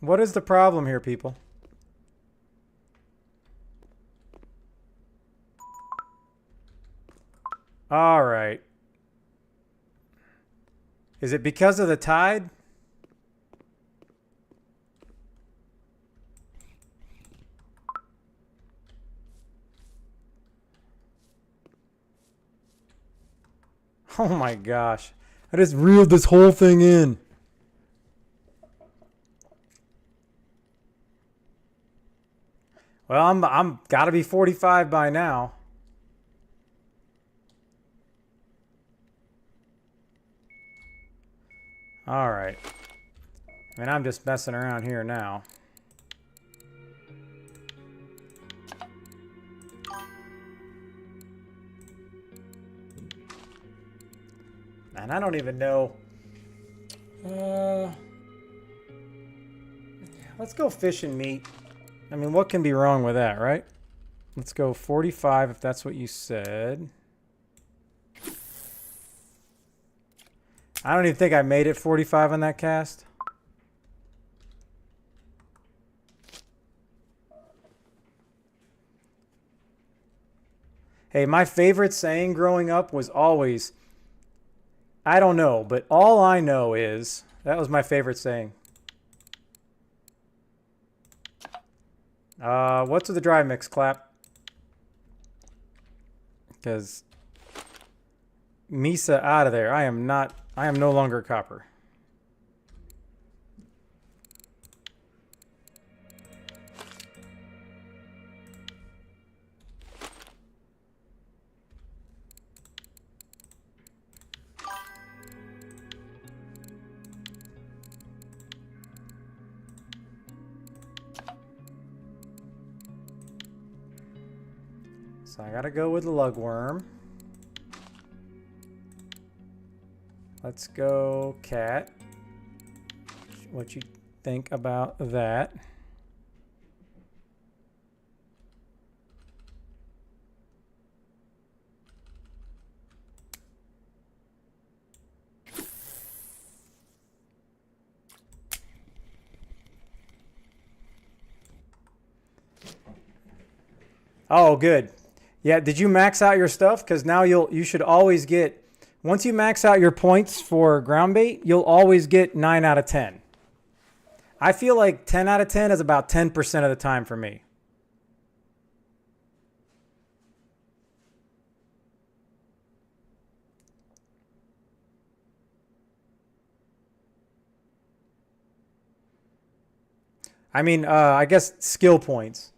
What is the problem here, people? All right. Is it because of the tide? Oh my gosh. I just reeled this whole thing in. Well, I'm gotta be 45 by now. All right. I mean, I'm just messing around here now. And I don't even know. Let's go fish and meat. I mean, what can be wrong with that, right? Let's go 45 if that's what you said. I don't even think I made it 45 on that cast. Hey, my favorite saying growing up was always, I don't know, but all I know is, that was my favorite saying. What's with the dry mix, Clap? Because Misa out of there. I am no longer copper. So I gotta go with the lugworm. Let's go cat. What you think about that? Oh, good. Yeah, did you max out your stuff? Because now you should always get, once you max out your points for ground bait, you'll always get 9 out of 10. I feel like 10 out of 10 is about 10% of the time for me. I mean, I guess skill points.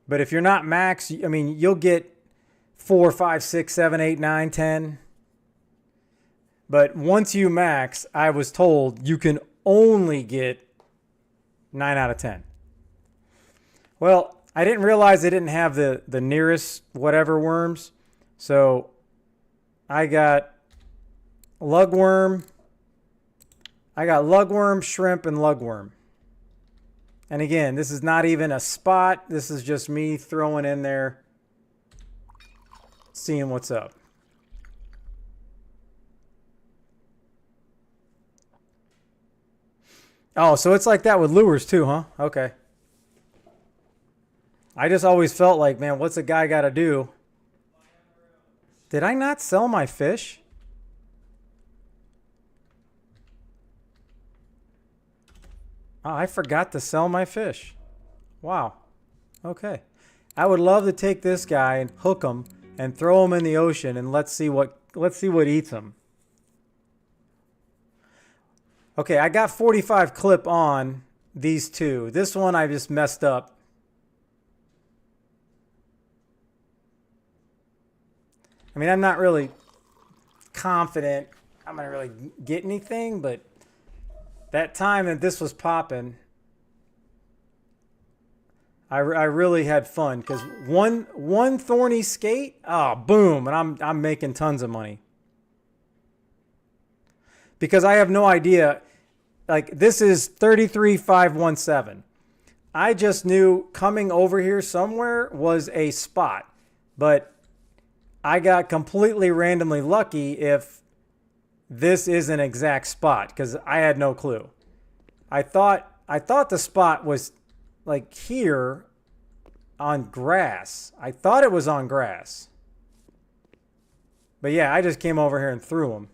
But if you're not max, I mean, you'll get 4, 5, 6, 7, 8, 9, 10. But once you max, I was told you can only get 9 out of 10. Well, I didn't realize they didn't have the nearest whatever worms. So I got lugworm. I got lugworm, shrimp, and lugworm. And again, this is not even a spot. This is just me throwing in there, seeing what's up. Oh, so it's like that with lures too, huh? Okay. I just always felt like, man, what's a guy got to do? Did I not sell my fish? Oh, I forgot to sell my fish. Wow. Okay. I would love to take this guy and hook him and throw him in the ocean and let's see what eats him. Okay, I got 45 clip on these two. This one I just messed up. I mean, I'm not really confident I'm going to really get anything, but that time that this was popping, I really had fun because one thorny skate, oh, boom, and I'm making tons of money. Because I have no idea, like this is 33,517. I just knew coming over here somewhere was a spot, but I got completely randomly lucky if this is an exact spot because I had no clue. I thought the spot was like here on grass. I thought it was on grass. But yeah, I just came over here and threw them.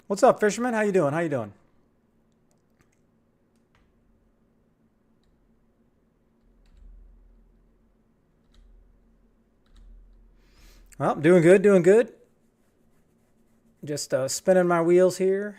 What's up, fisherman? How you doing? How you doing? Well, doing good, doing good. Just spinning my wheels here.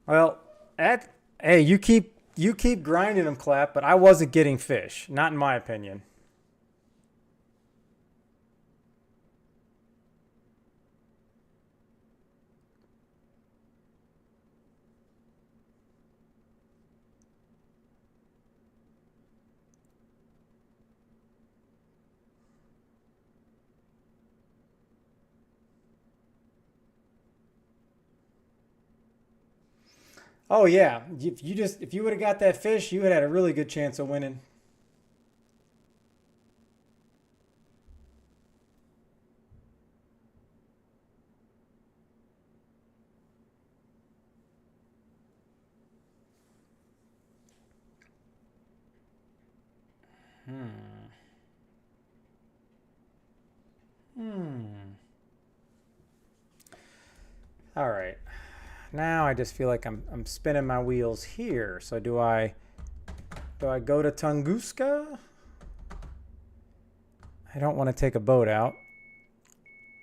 Well, hey, you keep grinding them, Clap, but I wasn't getting fish, not in my opinion. Oh yeah, if you would have got that fish, you would have had a really good chance of winning. All right. Now I just feel like I'm spinning my wheels here. So do I go to Tunguska? I don't want to take a boat out.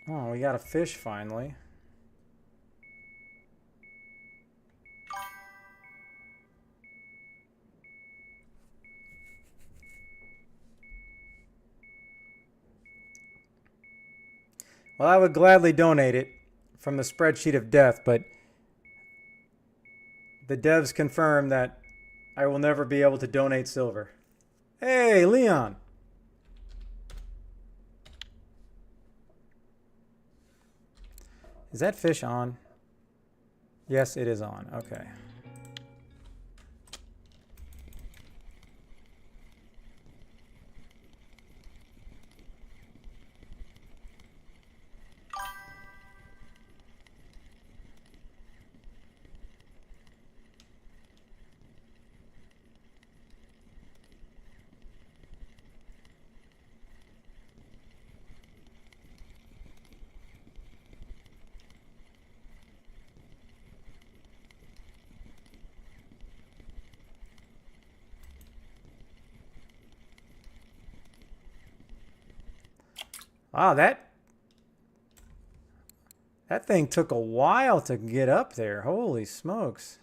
Oh, we got a fish finally. Well, I would gladly donate it from the spreadsheet of death, but the devs confirm that I will never be able to donate silver. Hey, Leon. Is that fish on? Yes, it is on. Okay. Wow, that thing took a while to get up there. Holy smokes.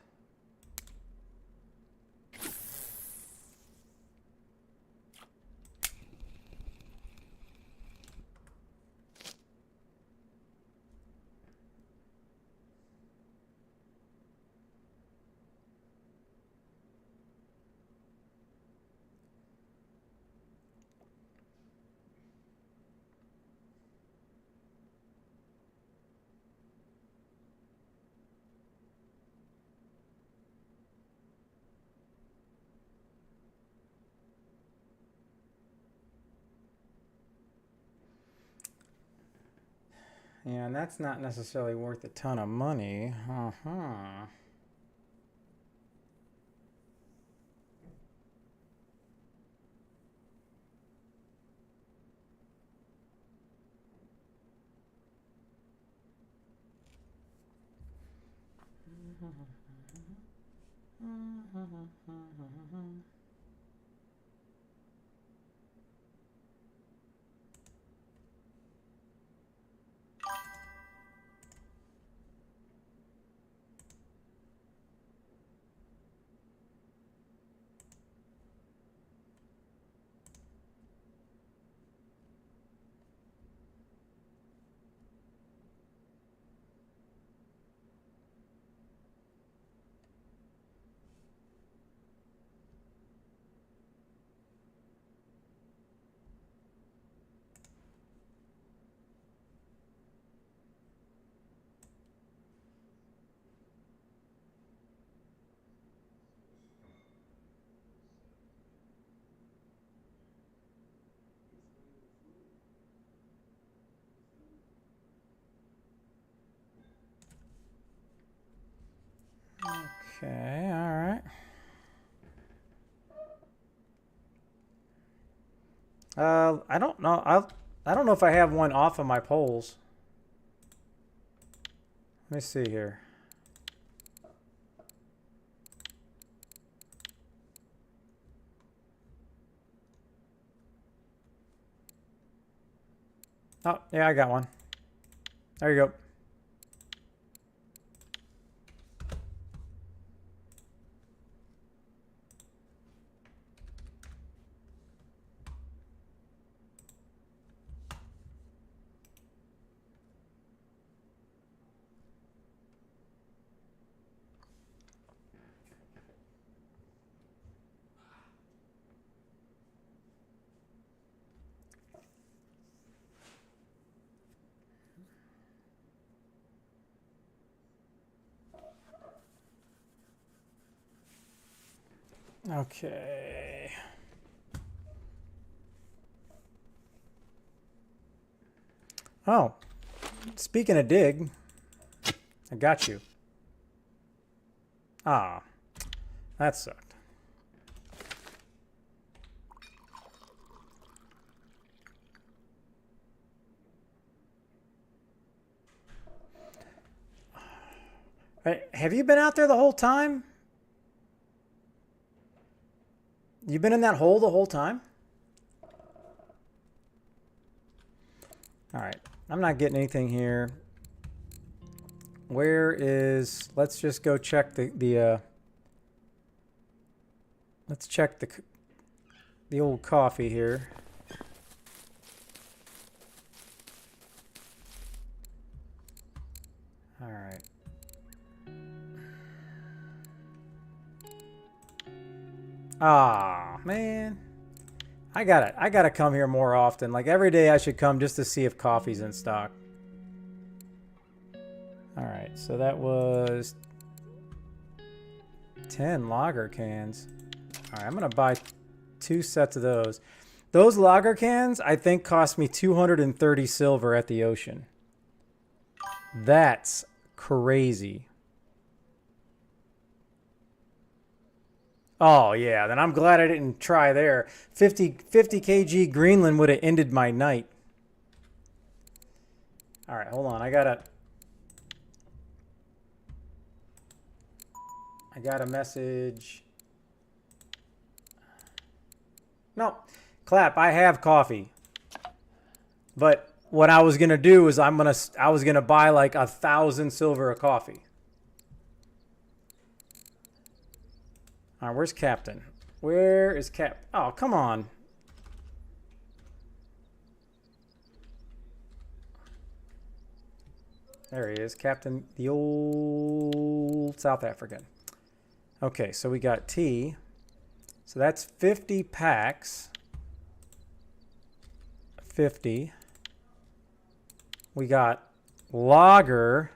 Yeah, and that's not necessarily worth a ton of money. Uh-huh. Okay, all right. I don't know. I don't know if I have one off of my poles. Let me see here. Oh, yeah, I got one. There you go. Okay. Oh, speaking of dig, I got you. Ah, that sucked. Have you been out there the whole time? You've been in that hole the whole time? All right, I'm not getting anything here. Where is, let's just go check let's check the old coffee here. All right. Ah, man. I gotta come here more often. Like every day I should come just to see if coffee's in stock. All right, so that was 10 lager cans. All right, I'm gonna buy 2 sets of those. Those lager cans, I think, cost me 230 silver at the ocean. That's crazy. Oh, yeah, then I'm glad I didn't try there. 50 kg Greenland would have ended my night. All right, hold on. I got a message. No, Clap, I have coffee. But what I was gonna do is I was gonna buy like 1,000 silver of coffee. All right, where's Captain? Where is Cap? Oh, come on. There he is, Captain, the old South African. Okay, so we got tea. So that's 50 packs. 50. We got lager.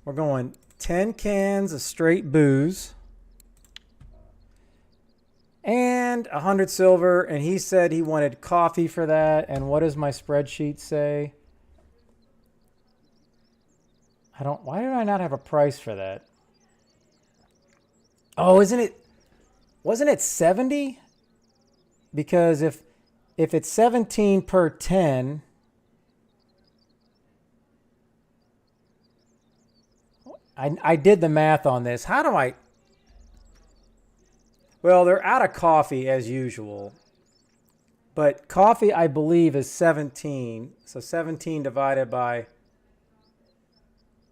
We're going 10 cans of straight booze. And 100 silver. And he said he wanted coffee for that. And what does my spreadsheet say? Why did I not have a price for that? Oh, wasn't it 70? Because if it's 17 per 10, I did the math on this. How do I? Well, they're out of coffee as usual. But coffee, I believe, is 17. So 17 divided by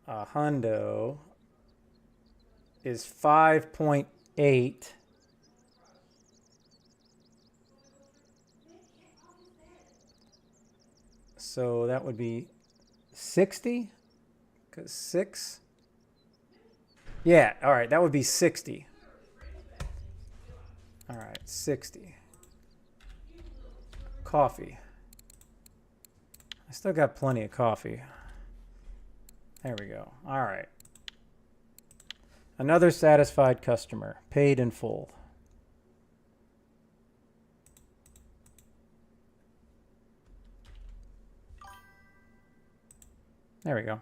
a hundo is 5.8. So that would be 60? Because 6? Yeah, all right, that would be 60. All right, 60. Coffee. I still got plenty of coffee. There we go. All right. Another satisfied customer, paid in full. There we go.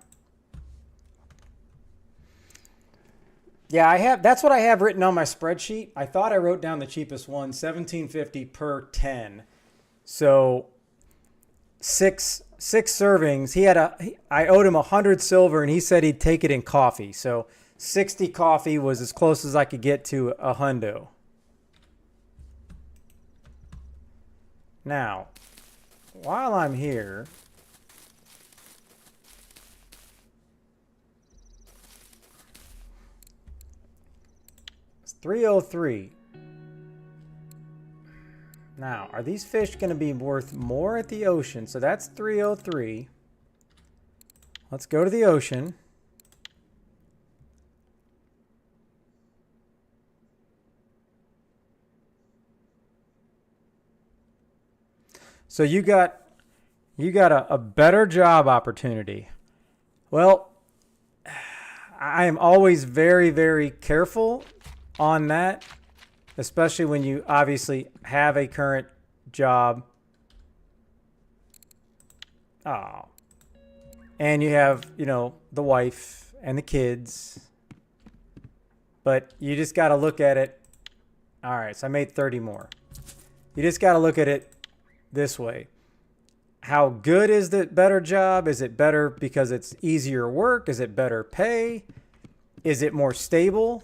Yeah, that's what I have written on my spreadsheet. I thought I wrote down the cheapest one, $17.50 per 10. So six servings. I owed him 100 silver, and he said he'd take it in coffee. So 60 coffee was as close as I could get to a hundo. Now, while I'm here, it's 303. Now, are these fish going to be worth more at the ocean? So that's 303. Let's go to the ocean. So you got a better job opportunity. Well, I am always very, very careful on that, especially when you obviously have a current job. Oh. And you have, the wife and the kids. But you just got to look at it. All right, so I made 30 more. You just got to look at it this way. How good is the better job? Is it better because it's easier work? Is it better pay? Is it more stable?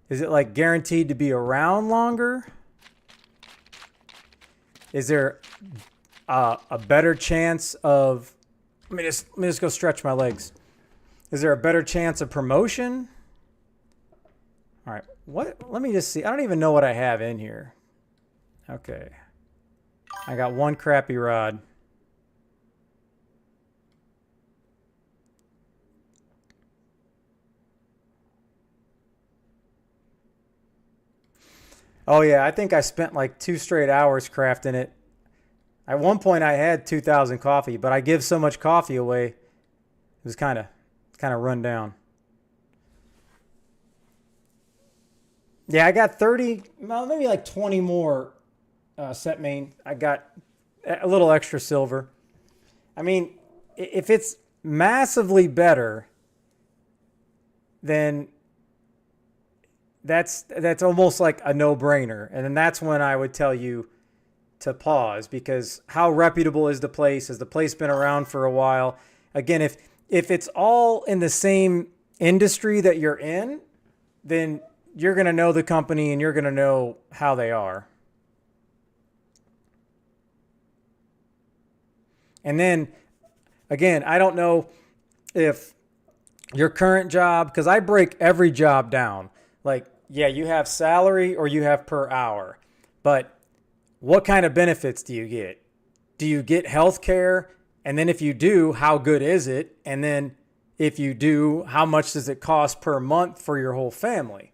Is it like guaranteed to be around longer? Is there a better chance of, let me just go stretch my legs. Is there a better chance of promotion? All right, let me just see. I don't even know what I have in here. Okay. I got one crappy rod. Oh yeah, I think I spent like 2 straight hours crafting it. At one point I had 2,000 coffee, but I give so much coffee away. It was kind of run down. Yeah, I got 30, well, maybe like 20 more set main. I got a little extra silver. I mean, if it's massively better, then that's almost like a no-brainer. And then that's when I would tell you to pause, because how reputable is the place? Has the place been around for a while? Again, if it's all in the same industry that you're in, then you're going to know the company and you're going to know how they are. And then again, I don't know if your current job, because I break every job down. Like, yeah, you have salary or you have per hour, but what kind of benefits do you get? Do you get health care? And then if you do, how good is it? And then if you do, how much does it cost per month for your whole family?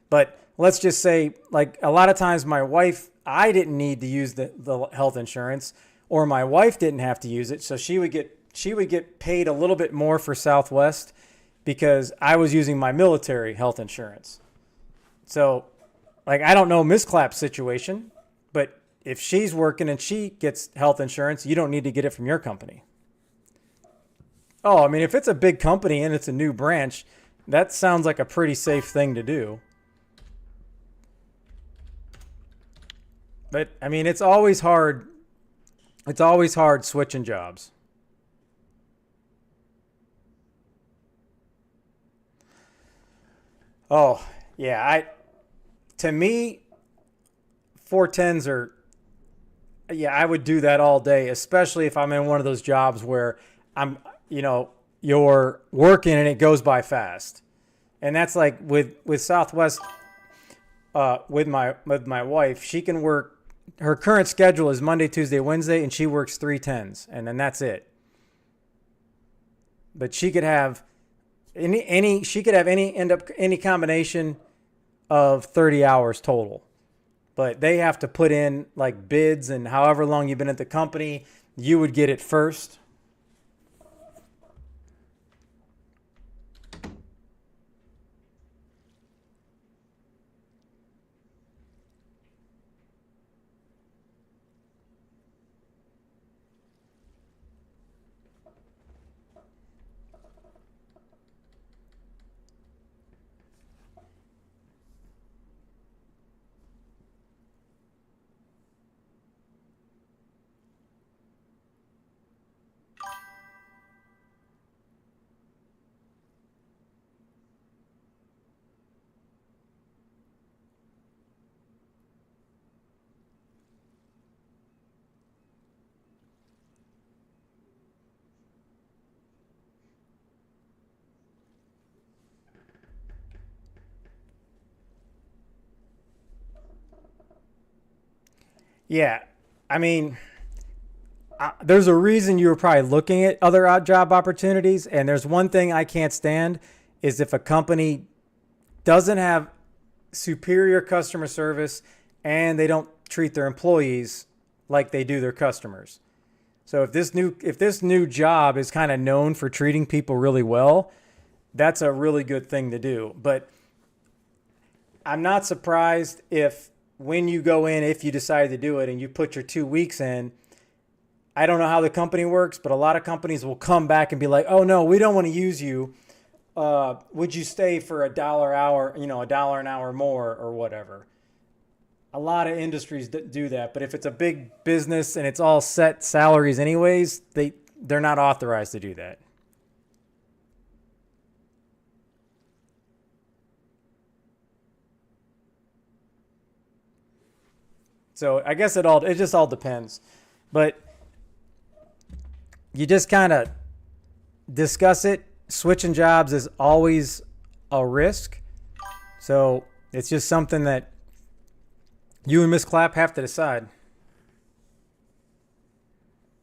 But let's just say, like, a lot of times my wife, I didn't need to use the health insurance, or my wife didn't have to use it. So she would get paid a little bit more for Southwest because I was using my military health insurance. So, like, I don't know Miss Clapp's situation, but if she's working and she gets health insurance, you don't need to get it from your company. Oh, I mean, if it's a big company and it's a new branch, that sounds like a pretty safe thing to do. But, I mean, it's always hard. It's always hard switching jobs. Oh, yeah. To me, 410s are, yeah, I would do that all day, especially if I'm in one of those jobs where you're working and it goes by fast. And that's like with Southwest, with my wife, she can work, her current schedule is Monday, Tuesday, Wednesday, and she works 310s, and then that's it. But she could have any combination of 30 hours total. But they have to put in like bids, and however long you've been at the company, you would get it first. Yeah, I mean, there's a reason you were probably looking at other odd job opportunities, and there's one thing I can't stand is if a company doesn't have superior customer service and they don't treat their employees like they do their customers. So if this new job is kind of known for treating people really well, that's a really good thing to do. But I'm not surprised if when you go in, if you decide to do it and you put your 2 weeks in, I don't know how the company works, but a lot of companies will come back and be like, oh no, we don't want to use you. Would you stay for $1 hour, $1 an hour more or whatever? A lot of industries do that, but if it's a big business and it's all set salaries anyways, they're not authorized to do that. So I guess it just all depends. But you just kind of discuss it. Switching jobs is always a risk. So it's just something that you and Miss Clapp have to decide.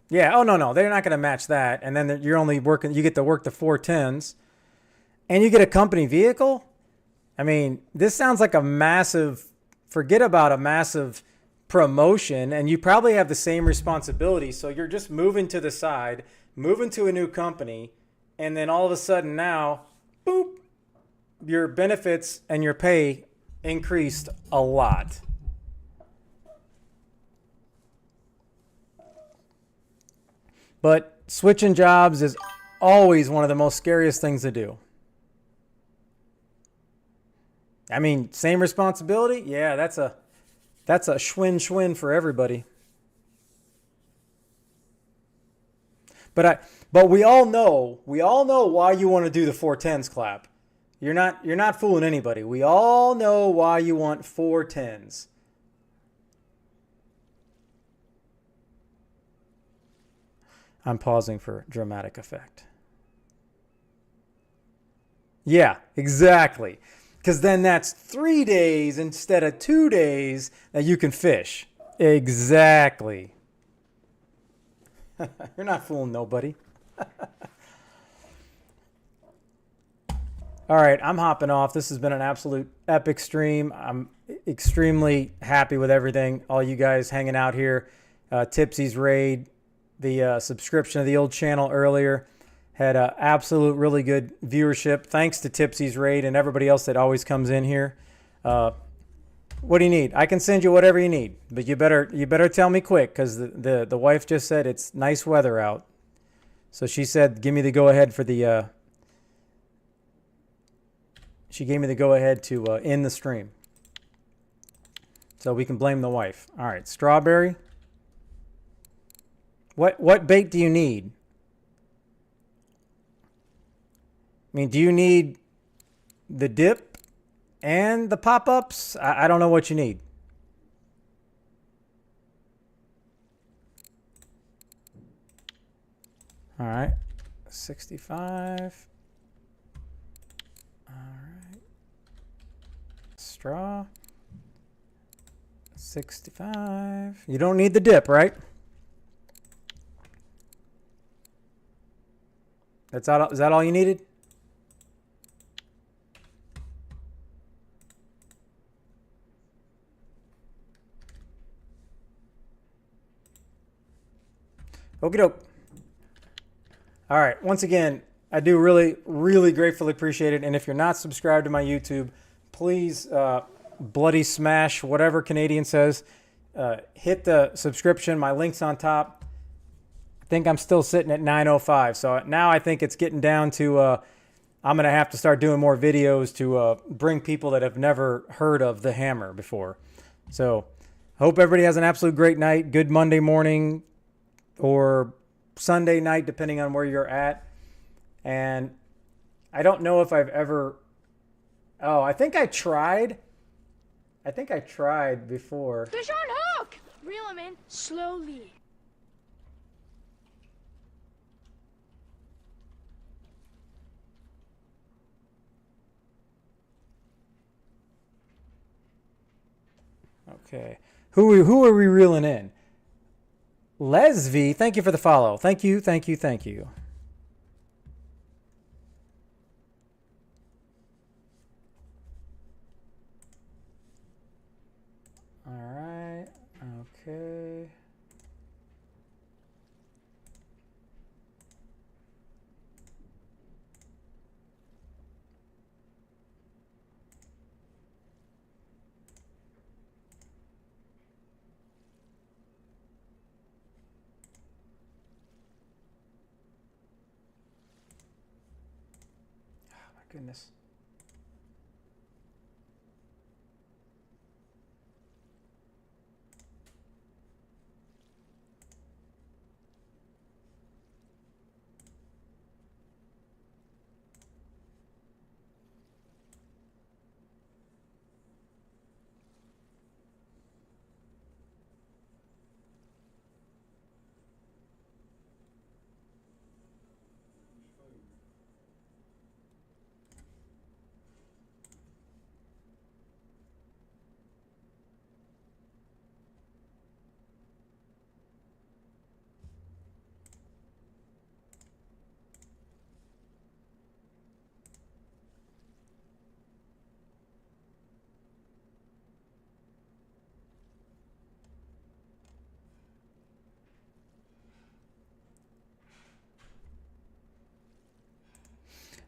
Yeah. Oh, no. They're not going to match that. And then you're only working, you get to work the 410s and you get a company vehicle. I mean, this sounds like forget about a massive promotion, and you probably have the same responsibility. So you're just moving to the side, moving to a new company, and then all of a sudden now, boop, your benefits and your pay increased a lot. But switching jobs is always one of the most scariest things to do. I mean, same responsibility? Yeah, that's a schwinn for everybody. But we all know why you want to do the 410s, Clap. You're not fooling anybody. We all know why you want 410s. I'm pausing for dramatic effect. Yeah, exactly. Because then that's 3 days instead of 2 days that you can fish. Exactly. You're not fooling nobody. All right, I'm hopping off. This has been an absolute epic stream. I'm extremely happy with everything. All you guys hanging out here. Tipsy's raid, the subscription of the old channel earlier had an absolute really good viewership. Thanks to Tipsy's raid and everybody else that always comes in here. What do you need? I can send you whatever you need, but you better tell me quick, because the wife just said it's nice weather out. So she said, give me the go ahead for the. She gave me the go ahead to end the stream, so we can blame the wife. All right, strawberry. What bait do you need? I mean, do you need the dip and the pop-ups? I don't know what you need. All right, 65. All right, straw. 65. You don't need the dip, right? That's all. Is that all you needed? Okie doke. All right. Once again, I do really, really gratefully appreciate it. And if you're not subscribed to my YouTube, please bloody smash whatever Canadian says. Hit the subscription. My link's on top. I think I'm still sitting at 905. So now I think it's getting down to I'm going to have to start doing more videos to bring people that have never heard of the hammer before. So I hope everybody has an absolute great night. Good Monday morning or Sunday night, depending on where you're at. And I don't know if I've ever... Oh, I think I tried. I think I tried before. Fish on hook! Reel him in slowly. Okay. Who are we reeling in? Lesvi, thank you for the follow. Thank you, thank you, thank you. All right. Okay. Goodness.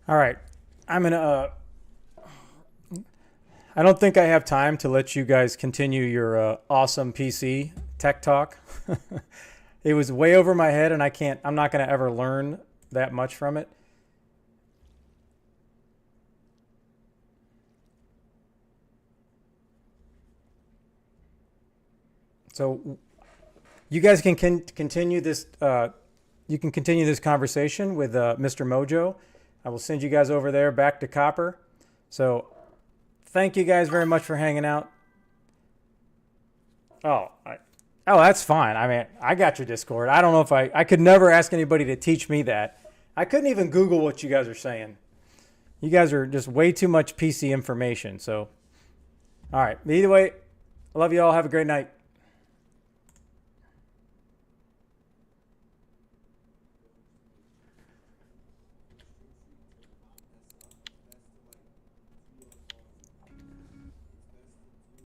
All right. I'm going to... I don't think I have time to let you guys continue your awesome PC tech talk. It was way over my head, and I'm not going to ever learn that much from it. So you guys can continue this. You can continue this conversation with Mr. Mojo. I will send you guys over there back to Copper. So thank you guys very much for hanging out. Oh, Oh, that's fine. I mean, I got your Discord. I don't know if I could never ask anybody to teach me that. I couldn't even Google what you guys are saying. You guys are just way too much PC information. So, all right. Either way, I love you all. Have a great night.